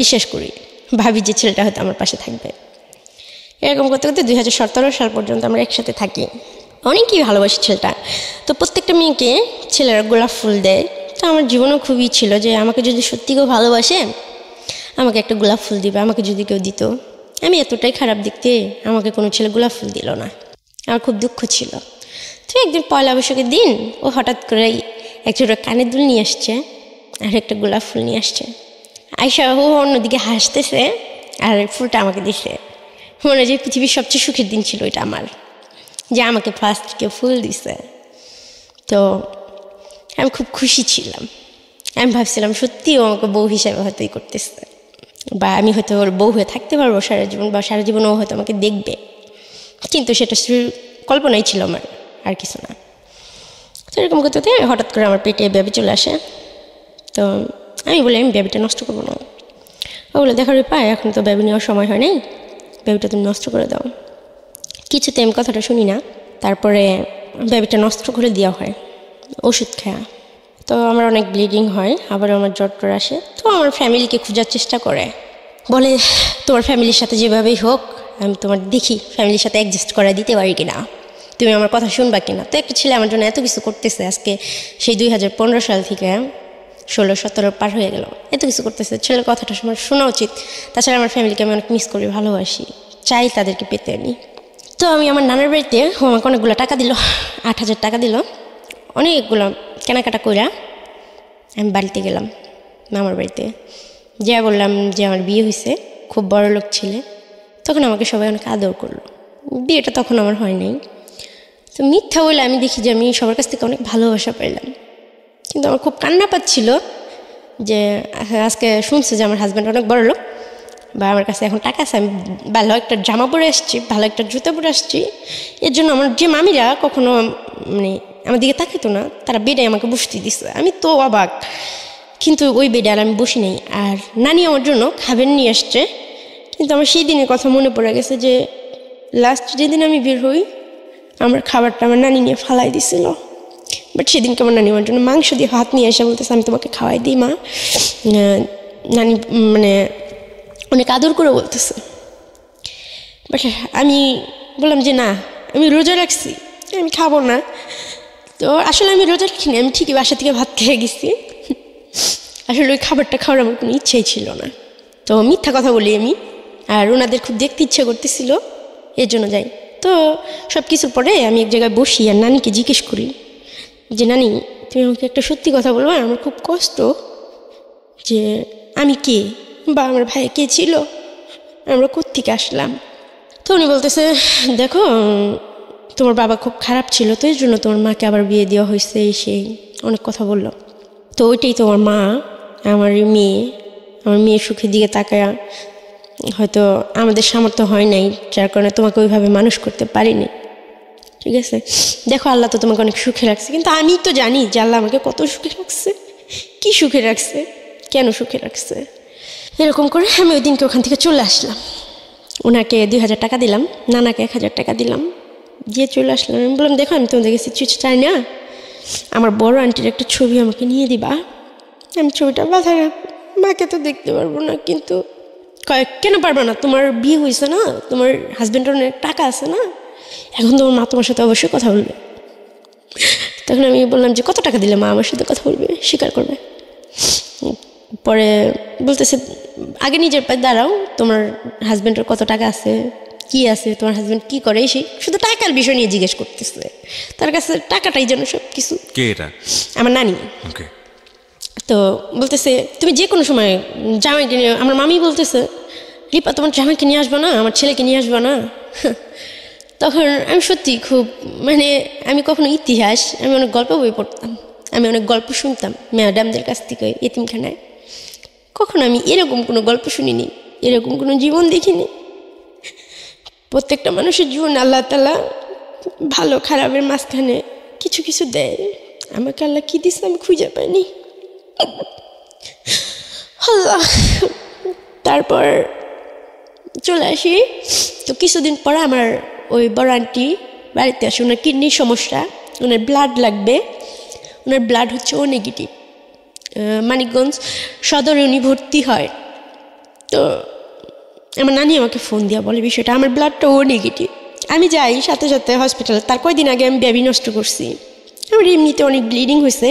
বিশ্বাস করি, ভাবি যে ছেলেটা হয়তো আমার পাশে থাকবে। এরকম করতে করতে 2017 সাল পর্যন্ত আমরা একসাথে থাকি। অনেকই ভালোবাসি ছেলেটা। তো প্রত্যেকটা মেয়েকে ছেলেরা গোলাপ ফুল দেয়। তো আমার জীবনেও খুবই ছিল যে আমাকে যদি সত্যি কেউ ভালোবাসে আমাকে একটা গোলাপ ফুল দিবে। আমাকে যদি কেউ দিত, আমি এতটাই খারাপ দেখতে, আমাকে কোনো ছেলে গোলাপ ফুল দিল না, আমার খুব দুঃখ ছিল। তো একদিন পয়লা বৈশাখের দিন ও হঠাৎ করেই একটা কানের দুল নিয়ে আসছে আর একটা গোলাপ ফুল নিয়ে আসছে। আয়শা ও অন্যদিকে হাসতেছে আর ফুলটা আমাকে দিছে। মনে হয় যে পৃথিবীর সবচেয়ে সুখের দিন ছিল এটা আমার, যে আমাকে ফার্স্ট কেউ ফুল দিছে। তো আমি খুব খুশি ছিলাম। আমি ভাবছিলাম সত্যি ও আমাকে বউ হিসাবে হয়তোই করতেছে, বা আমি হয়তো ওর বউ হয়ে থাকতে পারবো সারা জীবন, বা সারা জীবন ও হয়তো আমাকে দেখবে। কিন্তু সেটা কল্পনাই ছিল আমার, আর কিছু না। তো এরকম করতে হঠাৎ করে আমার পেটে বেবি চলে আসে। তো আমি বলি আমি বেবিটা নষ্ট করবো না। ও বলে দেখো রে পায়, এখন তো বেবি নেওয়ার সময় হয় নাই, বেবিটা তুমি নষ্ট করে দাও। কিছুতে আমি কথাটা শুনি না। তারপরে বেবিটা নষ্ট করে দেওয়া হয় ওষুধ খাওয়া। তো আমার অনেক ব্লিডিং হয়, আবার আমার জ্বর টর আসে। তো আমার ফ্যামিলিকে খোঁজার চেষ্টা করে, বলে তোমার ফ্যামিলির সাথে যেভাবেই হোক আমি তোমার দেখি ফ্যামিলির সাথে অ্যাডজাস্ট করা দিতে পারি কিনা, তুমি আমার কথা শুনবা কিনা। তো একটা ছেলে আমার জন্য এত কিছু করতেছে, আজকে সেই 2015 সাল থেকে 16-17 পার হয়ে গেল, এত কিছু করতেছে। ছেলের কথাটা আমার শোনা উচিত। তাছাড়া আমার ফ্যামিলিকে আমি অনেক মিস করি, ভালোবাসি, চাই তাদেরকে পেতে আমি। তো আমি আমার নানার বাড়িতে, ও আমাকে অনেকগুলো টাকা দিল, 8,000 টাকা দিল। অনেকগুলো কেনাকাটা কইরা আমি বাড়িতে গেলাম, মামার বাড়িতে। যা বললাম যে আমার বিয়ে হয়েছে, খুব বড় লোক ছেলে। তখন আমাকে সবাই অনেক আদর করলো। বিয়েটা তখন আমার হয় নাই। তো মিথ্যা বলে আমি দেখি যে আমি সবার কাছ থেকে অনেক ভালোবাসা পাইলাম। কিন্তু আমার খুব কান্না পাচ্ছিল যে আজকে শুনছে যে আমার হাজব্যান্ড অনেক বড় লোক, বা আমার কাছে এখন টাকা আছে, আমি ভালো একটা জামা পরে আসছি, ভালো একটা জুতো পরে আসছি। এর জন্য আমার যে মামিরা কখনো মানে আমার দিকে তাকাতো না, তারা বেডে আমাকে বসতে দিচ্ছে। আমি তো অবাক, কিন্তু ওই বেডে আর আমি বসি নাই। আর নানি আমার জন্য খাবার নিয়ে আসছে। কিন্তু আমার সেই দিনের কথা মনে পড়ে গেছে যে লাস্ট যেদিন আমি বের হই আমার খাবারটা আমার নানি নিয়ে ফালাই দিছিল। বাট সেদিনকে আমার নানি আমার জন্য মাংস দিয়ে ভাত নিয়ে এসে বলতেছে আমি তোমাকে খাওয়াই দিই মা। নানি মানে অনেক আদর করে বলতেছে। বাট আমি বললাম যে না, আমি রোজা রাখছি, আমি খাবো না। তো আসলে আমি রোজা রাখিনি, আমি ঠিকই বাসা থেকে ভাত খেয়ে গেছি। আসলে ওই খাবারটা খাওয়ার আমার কোনো ইচ্ছেই ছিল না। তো মিথ্যা কথা বলি আমি, আর ওনাদের খুব দেখতে ইচ্ছে করতেছিল, এর জন্য যাই। তো সব কিছুর পরে আমি এক জায়গায় বসি আর নানিকে জিজ্ঞেস করি যে নানি তুমি আমাকে একটা সত্যি কথা বলবো, আমার খুব কষ্ট যে আমি কে, বা আমার ভাই কে ছিল, আমরা কোত্থেকে আসলাম। তো উনি বলতেছে দেখো তোমার বাবা খুব খারাপ ছিল, তো এর জন্য তোমার মাকে আবার বিয়ে দেওয়া হয়েছে, সেই অনেক কথা বললো। তো ওইটাই তোমার মা, আমার মেয়ে সুখের দিকে তাকায় হয়তো আমাদের সামর্থ্য হয় নাই, যার কারণে তোমাকে ওইভাবে মানুষ করতে পারিনি। ঠিক আছে, দেখো আল্লাহ তো তোমাকে অনেক সুখে রাখছে, কিন্তু আমি তো জানি যে আল্লাহ আমাকে কত সুখে রাখছে, কি সুখে রাখছে, কেন সুখে রাখছে। এরকম করে আমি ওই দিনকে ওখান থেকে চলে আসলাম। ওনাকে 2,000 টাকা দিলাম, নানাকে 1,000 টাকা দিলাম, দিয়ে চলে আসলাম। আমি বললাম দেখো আমি তোমাদের কাছে কিছু চাই না, আমার বড় আন্টির একটা ছবি আমাকে নিয়ে দিবা, আমি ছবিটা মাকে তো দেখতে পারবো না, কিন্তু কয় কেন পারবে না, তোমার বিয়ে হয়েছে না, তোমার হাজব্যান্ডের অনেক টাকা আছে না, এখন তোমার মা তোমার সাথে অবশ্যই কথা বলবে। তখন আমি বললাম যে কত টাকা দিলে মা আমার সাথে কথা বলবে, স্বীকার করবে? পরে বলতেছে আগে নিজের পায়ে দাঁড়াও, তোমার হাজব্যান্ডের কত টাকা আছে, কি আছে, তোমার হাজব্যান্ড কি করে, সেই শুধু টাকার বিষয় নিয়ে জিজ্ঞেস করতেছে। তার কাছে টাকাটাই যেন সব কিছু। কে এটা? আমার নানি। ওকে। তো বলতেছে তুমি যে কোনো সময় জামাইকে নিয়ে, আমার মামি বলতেছে রিপা তোমার জামাইকে নিয়ে আসবো না, আমার ছেলেকে নিয়ে আসবো না। তখন আমি সত্যি খুব মানে আমি কখনো ইতিহাস, আমি অনেক গল্প বই পড়তাম, আমি অনেক গল্প শুনতাম ম্যাডামদের কাছ থেকে এতিমখানায়। কখনো আমি এরকম কোনো গল্প শুনিনি, এরকম কোনো জীবন দেখিনি। প্রত্যেকটা মানুষের জীবন আল্লাহ তাআলা ভালো খারাপের মাঝখানে কিছু কিছু দেয়। আমাকে আল্লাহ কী দিচ্ছে আমি খুঁজে পাইনি। আল্লাহ। তারপর চলে আসি, তো কিছুদিন পর আমার ওই বড় আন্টি বাড়িতে আসে, ওনার কিডনির সমস্যা, ওনার ব্লাড লাগবে, ওনার ব্লাড হচ্ছে ও নেগেটিভ। মানিকগঞ্জ সদরে উনি ভর্তি হয়। তো আমার নানি আমাকে ফোন দিয়া বলে বিষয়টা, আমার ব্লাডটা ও নেগেটিভ। আমি যাই সাথে সাথে হসপিটালে। তার কয়েকদিন আগে আমি বেবি নষ্ট করছি, আমার এমনিতে অনেক ব্লিডিং হয়েছে।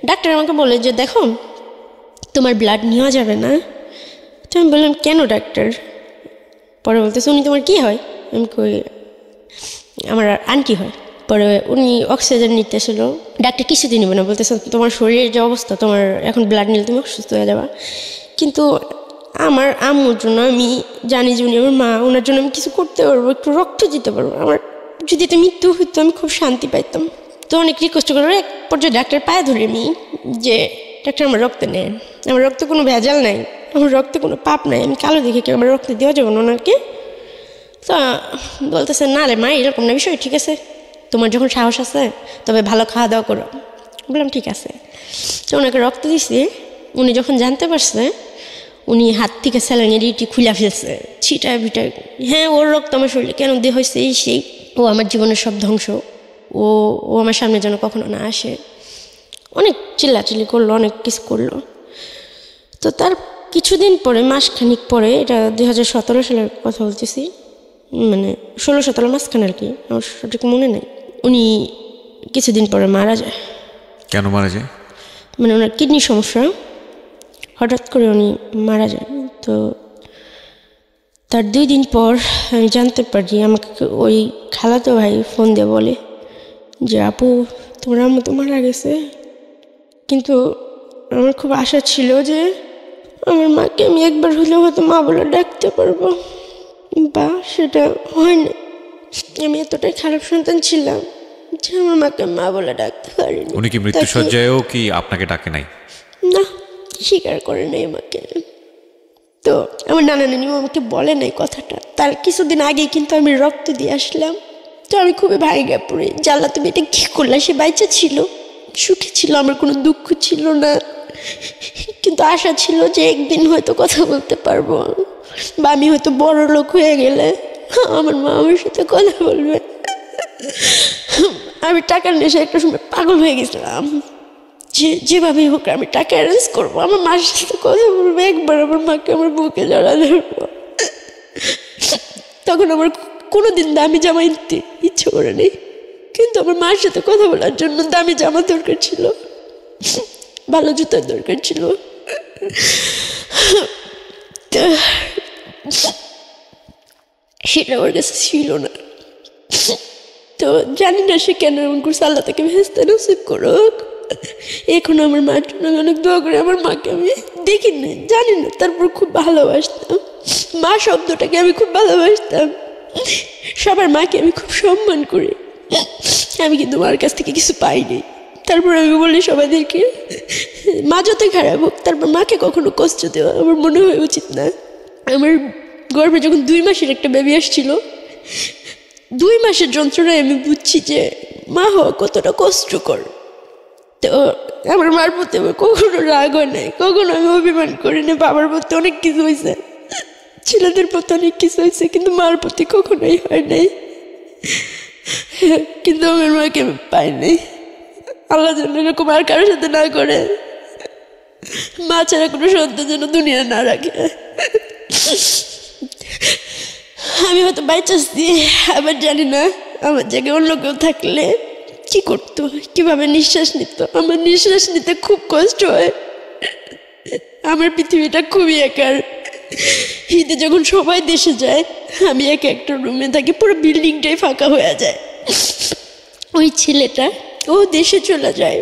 ডাক্তার আমাকে বলে যে দেখো তোমার ব্লাড নেওয়া যাবে না। তো আমি বললাম কেন ডাক্তার? পরে বলতেছে উনি তোমার কী হয়? আমি কই আমার আন্টি হয়। পরে উনি অক্সিজেন নিতেছিল, ডাক্তার কিছুদিন নেবে না, বলতেছে তোমার শরীরের যে অবস্থা, তোমার এখন ব্লাড নিলে তুমি অসুস্থ হয়ে যাবা। কিন্তু আমার আম্মুর জন্য আমি জানি যে উনি আমার মা, ওনার জন্য আমি কিছু করতে পারবো, একটু রক্ত দিতে পারবো। আমার যদি এটা মৃত্যু হইতো আমি খুব শান্তি পাইতাম। তো অনেক রিকোয়েস্ট করে এক পর্যায়ে ডাক্তার পায়ে ধরে আমি যে ডাক্তার আমার রক্ত নেন, আমার রক্তে কোনো ভেজাল নাই, আমার রক্তে কোনো পাপ নাই, আমি কালো দেখে কি আমার রক্ত দেওয়া যাবে না ওনাকে? তো বলতেছে না রে মা এরকম না বিষয়, ঠিক আছে তোমার যখন সাহস আছে তবে ভালো খাওয়া দাওয়া করো। বললাম ঠিক আছে। তো ওনাকে রক্ত দিছি। উনি যখন জানতে পারছে উনি হাত থেকে স্যালাইনের ইটি খুলে ফেলছে, ছিটা ভিটা। হ্যাঁ ওর রক্ত আমার শরীরে কেন দিয়ে হয়েছে এই সেই, ও আমার জীবনের সব ধ্বংস, ও ও আমার সামনে যেন কখনো না আসে। অনেক চিল্লাচিল্লি করলো, অনেক কিছু করলো। তো তার কিছুদিন পরে, মাসখানিক পরে, এটা 2017 সালের কথা বলতেছি, মানে 16-17 মাসখানে আর কি, আমার সঠিক মনে নেই, উনি কিছুদিন পরে মারা যায়। কেন মারা যায়? মানে ওনার কিডনির সমস্যা, হঠাৎ করে উনি মারা যান। তো তার 2 দিন পর আমি জানতে পারি, আমাকে ওই খালাতো ভাই ফোন দিয়ে বলে যে আপু তোমার আম্মু তো মারা গেছে। কিন্তু আমার খুব আশা ছিল যে আমার মাকে আমি একবার হলেও হয়তো মা বলে ডাকতে পারবো, বা সেটা হয়নি। আমি এতটাই খারাপ সন্তান ছিলাম যে আমার মাকে মা বলে ডাকতে পারিনি। উনি কি মৃত্যুসজ্জায়ও কি আপনাকে ডাকে নাই? না, স্বীকার করে নাই আমাকে। তো আমার নানা নানিও আমাকে বলে নাই কথাটা। তার কিছুদিন আগে কিন্তু আমি রক্ত দিয়ে আসলাম। তো আমি খুবই ভাইগা পড়ি, জানলা তুমি এটা কী করলা? সে বাইচা ছিল, সুখী ছিল, আমার কোনো দুঃখ ছিল না। কিন্তু আশা ছিল যে একদিন হয়তো কথা বলতে পারবো, বা আমি হয়তো বড় লোক হয়ে গেলে আমার মা আমার সাথে কথা বলবে। আমি টাকার নেশায় একটা সময় পাগল হয়ে গেছিলাম, যেভাবেই হোক আমি টাকা অ্যারেঞ্জ করবো, আমার মার সাথে কথা বলবো, একবার আমার মাকে আমার বুকে জড়া ধরবো। তখন আমার কোনোদিন দামি জামা কিনতে ইচ্ছে করে নেই, কিন্তু আমার মার সাথে কথা বলার জন্য দামি জামা দরকার ছিল, ভালো জুতার দরকার ছিল। সেটা আমার কাছে ছিল না। তো জানি না সে কেন এমন করছে, আল্লাহ তাকে ভেস্তে নসিব করুক। এখন আমার মার জন্য অনেক দোয়া করে। আমার মাকে আমি দেখিনি, জানি না, তারপর খুব ভালোবাসতাম। মা শব্দটাকে আমি খুব ভালোবাসতাম। সবার মাকে আমি খুব সম্মান করি। আমি কিন্তু মার কাছ থেকে কিছু পাইনি। তারপর আমি বলি সবাইদেরকে, মা যতই খারাপ হোক তারপর মাকে কখনো কষ্ট দেওয়া আমার মনে হয় উচিত না। আমার গর্ভে যখন 2 মাসের একটা বেবি আসছিল, 2 মাসের যন্ত্রণায় আমি বুঝছি যে মা হওয়া কতটা কষ্টকর। তো আমার মার প্রতি আমার কখনো রাগ হয় নাই, কখনো আমি অভিমান করিনি। বাবার প্রতি অনেক কিছু হয়েছে, ছেলেদের প্রতি অনেক কিছু হয়েছে, কিন্তু মার প্রতি কখনোই হয় নাই। কিন্তু আমার মাকে আমি পাই নাই। আল্লাহ যেন এরকম আর কারোর সাথে না করে। মা ছাড়া কোনো সন্তান যেন দুনিয়া না রাখে। আমি হয়তো বাইচাচ্ছি, আবার জানি না আমার জায়গায় অন্য কেউ থাকলে কি করতো, কিভাবে নিঃশ্বাস নিত। আমার নিঃশ্বাস নিতে খুব কষ্ট হয়। আমার পৃথিবীটা খুবই একার। ঈদে যখন সবাই দেশে যায়, আমি একা একটা রুমে থাকি, পুরো বিল্ডিংটাই ফাঁকা হয়ে যায়। ওই ছেলেটা ও দেশে চলে যায়,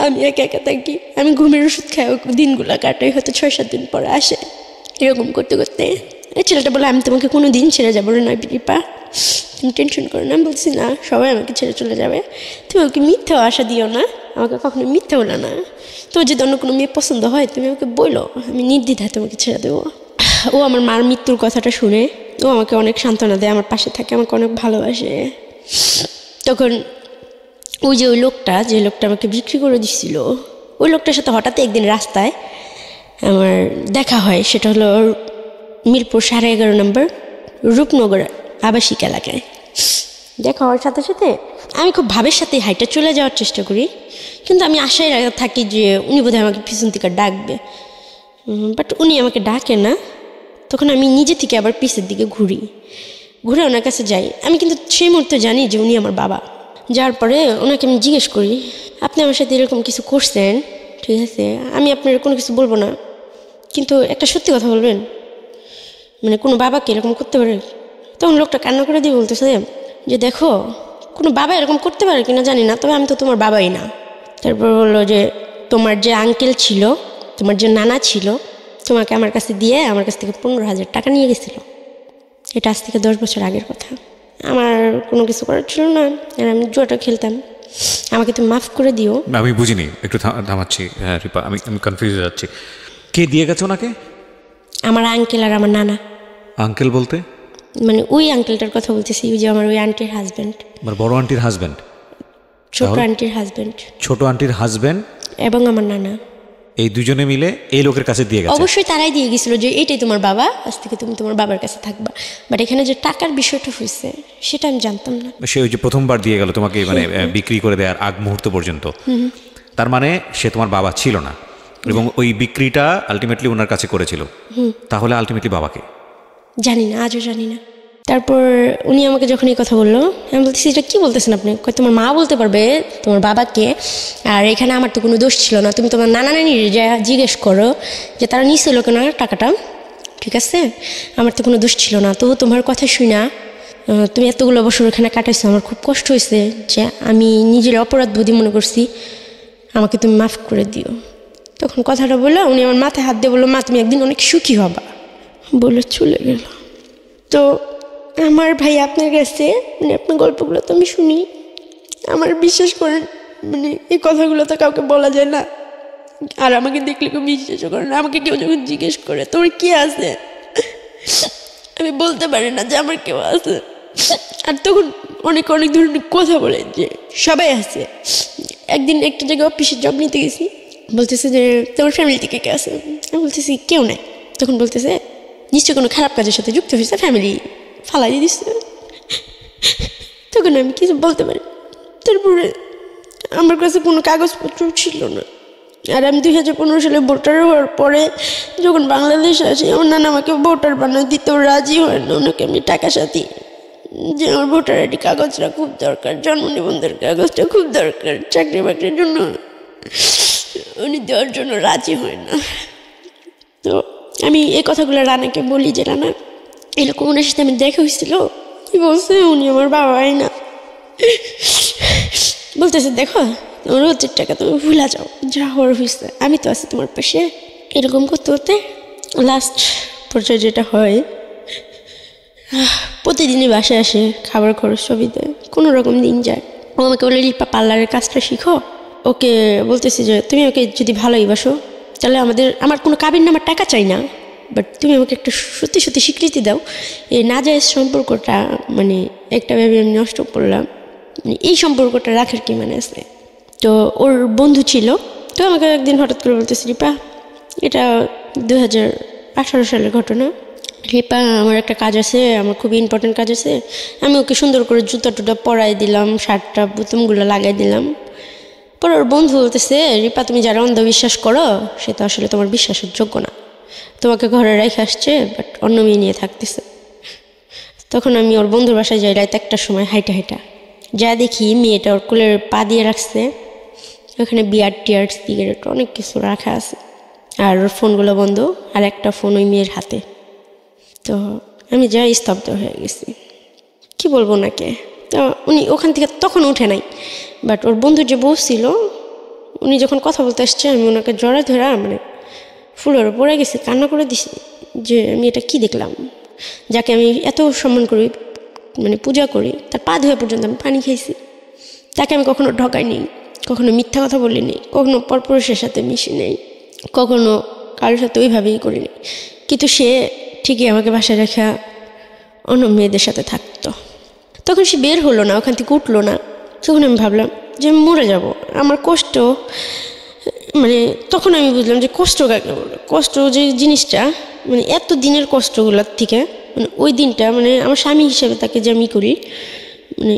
আমি একা একা থাকি। আমি ঘুমের ওষুধ খাই, দিনগুলো কাটাই, হয়তো 6-7 দিন পরে আসে। এরকম করতে করতে এই ছেলেটা বলে, আমি তোমাকে কোনো দিন ছেড়ে যাবো না রিপা, তুমি টেনশন করো না। আমি বলছি না, সবাই আমাকে ছেড়ে চলে যাবে, তুমি আমাকে মিথ্যাও আশা দিও না, আমাকে কখনো মিথ্যা বলো না। তোমার যদি অন্য কোনো মেয়ে পছন্দ হয় তুমি আমাকে বলো, আমি নির্দ্বিধায় তোমাকে ছেড়ে দেবো। ও আমার মার মৃত্যুর কথাটা শুনে ও আমাকে অনেক সান্ত্বনা দেয়, আমার পাশে থাকে, আমাকে অনেক ভালোবাসে। তখন ওই যে ওই লোকটা, যে লোকটা আমাকে বিক্রি করে দিচ্ছিল, ওই লোকটার সাথে হঠাৎ একদিন রাস্তায় আমার দেখা হয়। সেটা হলো মিরপুর 11.5 নম্বর রূপনগর আবাসিক এলাকায়। দেখা হওয়ার সাথে সাথে আমি খুব ভাবের সাথে হাইটা চলে যাওয়ার চেষ্টা করি, কিন্তু আমি আশায় থাকি যে উনি বোধহয় আমাকে পিছন থেকে ডাকবে, বাট উনি আমাকে ডাকে না। তখন আমি নিজে থেকে আবার পিছের দিকে ঘুরে ওনার কাছে যাই। আমি কিন্তু সেই মুহূর্তে জানি যে উনি আমার বাবা। যাওয়ার পরে ওনাকে আমি জিজ্ঞেস করি, আপনি আমার সাথে এরকম কিছু করছেন, ঠিক আছে, আমি আপনার কোনো কিছু বলবো না, কিন্তু একটা সত্যি কথা বলবেন, মানে কোনো বাবাকে এরকম করতে পারে? তখন লোকটা কান্না করে দিয়ে বলতেছে যে দেখো, কোনো বাবা এরকম করতে পারে কিনা জানি না, তবে আমি তো তোমার বাবাই না। তারপর বললো যে তোমার যে আঙ্কেল ছিল, তোমার যে নানা ছিল, তোমাকে আমার কাছে দিয়ে আমার কাছ থেকে 15,000 টাকা নিয়ে গেছিল। এটা আজ থেকে 10 বছর আগের কথা। আমার কোনো কিছু করার ছিল না, আর আমি জুয়াটা খেলতাম, আমাকে তুমি মাফ করে দিও। আমি বুঝিনি, একটু থামাচ্ছি। হ্যাঁ রিপা, আমি কনফিউজ হয়ে যাচ্ছি। কে দিয়ে গেছে ওনাকে? আমার আঙ্কেল আর আমার নানা। আঙ্কেল বলতে? মানে ওই আঙ্কেলটার কথা বলতেছি, ওই যে আমার ওই আন্টির হাজব্যান্ড। আমার বড় আন্টির হাজব্যান্ড? ছোট আন্টির হাজব্যান্ড। ছোট আন্টির হাজব্যান্ড এবং আমার নানা, এই দুজনে মিলে এই লোকের কাছে দিয়ে গেছে? অবশ্যই তারাই দিয়ে গেছিল যে এটাই তোমার বাবা, আজ থেকে তুমি তোমার বাবার কাছে থাকবা। বাট এখানে যে টাকার বিষয়টা হয়েছে সেটা আমি জানতাম না। সে ওই যে প্রথমবার দিয়ে গেল তোমাকে, মানে বিক্রি করে দেওয়ার আগ মুহূর্ত পর্যন্ত, তার মানে সে তোমার বাবা ছিল না, এবং ওই বিক্রিটা আলটিমেটলি ওনার কাছে করেছিল। তাহলে আলটিমেটলি বাবাকে জানি না, আজও জানি না। তারপর উনি আমাকে যখন এই কথা বললো, আমি বলতেছি এটা কী বলতেছেন আপনি? তোমার মা বলতে পারবে তোমার বাবাকে, আর এখানে আমার তো কোনো দোষ ছিল না। তুমি তোমার নানা নানির যা জিজ্ঞেস করো যে তারা নিছিল কেন টাকাটা, ঠিক আছে? আমার তো কোনো দোষ ছিল না। তো তোমার কথা শুই না, তুমি এতগুলো বছর এখানে কাটাইছো, আমার খুব কষ্ট হয়েছে, যে আমি নিজের অপরাধ বোধই মনে করছি, আমাকে তুমি মাফ করে দিও। তখন কথাটা বললো, উনি আমার মাথায় হাত দিয়ে বললো, মা তুমি একদিন অনেক সুখী হবা, বলে চলে গেল। তো আমার ভাই আপনার কাছে, মানে আপনার গল্পগুলো তো আমি শুনি, আমার বিশ্বাস করেন, মানে এই কথাগুলো তো কাউকে বলা যায় না, আর আমাকে দেখলে কেউ বিশ্বাস করে না। আমাকে কেউ যখন জিজ্ঞেস করে তোমার কি আছে, আমি বলতে পারি না যে আমার কেউ আছে। আর তখন অনেক ধরনের কথা বলে যে সবাই আছে। একদিন একটা জায়গায় অফিসে জব নিতে গেছি, বলতেছে যে তোমার ফ্যামিলি থেকে কে আছে? আমি বলতেছি কেউ নাই। তখন বলতেছে নিশ্চয় কোনো খারাপ কাজের সাথে যুক্ত হয়েছে, ফ্যামিলি ফালাই দিচ্ছে। তখন আমি কিছু বলতে পারি। তারপরে আমার কাছে কোনো কাগজপত্র ছিল না, আর আমি 2015 সালে ভোটার হওয়ার পরে যখন বাংলাদেশে আসি, আমার নানা আমাকে ভোটার বানায় দিতেও রাজি হয় না। ওনাকে আমি টাকা সাথী যে আমার ভোটার আইডি কাগজটা খুব দরকার, জন্ম নিবন্ধনের কাগজটা খুব দরকার, চাকরি বাকরির জন্য, উনি দেওয়ার জন্য রাজি হয় না। তো আমি এই কথাগুলো রানাকে বলি যে রানা এরকম ওনার সাথে আমি দেখা হয়েছিল, কি বলছে উনি আমার বাবাই না। বলতেছে দেখো তোমার 1000 টাকা তুমি ভুলা যাও, যা হওয়ার হয়েছে, আমি তো আছি তোমার পাশে। এরকম করতে করতে লাস্ট পর্যায়ে যেটা হয়, প্রতিদিনই বাসায় আসে, খাবার খরচ সবই দেয়, কোনো রকম দিন যায়। ও আমাকে বলে রিপা পার্লারের কাজটা শিখো। ওকে বলতেছি যে তুমি ওকে যদি ভালোই বাসো তাহলে আমার কোনো কাবিন নামার টাকা চাই না, বাট তুমি আমাকে একটা সত্যি সত্যি স্বীকৃতি দাও। এই নাজায়েজ সম্পর্কটা মানে একটা ভেবে আমি নষ্ট করলাম, মানে এই সম্পর্কটা রাখার কি মানে আছে? তো ওর বন্ধু ছিল, তো আমাকে একদিন হঠাৎ করে বলতেছে রিপা, এটা 2018 সালের ঘটনা, রিপা আমার একটা কাজ আছে, আমার খুবই ইম্পর্টেন্ট কাজ আছে। আমি ওকে সুন্দর করে জুতা টুটা পরাই দিলাম, শার্টটা বোতামগুলো লাগাই দিলাম। পরে ওর বন্ধু বলতেছে, রিপা তুমি যারা অন্ধবিশ্বাস করো সে তো আসলে তোমার বিশ্বাসের যোগ্য না, তোমাকে ঘরে রেখে আসছে বাট অন্য মেয়ে নিয়ে থাকতেছে। তখন আমি ওর বন্ধুর বাসায় যাই রাত 1টার সময় হাইটা যা দেখি মেয়েটা ওর কোলের পা দিয়ে রাখছে, ওখানে বিয়ার টিয়ার সিগারেট অনেক কিছু রাখা আছে, আর ওর ফোনগুলো বন্ধ, আর একটা ফোন ওই মেয়ের হাতে। তো আমি যাই স্তব্ধ হয়ে গেছি, কি বলবো নাকি। তো উনি ওখান থেকে তখন উঠে নাই, বাট ওর বন্ধু যে বসছিল উনি যখন কথা বলতে আসছে আমি ওনাকে জড়া ধরা মানে ফুলের পড়ে গেছি, কান্না করে দিছি যে আমি এটা কী দেখলাম, যাকে আমি এত সম্মান করি মানে পূজা করি, তার পা ধোয়া পর্যন্ত আমি পানি খেয়েছি, তাকে আমি কখনো ঠকাইনি, কখনো মিথ্যা কথা বলিনি, কখনো পরপুরুষের সাথে মিশি নেই, কখনো কারোর সাথে ওইভাবেই করিনি, কিন্তু সে ঠিকই আমাকে বাসায় রেখা অন্য মেয়েদের সাথে থাকতো। তখন সে বের হলো না, ওখান থেকে উঠলো না। তখন আমি ভাবলাম যে আমি মরে যাব, আমার কষ্ট, মানে তখন আমি বুঝলাম যে কষ্ট কাকে বলে। কষ্ট যে জিনিসটা মানে এত দিনের কষ্টগুলোর থেকে মানে ওই দিনটা মানে আমার স্বামী হিসেবে তাকে যে আমি করি মানে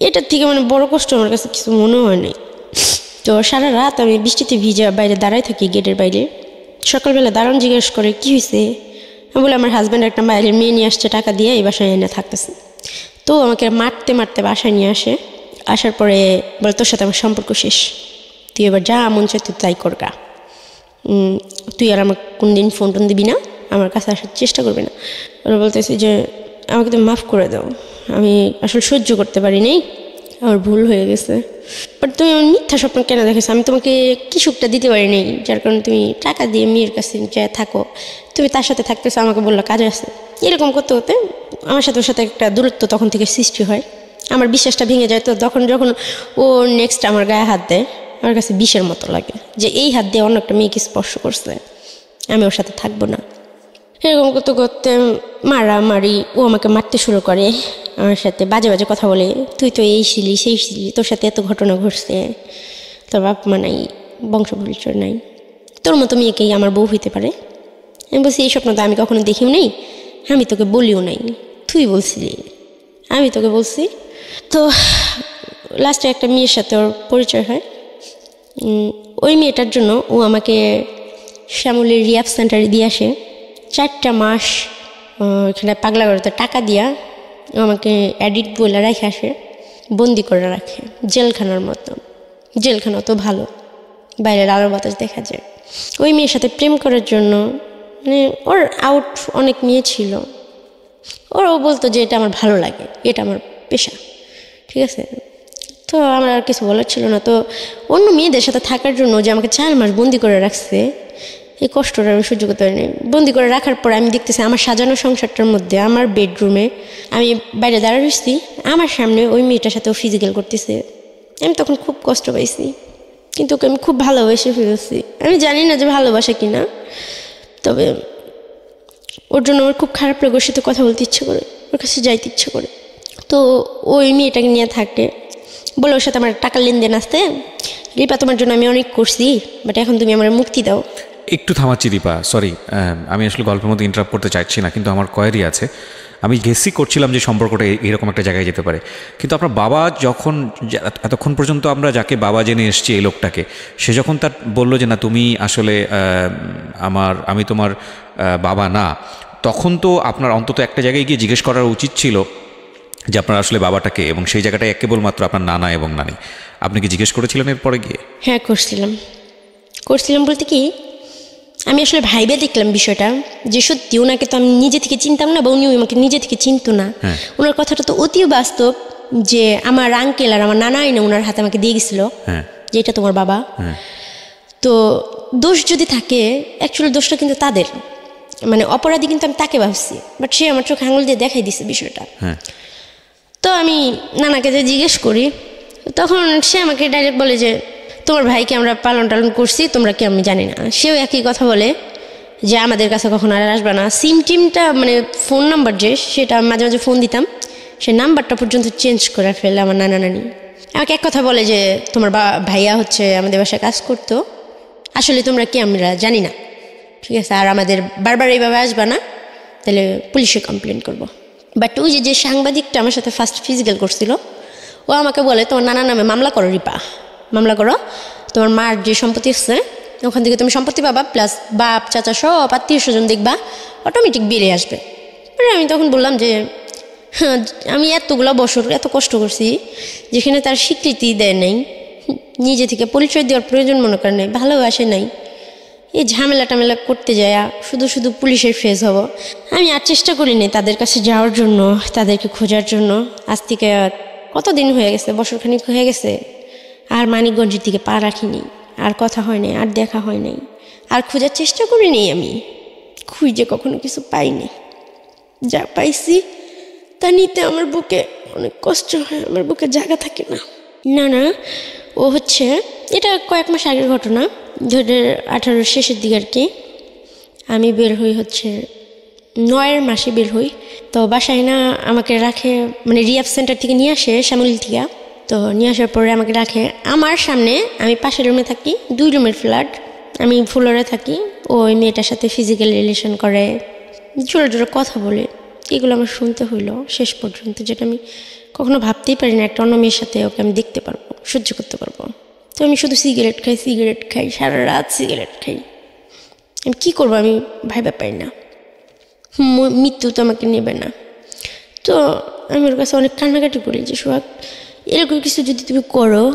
এটার থেকে মানে বড় কষ্ট আমার কাছে কিছু মনে হয় নাই। তো সারা রাত আমি বৃষ্টিতে ভিজা বাইরে দাঁড়াই থাকি গেটের বাইরে। সকালবেলা দাঁড়ান জিজ্ঞেস করে কী হয়েছে, আমি বলে আমার হাজব্যান্ড একটা বাইরের মেয়ে নিয়ে আসছে টাকা দিয়ে, এই বাসায় এনে থাকতেছে। তো আমাকে মারতে মারতে বাসায় নিয়ে আসে, আসার পরে বলে তোর সাথে আমার সম্পর্ক শেষ, তুই এবার যা মন চাই তুই তাই করগা, তুই আর আমার কোনদিন ফোন টোন দিবি না, আমার কাছে আসার চেষ্টা করবি না। ওরা বলতেছি যে আমাকে তুমি মাফ করে দাও, আমি আসলে সহ্য করতে পারি নাই, আমার ভুল হয়ে গেছে, বাট তুমি আমার মিথ্যা স্বপ্ন কেন দেখেছো, আমি তোমাকে কি সুখটা দিতে পারি নাই যার কারণে তুমি টাকা দিয়ে মেয়ের কাছে যা থাকো, তুমি তার সাথে থাকতেছো, আমাকে বললো কাজে আছে। এরকম করতে করতে আমার সাথে ওর সাথে একটা দূরত্ব তখন থেকে সৃষ্টি হয়, আমার বিশ্বাসটা ভেঙে যায়। তো তখন যখন ও নেক্সট আমার গায়ে হাত দেয় আমার কাছে বিষের মতো লাগে যে এই হাত দিয়ে অন্য একটা মেয়েকে স্পর্শ করছে, আমি ওর সাথে থাকবো না। এরকম করতে করতে মারামারি, ও আমাকে মারতে শুরু করে, আমার সাথে বাজে বাজে কথা বলে, তুই তো এই ছিলি সেই ছিলি, তোর সাথে এত ঘটনা ঘটছে, তোর বাপ মা নাই, বংশ পরিচয় নাই, তোর মতো মেয়েকেই আমার বউ হইতে পারে। আমি বলছি এই স্বপ্ন তো আমি কখনো দেখিও নেই, আমি তোকে বলিও নাই, তুই বলছিলি, আমি তোকে বলছি। তো লাস্টে একটা মেয়ের সাথে ওর পরিচয় হয়, ওই মেয়েটার জন্য ও আমাকে শ্যামলের রিহ্যাব সেন্টারে দিয়ে আসে, 4টা মাস এখানে পাগলাগড়াতে টাকা দিয়া আমাকে অ্যাডিক্ট বলে রেখে আসে, বন্দি করে রাখে জেলখানার মতো। জেলখানা তো ভালো, বাইরের আলো বাতাস দেখা যায়। ওই মেয়ের সাথে প্রেম করার জন্য মানে ওর আউট অনেক মেয়ে ছিল, ওরাও বলতো যে এটা আমার ভালো লাগে, এটা আমার পেশা, ঠিক আছে। তো আমার আর কিছু বলার ছিল না। তো অন্য মেয়েদের সাথে থাকার জন্য যে আমাকে 4 মাস বন্দি করে রাখছে, এই কষ্টটা আমি সহ্য করতে পারিনি। বন্দি করে রাখার পর আমি দেখতেছি আমার সাজানো সংসারটার মধ্যে আমার বেডরুমে আমি বাইরে দাঁড়া রয়েছি, আমার সামনে ওই মেয়েটার সাথে ও ফিজিক্যাল করতেছে। আমি তখন খুব কষ্ট পাইছি, কিন্তু ওকে আমি খুব ভালোবেসে ফেলছি। আমি জানি না যে ভালোবাসা কিনা, তবে ওর জন্য আমার খুব খারাপ লাগে, ওর সাথে কথা বলতে ইচ্ছে করে, ওর কাছে যাইতে ইচ্ছে করে। তো ওই মেয়েটাকে নিয়ে থাকে, বলে ওর সাথে আমার টাকার লেনদেন আসতে, রিপা তোমার জন্য আমি অনেক করছি, বাট এখন তুমি আমার মুক্তি দাও। একটু থামাচ্ছি দীপা, সরি, আমি আসলে গল্পের মধ্যে ইন্টারাপ্ট করতে চাইছি না, কিন্তু আমার কোয়ারি আছে। আমি গেসই করছিলাম যে সম্পর্কটা এরকম একটা জায়গায় যেতে পারে, কিন্তু আপনার বাবা যখন এতক্ষণ পর্যন্ত আমরা যাকে বাবা জেনে এসছি এই লোকটাকে, সে যখন তার বললো যে না তুমি আসলে আমি তোমার বাবা না, তখন তো আপনার অন্তত একটা জায়গায় গিয়ে জিজ্ঞেস করার উচিত ছিল যে আপনার আসলে বাবাটাকে, এবং সেই জায়গাটায় কেবলমাত্র আপনার নানা এবং নানি। আপনি কি জিজ্ঞেস করেছিলেন এরপরে গিয়ে? হ্যাঁ করছিলাম বলতে কি, আমি আসলে ভাইবে দেখলাম বিষয়টা যে সত্যি ওনাকে তো আমি নিজে থেকে চিনতাম না, বা উনিও আমাকে নিজে থেকে চিনতো না। ওনার কথাটা তো অতি বাস্তব যে আমার আঙ্কেল আর আমার নানাই না ওনার হাতে আমাকে দিয়ে গেছিল যে এটা তোমার বাবা। তো দোষ যদি থাকে, অ্যাকচুয়ালি দোষটা কিন্তু তাদের, মানে অপরাধী কিন্তু আমি তাকে ভাবছি, বাট সে আমার চোখে আঙুল দিয়ে দেখাই দিছে বিষয়টা। তো আমি নানাকে যে জিজ্ঞেস করি, তখন সে আমাকে ডাইরেক্ট বলে যে তোমার ভাইকে আমরা পালন টালন করছি, তোমরা কি আমি জানি না। সেও একই কথা বলে যে আমাদের কাছে কখনো আর আসবে না। সিম টিমটা মানে ফোন নাম্বার যে, সেটা মাঝে মাঝে ফোন দিতাম, সে নাম্বারটা পর্যন্ত চেঞ্জ করে ফেলে আমার নানা নানি। আমাকে এক কথা বলে যে তোমার ভাইয়া হচ্ছে আমাদের বাসায় কাজ করতো, আসলে তোমরা কি আমরা জানি না, ঠিক আছে, আর আমাদের বারবার এইভাবে আসবে না, তাহলে পুলিশে কমপ্লেন করবো। বাট ওই যে সাংবাদিকটা আমার সাথে ফার্স্ট ফিজিক্যাল করছিল, ও আমাকে বলে তোমার নানার নামে মামলা করো রিপা, মামলা করো, তোমার মার যে সম্পত্তি আছে ওখান থেকে তুমি সম্পত্তি পাবা, প্লাস বাপ চাচা সব আত্মীয় স্বজন দেখবা, অটোমেটিক বেরিয়ে আসবে। আমি তখন বললাম যে হ্যাঁ, আমি এতগুলো বছর এত কষ্ট করছি, যেখানে তার স্বীকৃতি দেয় নাই, নিজে থেকে পরিচয় দেওয়ার প্রয়োজন মনে করে নাই, ভালোবাসে নাই, এই ঝামেলা টামেলা করতে যায় শুধু শুধু পুলিশের ফেস হব। আমি আর চেষ্টা করিনি তাদের কাছে যাওয়ার জন্য, তাদেরকে খোঁজার জন্য। আজ থেকে কতদিন হয়ে গেছে, বছরখানিক হয়ে গেছে, আর মানিকগঞ্জের দিকে পা রাখিনি, আর কথা হয় নাই, আর দেখা হয় নাই, আর খোঁজার চেষ্টা করিনি। আমি খুঁজে কখনো কিছু পাইনি, যা পাইছি তা নিতে আমার বুকে অনেক কষ্ট হয়, আমার বুকে জায়গা থাকে না। না না, ও হচ্ছে এটা কয়েক মাস আগের ঘটনা, 2018 শেষের দিকে আর কি। আমি বের হই হচ্ছে 9 মাসে বের হই, তো বাসায় না আমাকে রাখে, মানে রিহ্যাব সেন্টার থেকে নিয়ে আসে শ্যামলী থেকে। তো নিয়ে আসার পরে আমাকে রাখে আমার সামনে, আমি পাশের রুমে থাকি, 2 রুমের ফ্ল্যাট, আমি ফ্লোরে থাকি। ওই মেয়েটার সাথে ফিজিক্যাল রিলেশন করে, জোরে জোরে কথা বলে, এগুলো আমার শুনতে হইলো শেষ পর্যন্ত, যেটা আমি কখনো ভাবতেই পারি না একটা অন্য মেয়ের সাথে ওকে আমি দেখতে পারবো, সহ্য করতে পারবো। তো আমি শুধু সিগারেট খাই, সারা রাত সিগারেট খাই। আমি কী করবো, আমি ভাইবা পাই না, মৃত্যু তো আমাকে নেবে না। তো আমি ওর কাছে অনেক কান্নাকাটি করি যে সোহাগ, এরকম কিছু যদি তুমি করো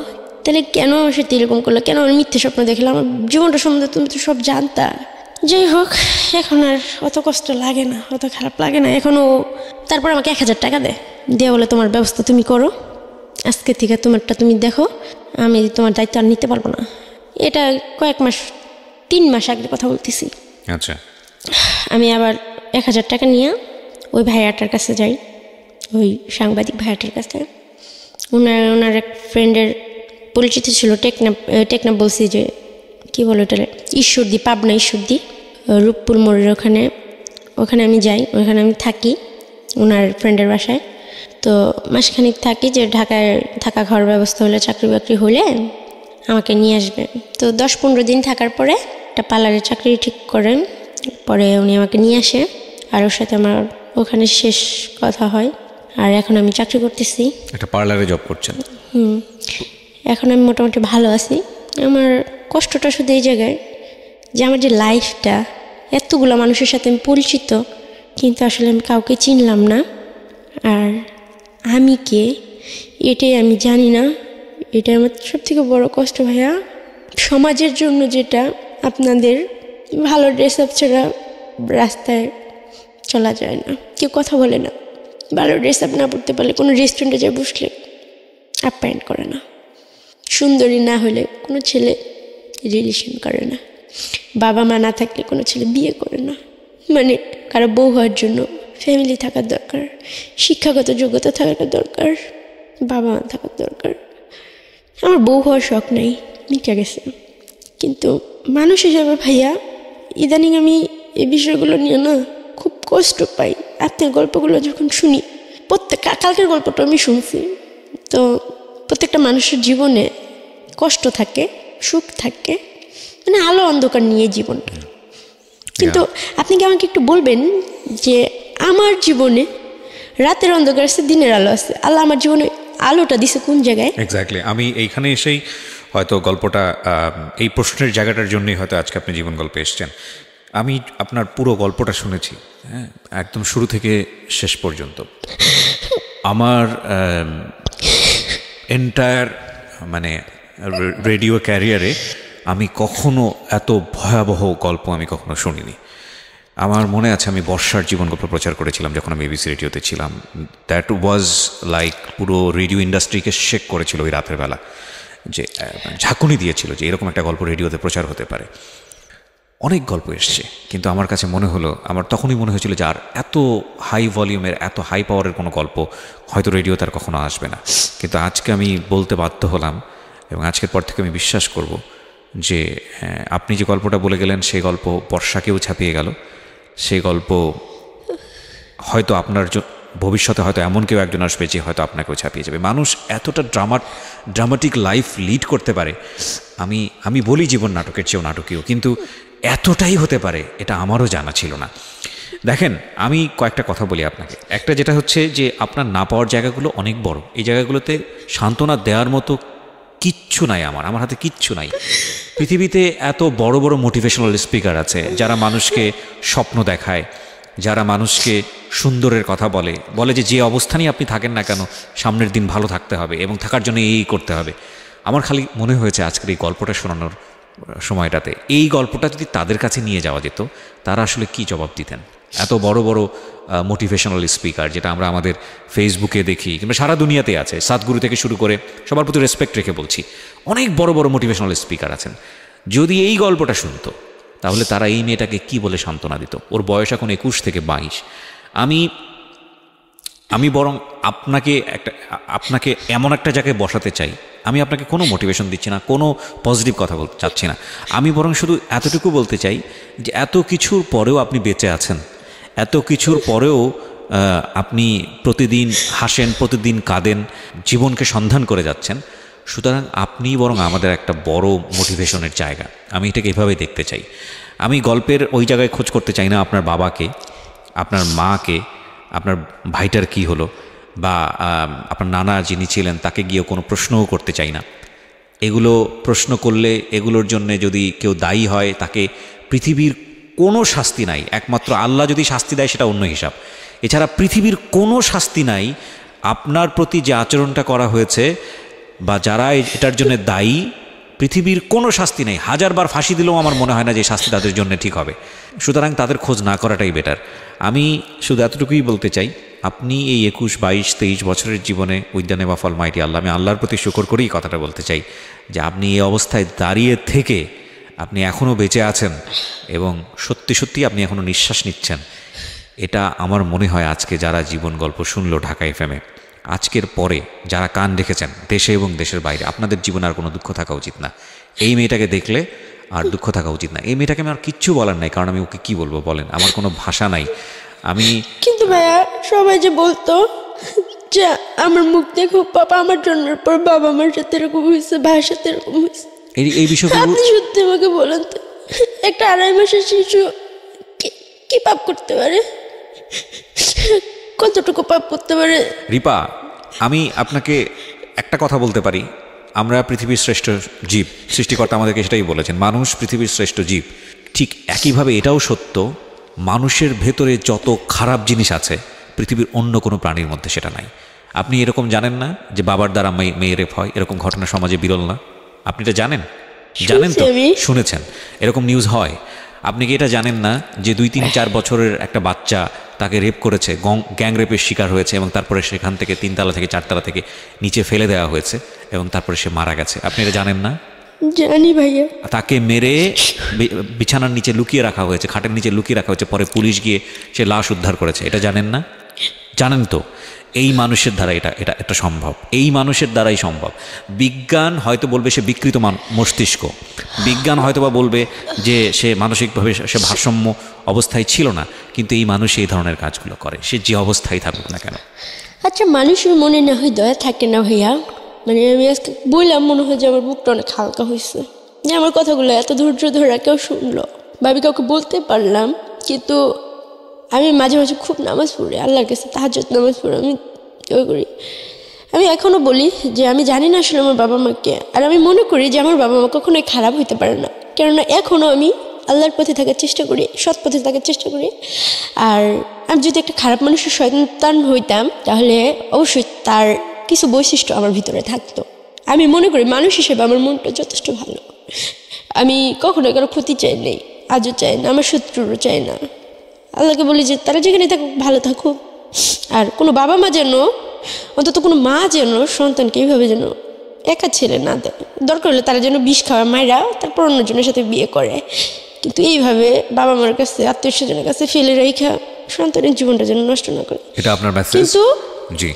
তাহলে কেন আমার সাথে এরকম করলো, কেন আমার মিথ্যে স্বপ্ন দেখলাম, আমার জীবনটা সম্বন্ধে তুমি তো সব জানতা। যাই হোক, এখন আর অত কষ্ট লাগে না, অত খারাপ লাগে না এখনও। তারপর আমাকে 1000 টাকা দেওয়া বলে তোমার ব্যবস্থা তুমি করো, আজকে থেকে তোমারটা তুমি দেখো, আমি তোমার দায়িত্ব আর নিতে পারবো না। এটা কয়েক মাস, 3 মাস আগের কথা বলতেছি। আচ্ছা, আমি আবার 1000 টাকা নিয়ে ওই ভাইয়াটার কাছে যাই, ওই সাংবাদিক ভাইয়াটার কাছে। ওনার এক ফ্রেন্ডের পরিচিত ছিল, টেকনাপ বলছি যে কী বলো ওটা, ঈশ্বরদী, পাবনা ঈশ্বরদী, রূপপুর মোড়ের ওখানে আমি যাই, ওখানে আমি থাকি ওনার ফ্রেন্ডের বাসায়। তো মাসখানিক থাকি, যে ঢাকায় থাকা ঘর ব্যবস্থা হলে, চাকরি বাকরি হলে আমাকে নিয়ে আসবে। তো 10-15 দিন থাকার পরে একটা পার্লারে চাকরি ঠিক করেন, পরে উনি আমাকে নিয়ে আসে, আর ওর সাথে আমার ওখানে শেষ কথা হয়। আর এখন আমি চাকরি করতেছি, একটা পার্লারে জব করছেন। এখন আমি মোটামুটি ভালো আছি। আমার কষ্টটা শুধু এই জায়গায় যে আমার যে লাইফটা, এতগুলো মানুষের সাথে আমি পরিচিত, কিন্তু আসলে আমি কাউকে চিনলাম না। আর আমি কে এটাই আমি জানি না, এটা আমার সবথেকে বড় কষ্ট ভাইয়া। সমাজের জন্য যেটা আপনাদের ভালো ড্রেস আপ ছাড়া রাস্তায় চলা যায় না, কেউ কথা বলে না, ভালো ড্রেস আপ না পড়তে পারলে কোনো রেস্টুরেন্টে যায় বসলে আপ্যায়ন করে না, সুন্দরী না হলে কোনো ছেলে রিলেশন করে না, বাবা মা না থাকলে কোনো ছেলে বিয়ে করে না। মানে কারো বউ হওয়ার জন্য ফ্যামিলি থাকার দরকার, শিক্ষাগত যোগ্যতা থাকার দরকার, বাবা মা থাকার দরকার। আমার বউ হওয়ার শখ নাই, মিটে গেছে। কিন্তু মানুষ হিসাবে ভাইয়া ইদানিং আমি এই বিষয়গুলো নিয়ে না খুব কষ্ট পাই। আপনার গল্পগুলো যখন শুনি, কালকের গল্পটা আমি শুনছি, তো প্রত্যেকটা মানুষের জীবনে কষ্ট থাকে, সুখ থাকে, মানে আলো অন্ধকার নিয়ে জীবনটা। কিন্তু আপনি কি আমাকে একটু বলবেন যে আমার জীবনে রাতের অন্ধকার আছে, দিনের আলো আছে, আল্লাহ আমার জীবনে আলোটা দিছে কোন জায়গায়? এক্স্যাক্টলি, আমি এইখানে এসেই হয়তো গল্পটা, এই প্রশ্নের জায়গাটার জন্যই হয়তো আজকে আপনি জীবন গল্পে এসছেন। আমি আপনার পুরো গল্পটা শুনেছি, হ্যাঁ, একদম শুরু থেকে শেষ পর্যন্ত। আমার এন্টায়ার মানে রেডিও ক্যারিয়ারে আমি কখনো এত ভয়াবহ গল্প আমি কখনো শুনিনি। আমার মনে আছে আমি বর্ষার জীবন গল্প প্রচার করেছিলাম যখন আমি এবিসি রেডিওতে ছিলাম। দ্যাট ওয়াজ লাইক পুরো রেডিও ইন্ডাস্ট্রিকে শেক করেছিল ওই রাতের বেলা, যে ঝাঁকুনি দিয়েছিল যে এরকম একটা গল্প রেডিওতে প্রচার হতে পারে। অনেক গল্প এসছে, কিন্তু আমার কাছে মনে হলো, আমার তখনই মনে হয়েছিল যে আর এত হাই ভলিউমের, এত হাই পাওয়ারের কোনো গল্প হয়তো রেডিওতে আর কখনো আসবে না। কিন্তু আজকে আমি বলতে বাধ্য হলাম, এবং আজকের পর থেকে আমি বিশ্বাস করব যে আপনি যে গল্পটা বলে গেলেন সেই গল্প বর্ষাকেও ছাপিয়ে গেল। সেই গল্প হয়তো আপনার ভবিষ্যতে হয়তো এমন কেউ একজন আসবে যে হয়তো আপনাকেও ছাপিয়ে যাবে। মানুষ এতটা ড্রামাটিক লাইফ লিড করতে পারে, আমি বলি জীবন নাটকের চেয়েও নাটকীয়, কিন্তু এতটাই হতে পারে এটা আমারও জানা ছিল না। দেখেন, আমি কয়েকটা কথা বলি আপনাকে। একটা যেটা হচ্ছে যে আপনার না পাওয়ার জায়গাগুলো অনেক বড়, এই জায়গাগুলোতে সান্ত্বনা দেওয়ার মতো কিচ্ছু নাই, আমার হাতে কিচ্ছু নাই। পৃথিবীতে এত বড় বড় মোটিভেশনাল স্পিকার আছে যারা মানুষকে স্বপ্ন দেখায়, যারা মানুষকে সুন্দরের কথা বলে যে অবস্থানই আপনি থাকেন না কেন সামনের দিন ভালো থাকতে হবে এবং থাকার জন্য এই করতে হবে। আমার খালি মনে হয়েছে আজকের এই গল্পটা শোনানোর সময়টাতে এই গল্পটা যদি তাদের কাছে নিয়ে যাওয়া যেত, তারা আসলে কি জবাব দিতেন। এত বড় বড় মোটিভেশনাল স্পিকার যেটা আমরা আমাদের ফেসবুকে দেখি কিংবা সারা দুনিয়াতে আছে, সাতগুরু থেকে শুরু করে সবার প্রতি রেসপেক্ট রেখে বলছি, অনেক বড় বড় মোটিভেশনাল স্পিকার আছেন। যদি এই গল্পটা শুনতো তাহলে তারা এই মেয়েটাকে কি বলে সান্ত্বনা দিত। ওর বয়স এখন 21 থেকে 22। আমি বরং আপনাকে এমন একটা জায়গায় বসাতে চাই, আমি আপনাকে কোনো মোটিভেশন দিচ্ছি না, কোনো পজিটিভ কথা বলতে চাচ্ছি না, আমি বরং শুধু এতটুকু বলতে চাই যে এত কিছুর পরেও আপনি বেঁচে আছেন, এত কিছুর পরেও আপনি প্রতিদিন হাসেন, প্রতিদিন কাঁদেন, জীবনকে সন্ধান করে যাচ্ছেন। সুতরাং আপনি বরং আমাদের একটা বড় মোটিভেশনের জায়গা। আমি এটাকে এভাবেই দেখতে চাই। আমি গল্পের ওই জায়গায় খোঁজ করতে চাই না আপনার বাবাকে, আপনার মাকে, আপনার ভাইটার কি হলো, বা আপনার নানা যিনি ছিলেন তাকে গিয়ে কোনো প্রশ্নও করতে চাই না। এগুলো প্রশ্ন করলে এগুলোর জন্যে যদি কেউ দায়ী হয়, তাকে পৃথিবীর কোনো শাস্তি নাই, একমাত্র আল্লাহ যদি শাস্তি দেয় সেটা অন্য হিসাব। এছাড়া পৃথিবীর কোনো শাস্তি নাই। আপনার প্রতি যে আচরণটা করা হয়েছে বা যারা এটার জন্য দায়ী, পৃথিবীর কোনো শাস্তি নেই। 1000 বার ফাঁসি দিলেও আমার মনে হয় না যে শাস্তি তাদের জন্য ঠিক হবে। সুতরাং তাদের খোঁজ না করাটাই বেটার। আমি শুধু এতটুকুই বলতে চাই, আপনি এই 21, 22, 23 বছরের জীবনে with the name of almighty Allah, আমি আল্লাহর প্রতি শুকর করেই কথাটা বলতে চাই যে আপনি এই অবস্থায় দাঁড়িয়ে থেকে আপনি এখনও বেঁচে আছেন এবং সত্যি সত্যি আপনি এখনও নিঃশ্বাস নিচ্ছেন। এটা আমার মনে হয় আজকে যারা জীবন গল্প শুনলো ঢাকা এফএমে, আজকের পরে যারা কান রেখেছেন দেশে এবং দেশের বাইরে, আপনাদের জীবনে আর কোনো দুঃখ থাকা উচিত না। এই মেয়েটাকে দেখলে আর দুঃখ থাকা উচিত না। এই মেয়েটাকে আমি আর কিচ্ছু বলার নাই, কারণ আমি ওকে কি বলবো বলেন, আমার কোনো ভাষা নাই। কিন্তু ভাইয়া সবাই যে বলতো যে আমার মুখ দেখো পাপা, আমার জন্মের পর বাবা আমার সাথে এরকম হয়েছে, ভাইয়ের সাথে এরকম হয়েছে, এই বিষয়গুলো আপনি সত্যি আমাকে বলেন তো, একটা 2.5 মাসের শিশু কি পাপ করতে পারে? কতটুকু পাপ করতে পারে? রিপা, আমি আপনাকে একটা কথা বলতে পারি, আমরা পৃথিবীর শ্রেষ্ঠ জীব, সৃষ্টিকর্তা আমাদেরকে সেটাই বলেছেন, মানুষ পৃথিবীর শ্রেষ্ঠ জীব। ঠিক একইভাবে এটাও সত্য, মানুষের ভেতরে যত খারাপ জিনিস আছে পৃথিবীর অন্য কোনো প্রাণীর মধ্যে সেটা নাই। আপনি এরকম জানেন না যে বাবার দ্বারা মেয়ে রেপ হয়? এরকম ঘটনা সমাজে বিরল না? আপনি এটা জানেন? জানেন তো, শুনেছেন, এরকম নিউজ হয়। আপনি কি এটা জানেন না যে 2, 3, 4 বছরের একটা বাচ্চা তাকে রেপ করেছে, গ্যাং রেপের শিকার হয়েছে এবং তারপরে সেখান থেকে 3 তলা থেকে 4 তলা থেকে নিচে ফেলে দেওয়া হয়েছে এবং তারপরে সে মারা গেছে? আপনি এটা জানেন না? জানি ভাইয়া। তাকে মেরে বিছানার নিচে লুকিয়ে রাখা হয়েছে, খাটের নিচে লুকিয়ে রাখা হয়েছে, পরে পুলিশ গিয়ে সে লাশ উদ্ধার করেছে। এটা জানেন না? জানেন তো। এই মানুষের দ্বারা এটা সম্ভব, এই মানুষের দ্বারাই সম্ভব। বিজ্ঞান হয়তো বলবে সে বিকৃত মস্তিষ্ক, বিজ্ঞান হয়তো বা বলবে যে সে মানসিকভাবে সে ভারসাম্য অবস্থায় ছিল না, কিন্তু এই মানুষ এই ধরনের কাজগুলো করে, সে যে অবস্থায় থাকুক না কেন। আচ্ছা, মানুষের মনে না হয় দয়া থাকে না ভাইয়া? মানে আমি আজকে বললাম, মনে হয় যে আমার বুকটা অনেক হালকা হয়েছে, যে আমার কথাগুলো এত ধৈর্য ধরা কেউ শুনলো, ভাবি কাউকে বলতে পারলাম। কিন্তু আমি মাঝে মাঝে খুব নামাজ পড়ি, আল্লাহর কাছে তাহাজ্জুদ নামাজ পড়ি, আমি করি। আমি এখনও বলি যে আমি জানি না আসলে আমার বাবা মাকে, আর আমি মনে করি যে আমার বাবা মা কখনোই খারাপ হইতে পারে না, কেননা এখনও আমি আল্লাহর পথে থাকার চেষ্টা করি, সৎ পথে থাকার চেষ্টা করি। আর আমি যদি একটা খারাপ মানুষের সন্তান হইতাম তাহলে অবশ্যই তার কিছু বৈশিষ্ট্য আমার ভিতরে থাকতো। আমি মনে করি মানুষ হিসেবে আমার মনটা যথেষ্ট ভালো, আমি কখনো কারো ক্ষতি চাই নাই, আজও চাই না, আমার শত্রুরও চাই না। আল্লাহকে বলি যে তারা যেখানে থাকুক ভালো থাকুক, আর কোনো বাবা মা যেন, অন্তত কোনো মা যেন সন্তানকে এইভাবে যেন একা ছেলে না দেয়। দরকার হলে তারা যেন বিষ খাওয়া মায়েরা তারপর অন্যজনের সাথে বিয়ে করে, কিন্তু এইভাবে বাবা মার কাছে, আত্মীয় স্বজনের কাছে ফেলে রেখা সন্তানের জীবনটা যেন নষ্ট না করে। এটা আপনার মেসেজ। কিন্তু জি,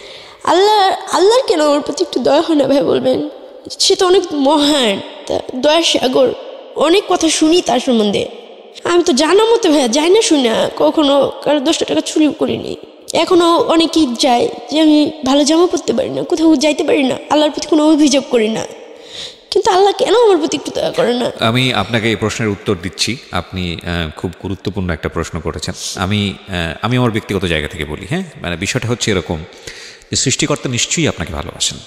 আল্লাহর কেন আমার প্রতি একটু দয়া হয় না ভাই বলবেন? সে তো অনেক মহান, দয়ার সাগর, অনেক কথা শুনি তার সম্বন্ধে। আমি তো জানা মতো ভাইয়া যাই না, শুনি না, কখনো কারো 10 টাকা চুরিও করিনি। এখনও অনেকেই যায় যে আমি ভালো জামা পরতে পারি না, কোথাও যাইতে পারি না, আল্লাহর প্রতি কোনো অভিযোগ করি না, কিন্তু আল্লাহ কেন আমার প্রতি একটু দয়া করে না? আমি আপনাকে এই প্রশ্নের উত্তর দিচ্ছি। আপনি খুব গুরুত্বপূর্ণ একটা প্রশ্ন করেছেন। আমি আমার ব্যক্তিগত জায়গা থেকে বলি, হ্যাঁ, মানে বিষয়টা হচ্ছে এরকম যে সৃষ্টিকর্তা নিশ্চয়ই আপনাকে ভালোবাসেন,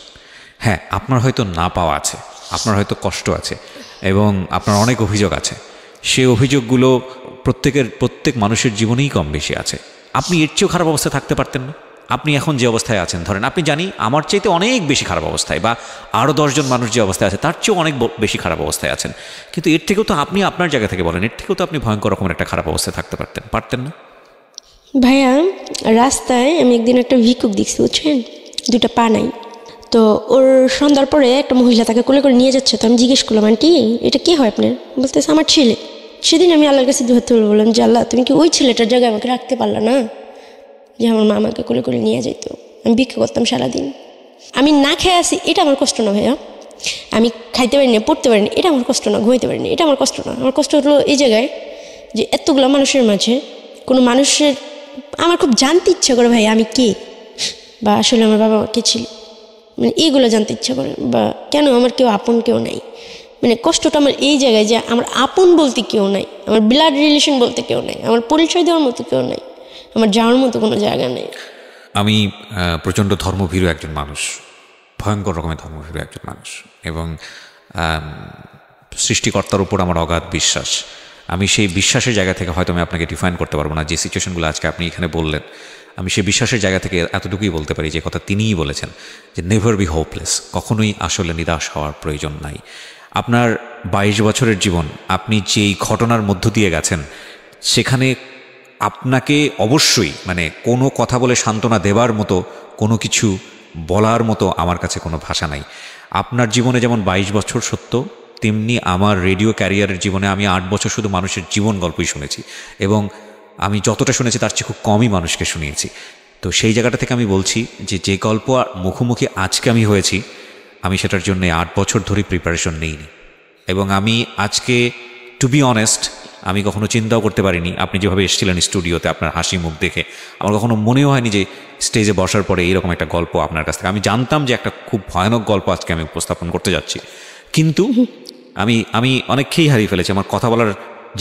হ্যাঁ, আপনার হয়তো না পাওয়া আছে, আপনার হয়তো কষ্ট আছে এবং আপনার অনেক অভিযোগ আছে। সেই অভিযোগগুলো প্রত্যেক মানুষের জীবনেই কম বেশি আছে। আপনি এর চেয়েও খারাপ অবস্থায় থাকতে পারতেন না? আপনি এখন যে অবস্থায় আছেন, ধরেন আপনি জানি আমার চাইতে অনেক বেশি খারাপ অবস্থায়, বা আরও 10 জন মানুষ যে অবস্থায় আছে তার চেয়েও অনেক বেশি খারাপ অবস্থায় আছেন, কিন্তু এর থেকেও তো আপনি আপনার জায়গা থেকে বলেন, এর থেকেও তো আপনি ভয়ঙ্কর রকমের একটা খারাপ অবস্থায় থাকতে পারতেন না? ভাইয়া, রাস্তায় আমি একদিন একটা ভিক্ষুক দেখছি, বুঝছেন, 2টা পা নাই। তো ওর সন্ধ্যার পরে একটা মহিলা তাকে কোলে করে নিয়ে যাচ্ছে। তো আমি জিজ্ঞেস করলাম, আন্টি এটা কে হয় আপনার? বলতেছে আমার ছেলে। সেদিন আমি আল্লাহর কাছে দুহাত তুলে বললাম যে আল্লাহ, তুমি কি ওই ছেলেটার জায়গায় আমাকে রাখতে পারলা না, যে আমার মা আমাকে কোলে করে নিয়ে যেত? আমি ভিক্ষা করতাম সারাদিন, আমি না খেয়ে আসি, এটা আমার কষ্ট না ভাইয়া। আমি খাইতে পারিনি, পড়তে পারিনি, এটা আমার কষ্ট না। ঘুমাইতে পারিনি, এটা আমার কষ্ট না। আমার কষ্ট হলো এই জায়গায় যে এতগুলো মানুষের মাঝে কোনো মানুষের আমার খুব জানতে ইচ্ছা করে ভাই আমি কে, বা আসলে আমার বাবা মা কে ছিল, মানে এইগুলো জানতে ইচ্ছা করে, বা কেন আমার কেউ আপন কেউ নাই। মানে কষ্টটা আমার এই জায়গায় যে আমার আপন বলতে কেউ নাই, আমার ব্লাড রিলেশন বলতে কেউ নাই, আমার পরিচয় দেওয়ার মতো কেউ নাই, আমার যাওয়ার মতো কোনো জায়গা নেই। আমি প্রচণ্ড ধর্মভীরু একজন মানুষ, ভয়ঙ্কর রকমের ধর্মভীরু একজন মানুষ, এবং সৃষ্টিকর্তার উপর আমার অগাধ বিশ্বাস। আমি সেই বিশ্বাসের জায়গা থেকে হয়তো আমি আপনাকে ডিফাইন করতে পারবো না যে সিচুয়েশনগুলো আজকে আপনি এখানে বললেন, আমি সেই বিশ্বাসের জায়গা থেকে এতটুকুই বলতে পারি যে কথা তিনিই বলেছেন, যে নেভার বি হোপলেস, কখনোই আসলে নিরাশ হওয়ার প্রয়োজন নাই। আপনার 22 বছরের জীবন, আপনি যেই ঘটনার মধ্য দিয়ে গেছেন, সেখানে আপনাকে অবশ্যই মানে কোনো কথা বলে সান্ত্বনা দেবার মতো, কোনো কিছু বলার মতো আমার কাছে কোনো ভাষা নাই। আপনার জীবনে যেমন 22 বছর সত্য, তেমনি আমার রেডিও ক্যারিয়ারের জীবনে আমি 8 বছর শুধু মানুষের জীবন গল্পই শুনেছি, এবং আমি যতটা শুনেছি তার চেয়ে খুব কমই মানুষকে শুনিয়েছি। তো সেই জায়গাটা থেকে আমি বলছি যে যে গল্প মুখোমুখি আজকে আমি হয়েছি, আমি সেটার জন্য 8 বছর ধরে প্রিপারেশন নেইনি। এবং আমি আজকে, টু বি অনেস্ট, আমি কখনো চিন্তাও করতে পারিনি, আপনি যেভাবে এসেছিলেন স্টুডিওতে, আপনার হাসি মুখ দেখে আমার কখনো মনেও হয়নি যে স্টেজে বসার পরে এইরকম একটা গল্প আপনার কাছ থেকে। আমি জানতাম যে একটা খুব ভয়ানক গল্প আজকে আমি উপস্থাপন করতে যাচ্ছি, কিন্তু আমি অনেককেই হারিয়ে ফেলেছি। আমার কথা বলার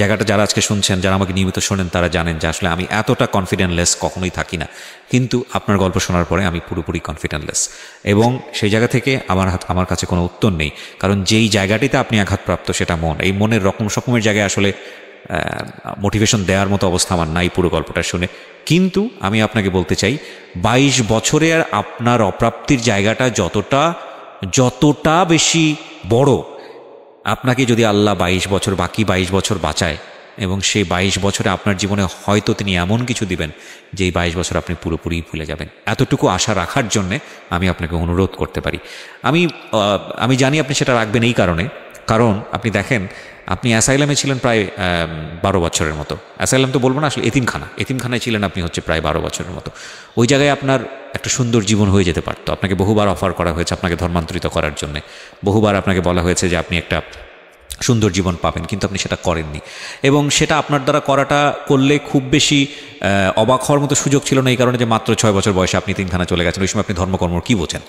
জায়গাটা যারা আজকে শুনছেন, যারা আমাকে নিয়মিত শোনেন, তারা জানেন যে আসলে আমি এতটা কনফিডেন্টলেস কখনোই থাকি না, কিন্তু আপনার গল্প শোনার পরে আমি পুরোপুরি কনফিডেন্টলেস। এবং সেই জায়গা থেকে আমার কাছে কোনো উত্তর নেই, কারণ যেই জায়গাটিতে আপনি আঘাতপ্রাপ্ত সেটা মন। এই মনের রকমের জায়গায় আসলে মোটিভেশন দেওয়ার মতো অবস্থা আমার নাই পুরো গল্পটা শুনে। কিন্তু আমি আপনাকে বলতে চাই, 22 বছরের আপনার অপ্রাপ্তির জায়গাটা যতটা বেশি বড়, আপনাকে যদি আল্লাহ 22 বছর, বাকি 22 বছর বাঁচায়, এবং সেই 22 বছরে আপনার জীবনে হয়তো তিনি এমন কিছু দিবেন যে এই 22 বছর আপনি পুরোপুরি ভুলে যাবেন, এতটুকু আশা রাখার জন্যে আমি আপনাকে অনুরোধ করতে পারি। আমি জানি আপনি সেটা রাখবেন এই কারণ আপনি দেখেন, আপনি অ্যাসাইলামে ছিলেন প্রায় 12 বছরের মতো। অ্যাসাইলাম তো বলবো না, আসলে এতিমখানায় ছিলেন আপনি হচ্ছে প্রায় 12 বছরের মতো। ওই জায়গায় আপনার একটা সুন্দর জীবন হয়ে যেতে পারতো। আপনাকে বহুবার অফার করা হয়েছে আপনাকে ধর্মান্তরিত করার জন্যে, বহুবার আপনাকে বলা হয়েছে যে আপনি একটা সুন্দর জীবন পাবেন, কিন্তু আপনি সেটা করেননি। এবং সেটা আপনার দ্বারা করলে খুব বেশি অবাক হওয়ার মতো সুযোগ ছিল না, এই কারণে যে মাত্র 6 বছর বয়সে আপনি এতিমখানা চলে গেছেন। ওই সময় আপনি ধর্মকর্ম কী বোঝেন?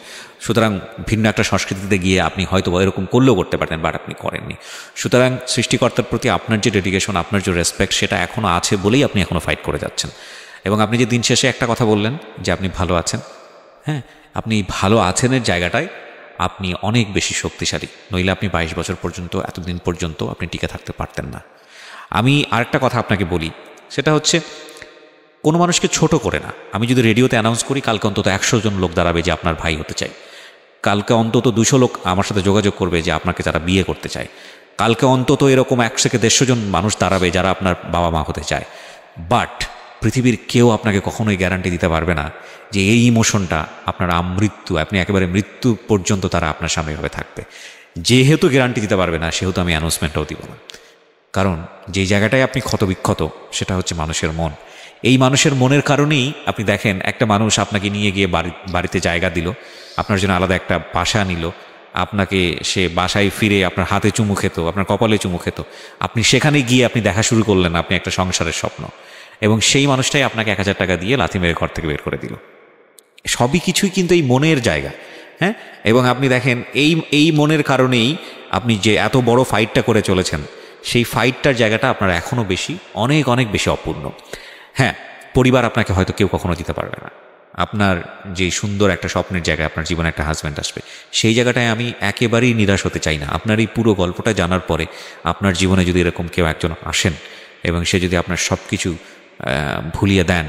সুতরাং ভিন্ন একটা সংস্কৃতিতে গিয়ে আপনি হয়তো এরকম করলেও করতে পারতেন, বাট আপনি করেননি। সুতরাং সৃষ্টিকর্তার প্রতি আপনার যে ডেডিকেশন, আপনার যে রেসপেক্ট, সেটা এখনও আছে বলেই আপনি এখনও ফাইট করে যাচ্ছেন। এবং আপনি যে দিন শেষে একটা কথা বললেন যে আপনি ভালো আছেন, হ্যাঁ, আপনি ভালো আছেনের জায়গাটায় আপনি অনেক বেশি শক্তিশালী, নইলে আপনি 22 বছর পর্যন্ত, এতদিন পর্যন্ত আপনি টিকে থাকতে পারতেন না। আমি আরেকটা কথা আপনাকে বলি, সেটা হচ্ছে কোনো মানুষকে ছোট করে না। আমি যদি রেডিওতে অ্যানাউন্স করি কালকে অন্তত 100 জন লোক দাঁড়াবে যে আপনার ভাই হতে চাই, কালকে অন্তত 200 লোক আমার সাথে যোগাযোগ করবে যে আপনাকে যারা বিয়ে করতে চায়, কালকে অন্তত এরকম 100 থেকে 150 জন মানুষ দাঁড়াবে যারা আপনার বাবা মা হতে চায়। বাট পৃথিবীর কেউ আপনাকে কখনোই গ্যারান্টি দিতে পারবে না যে এই ইমোশনটা আপনার আমৃত্যু, আপনি একেবারে মৃত্যু পর্যন্ত তারা আপনার সামনে এভাবে থাকবে। যেহেতু গ্যারান্টি দিতে পারবে না, সেহেতু আমি অ্যানাউন্সমেন্টটাও দিব না। কারণ যেই জায়গাটায় আপনি ক্ষতবিক্ষত, সেটা হচ্ছে মানুষের মন। এই মানুষের মনের কারণেই আপনি দেখেন, একটা মানুষ আপনাকে নিয়ে গিয়ে বাড়িতে জায়গা দিল, আপনার জন্য আলাদা একটা বাসা নিল, আপনাকে সে বাসায় ফিরে আপনার হাতে চুমু খেত, আপনার কপালে চুমু খেত, আপনি সেখানে গিয়ে আপনি দেখা শুরু করলেন আপনি একটা সংসারের স্বপ্ন, এবং সেই মানুষটাই আপনাকে 1000 টাকা দিয়ে লাথি মেরে ঘর থেকে বের করে দিল। সবই কিছুই কিন্তু এই মনের জায়গা, হ্যাঁ। এবং আপনি দেখেন এই মনের কারণেই আপনি যে এত বড় ফাইটটা করে চলেছেন, সেই ফাইটটার জায়গাটা আপনার এখনও অনেক বেশি অপূর্ণ। হ্যাঁ, পরিবার আপনাকে হয়তো কেউ কখনো দিতে পারবে না, আপনার যে সুন্দর একটা স্বপ্নের জায়গায় আপনার জীবনে একটা হাজব্যান্ড আসবে, সেই জায়গাটায় আমি একেবারেই নিরাশ হতে চাই না। আপনার এই পুরো গল্পটা জানার পরে আপনার জীবনে যদি এরকম কেউ একজন আসেন এবং সে যদি আপনার সব কিছু ভুলিয়ে দেন,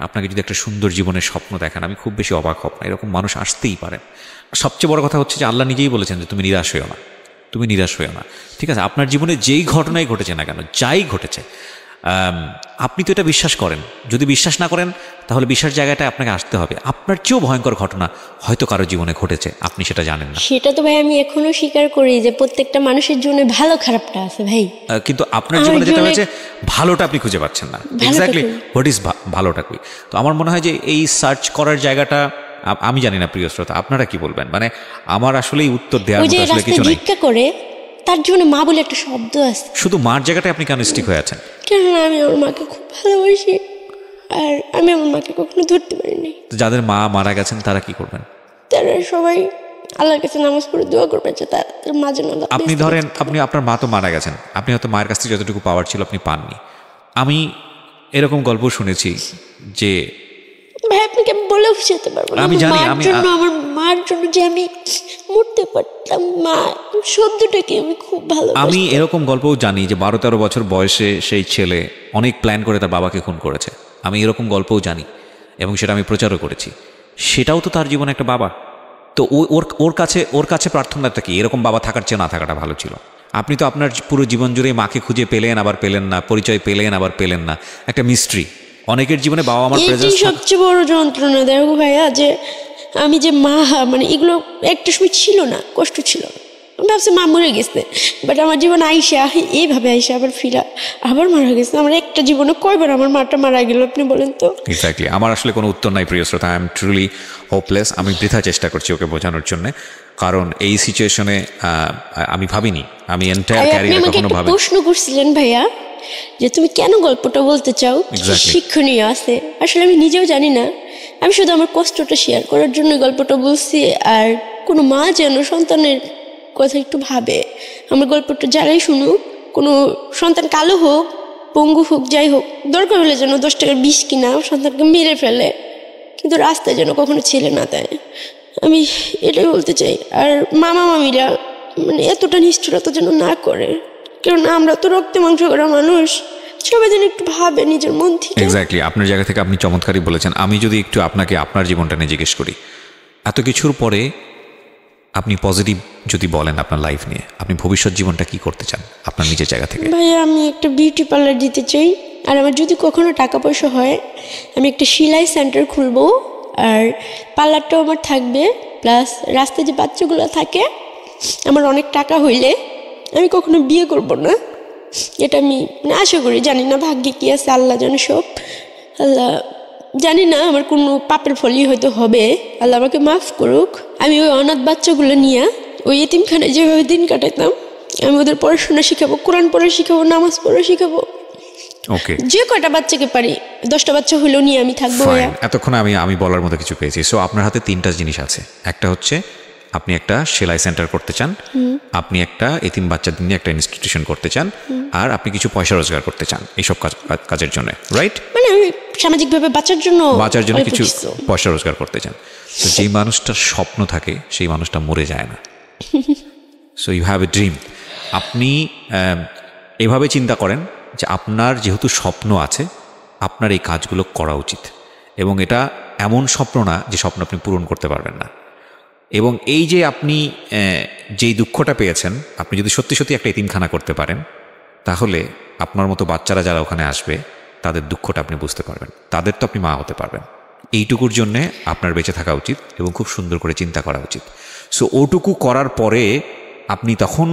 আপনাকে যদি একটা সুন্দর জীবনের স্বপ্ন দেখান, আমি খুব বেশি অবাক হব না। এরকম মানুষ আসতেই পারেন। সবচেয়ে বড় কথা হচ্ছে যে আল্লাহ নিজেই বলেছেন যে তুমি নিরাশ হইও না, তুমি নিরাশ হইও না। ঠিক আছে, আপনার জীবনে যেই ঘটনাই ঘটেছে না কেন, যাই ঘটেছে, আপনি তো এটা বিশ্বাস করেন। যদি বিশ্বাস না করেন তাহলে বিশ্বাস জায়গাটায় আপনাকে আসতে হবে। আপনার চেয়েও ভয়ঙ্কর ঘটনা হয়তো কারো জীবনে ঘটেছে, আপনি সেটা জানেন না। সেটা তো ভাই আমি এখনো স্বীকার করি যে প্রত্যেকটা মানুষের জন্য ভালো খারাপটা আছে ভাই, কিন্তু আপনার জীবনে যেটা হয়েছে ভালোটা আপনি খুঁজে পাচ্ছেন না। এক্স্যাক্টলি হোয়াট ইজ ভালোটা কই? তো আমার মনে হয় যে এই সার্চ করার জায়গাটা, আমি জানি না প্রিয় শ্রোতা আপনারা কি বলবেন, মানে আমার আসলেই উত্তর দেওয়ার মতো আসলে কিছু নেই। ভিক্ষা করে তার জন্য মা বলে একটা শব্দ আছে। শুধু মার জায়গাটায় আপনি কেন স্টিক হয়ে আছেন? কেননা আমি আমার মাকে খুব ভালোবাসি, আর আমি আমার মাকে কখনো ধরতে পারিনি। যাদের মা মারা গেছেন তারা কি করবেন? তারা সবাই আল্লাহর কাছে নামাজ পড়ে দোয়া করবেন যে তার মা যেন। আপনি ধরেন আপনি আপনার মা তো মারা গেছেন, আপনি হয়তো মায়ের কাছ থেকে যতটুকু পাওয়ার ছিল আপনি পাননি। আমি এরকম গল্প শুনেছি যে ভাই আপনাকে বলেও বুঝাতে পারবো না, আমি জানি আমার মার জন্য যে আমি মরতে পারতাম, মা শব্দটাকে আমি খুব ভালো। আমি এরকম গল্পও জানি যে 12-13 বছর বয়সে সেই ছেলে অনেক প্ল্যান করে তার বাবাকে খুন করেছে। আমি এরকম গল্পও জানি এবং সেটা আমি প্রচারও করেছি। সেটাও তো তার জীবনে একটা বাবা। তো ওর কাছে প্রার্থনাটা কি? এরকম বাবা থাকার চেয়ে না থাকাটা ভালো ছিল। আপনি তো আপনার পুরো জীবন জুড়ে মাকে খুঁজে পেলেন আবার পেলেন না, পরিচয় পেলেন আবার পেলেন না, একটা মিস্ট্রি। অনেকের জীবনে বাবা মার প্রেজেন্স সবচেয়ে বড় যন্ত্রণা। দেখো ভাইয়া, যে আমি যে মা, মানে এগুলো একটা সময় ছিল না, কষ্ট ছিল না, ভাবছি মা মরে গেছে, বাট আমার জীবন আইসা এইভাবে আইসা আবার ফিরা আবার মারা গেছে। আমার একটা জীবনে কয়বার আমার মাটা মারা গেল আপনি বলেন তো? এক্স্যাক্টলি, আমার আসলে কোনো উত্তর নাই প্রিয় শ্রোতা। I am truly hopeless. আমি বৃথা চেষ্টা করছি ওকে বোঝানোর জন্য, কারণ এই সিচুয়েশনে আমি ভাবিনি, আমি এন্টায়ার ক্যারিয়ারে কখনো ভাবিনি। প্রশ্ন করছিলেন ভাইয়া যে তুমি কেন গল্পটা বলতে চাও, শিক্ষণীয় আছে। আসলে আমি নিজেও জানি না, আমি শুধু আমার কষ্টটা শেয়ার করার জন্য গল্পটা বলছি। আর কোনো মা যেন সন্তানের কথা একটু ভাবে। আমার গল্পটা যারাই শুনুক, কোনো সন্তান কালো হোক, পঙ্গু হোক, যাই হোক, দরকার হলে যেন 10 টাকার বিষ কিনা সন্তানকে মেরে ফেলে, কিন্তু রাস্তায় যেন কখনো ছেলে না দেয়। আমি এটাই বলতে চাই। আর মামা মামিরা মানে এতটা নিষ্ঠুরতা যেন না করে, কারণ আমরা তো রক্তে মাংস করা মানুষ। সবাই যেন একটু ভাবে নিজের মন থেকে। এক্স্যাক্টলি, আপনার জায়গা থেকে আপনি চমৎকারই বলেছেন। আমি যদি একটু আপনাকে আপনার জীবনটা নিয়ে জিজ্ঞেস করি, এত কিছুর পরে আপনি পজিটিভ যদি বলেন আপনার লাইফ নিয়ে, আপনি ভবিষ্যৎ জীবনটা কি করতে চান আপনার নিজের জায়গা থেকে? ভাই আমি একটা বিউটি পার্লার দিতে চাই, আর আমার যদি কখনো টাকা পয়সা হয় আমি একটা সেলাই সেন্টার খুলবো, আর পার্লারটাও আমার থাকবে। প্লাস রাস্তায় যে বাচ্চাগুলো থাকে, আমার অনেক টাকা হইলে আমি কখনো বিয়ে করব না, এটা আমি আশা করি। জানি না ভাগ্যে কি আছে, আল্লাহ জানে সব। আল্লাহ জানি না আমার কোনো পাপের ফলই হয়তো হবে, আল্লাহ আমাকে মাফ করুক। আমি ওই অনাথ বাচ্চাগুলো নিয়ে ওই এতিমখানায় যেভাবে দিন কাটাতাম, আমি ওদের পড়াশোনা শিখাবো, কোরআন পড়া শিখাবো, নামাজ পড়া শিখাবো। ওকে, যে কয়টা বাচ্চাকে পারি, 10টা বাচ্চা হলেও নিয়ে আমি থাকবো। এতক্ষণ আমি বলার মতো কিছু পেয়েছি। সো আপনার হাতে 3টা জিনিস আছে। একটা হচ্ছে আপনি একটা সেলাই সেন্টার করতে চান, আপনি একটা এতিম বাচ্চাদের নিয়ে একটা ইনস্টিটিউশন করতে চান, আর আপনি কিছু পয়সা রোজগার করতে চান এইসব কাজের জন্য, রাইট? মানে আমি সামাজিকভাবে বাঁচার জন্য কিছু পয়সা রোজগার করতে চান। তো যেই মানুষটার স্বপ্ন থাকে সেই মানুষটা মরে যায় না। So you have a dream. আপনি এভাবে চিন্তা করেন যে আপনার যেহেতু স্বপ্ন আছে, আপনার এই কাজগুলো করা উচিত। এবং এটা এমন স্বপ্ন না যে স্বপ্ন আপনি পূরণ করতে পারবেন না। এবং এই যে আপনি যেই দুঃখটা পেয়েছেন, আপনি যদি সত্যি সত্যি একটা এতিমখানা করতে পারেন, তাহলে আপনার মতো বাচ্চারা যারা ওখানে আসবে তাদের দুঃখটা আপনি বুঝতে পারবেন, তাদের তো আপনি মা হতে পারবেন। এইটুকুর জন্যে আপনার বেঁচে থাকা উচিত এবং খুব সুন্দর করে চিন্তা করা উচিত। সো ওটুকু করার পরে আপনি তখন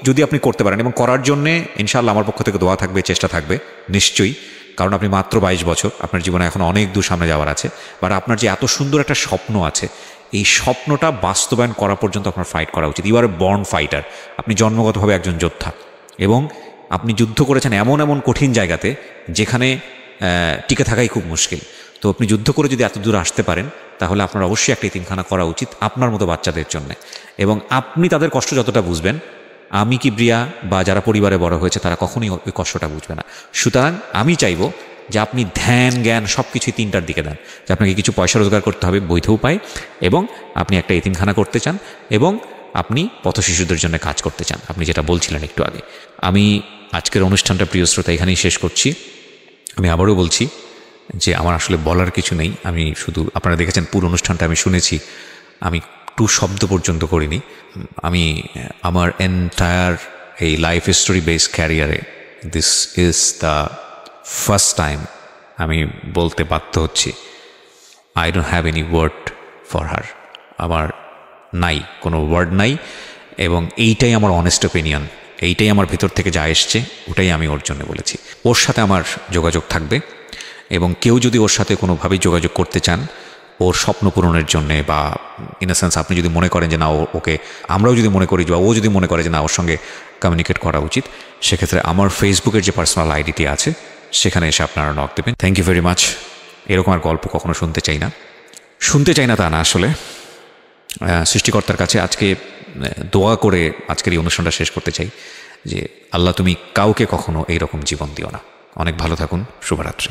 যদি আপনি করতে পারেন, এবং করার জন্যে ইনশাআল্লাহ আমার পক্ষ থেকে দোয়া থাকবে, চেষ্টা থাকবে নিশ্চয়ই, কারণ আপনি মাত্র 22 বছর, আপনার জীবনে এখন অনেক দূর সামনে যাওয়ার আছে। বাট আপনার যে এত সুন্দর একটা স্বপ্ন আছে, এই স্বপ্নটা বাস্তবায়ন করা পর্যন্ত আপনার ফাইট করা উচিত। You are a born fighter. আপনি জন্মগতভাবে একজন যোদ্ধা, এবং আপনি যুদ্ধ করেছেন এমন এমন কঠিন জায়গাতে যেখানে টিকে থাকাই খুব মুশকিল। তো আপনি যুদ্ধ করে যদি এত দূর আসতে পারেন, তাহলে আপনার অবশ্যই একটা এতিমখানা করা উচিত আপনার মতো বাচ্চাদের জন্য। এবং আপনি তাদের কষ্ট যতটা বুঝবেন, আমি কিবরিয়া বা যারা পরিবারে বড় হয়েছে তারা কখনোই ওই কষ্টটা বুঝবে না। সুতরাং আমি চাইবো যে আপনি ধ্যান জ্ঞান সব কিছুই 3টার দিকে দেন, যে আপনাকে কিছু পয়সা রোজগার করতে হবে বৈধ উপায়, এবং আপনি একটা এতিমখানা করতে চান, এবং আপনি পথশিশুদের জন্য কাজ করতে চান, আপনি যেটা বলছিলেন একটু আগে। আমি আজকের অনুষ্ঠানটা প্রিয় শ্রোতা এখানেই শেষ করছি। আমি আবারও বলছি যে আমার আসলে বলার কিছু নেই। আমি শুধু, আপনারা দেখেছেন পুরো অনুষ্ঠানটা আমি শুনেছি, আমি টু শব্দ পর্যন্ত করিনি। আমি আমার এন্টায়ার এই লাইফ স্টোরি বেসড ক্যারিয়ারে this is the first time আমি বলতে বাধ্য হচ্ছি, I don't have any word for her. আমার নাই, কোনো ওয়ার্ড নাই, এবং এইটাই আমার অনেস্ট ওপিনিয়ন, এইটাই আমার ভেতর থেকে যা এসছে ওটাই আমি ওর জন্য বলেছি। ওর সাথে আমার যোগাযোগ থাকবে, এবং কেউ যদি ওর সাথে কোনোভাবেই যোগাযোগ করতে চান ওর স্বপ্ন পূরণের জন্যে, বা ইন আ সেন্স আপনি যদি মনে করেন যে না ওকে, আমরাও যদি মনে করি বা ও যদি মনে করে যে না ওর সঙ্গে কমিউনিকেট করা উচিত, সেক্ষেত্রে আমার ফেসবুকের যে পার্সোনাল আইডিটি আছে সেখানে এসে আপনারা নক দেবেন। Thank you very much. এরকম আর গল্প কখনো শুনতে চাই না তা না, আসলে সৃষ্টিকর্তার কাছে আজকে দোয়া করে আজকের এই অনুষ্ঠানটা শেষ করতে চাই যে আল্লাহ তুমি কাউকে কখনো এইরকম জীবন দিও না। অনেক ভালো থাকুন, শুভরাত্রি।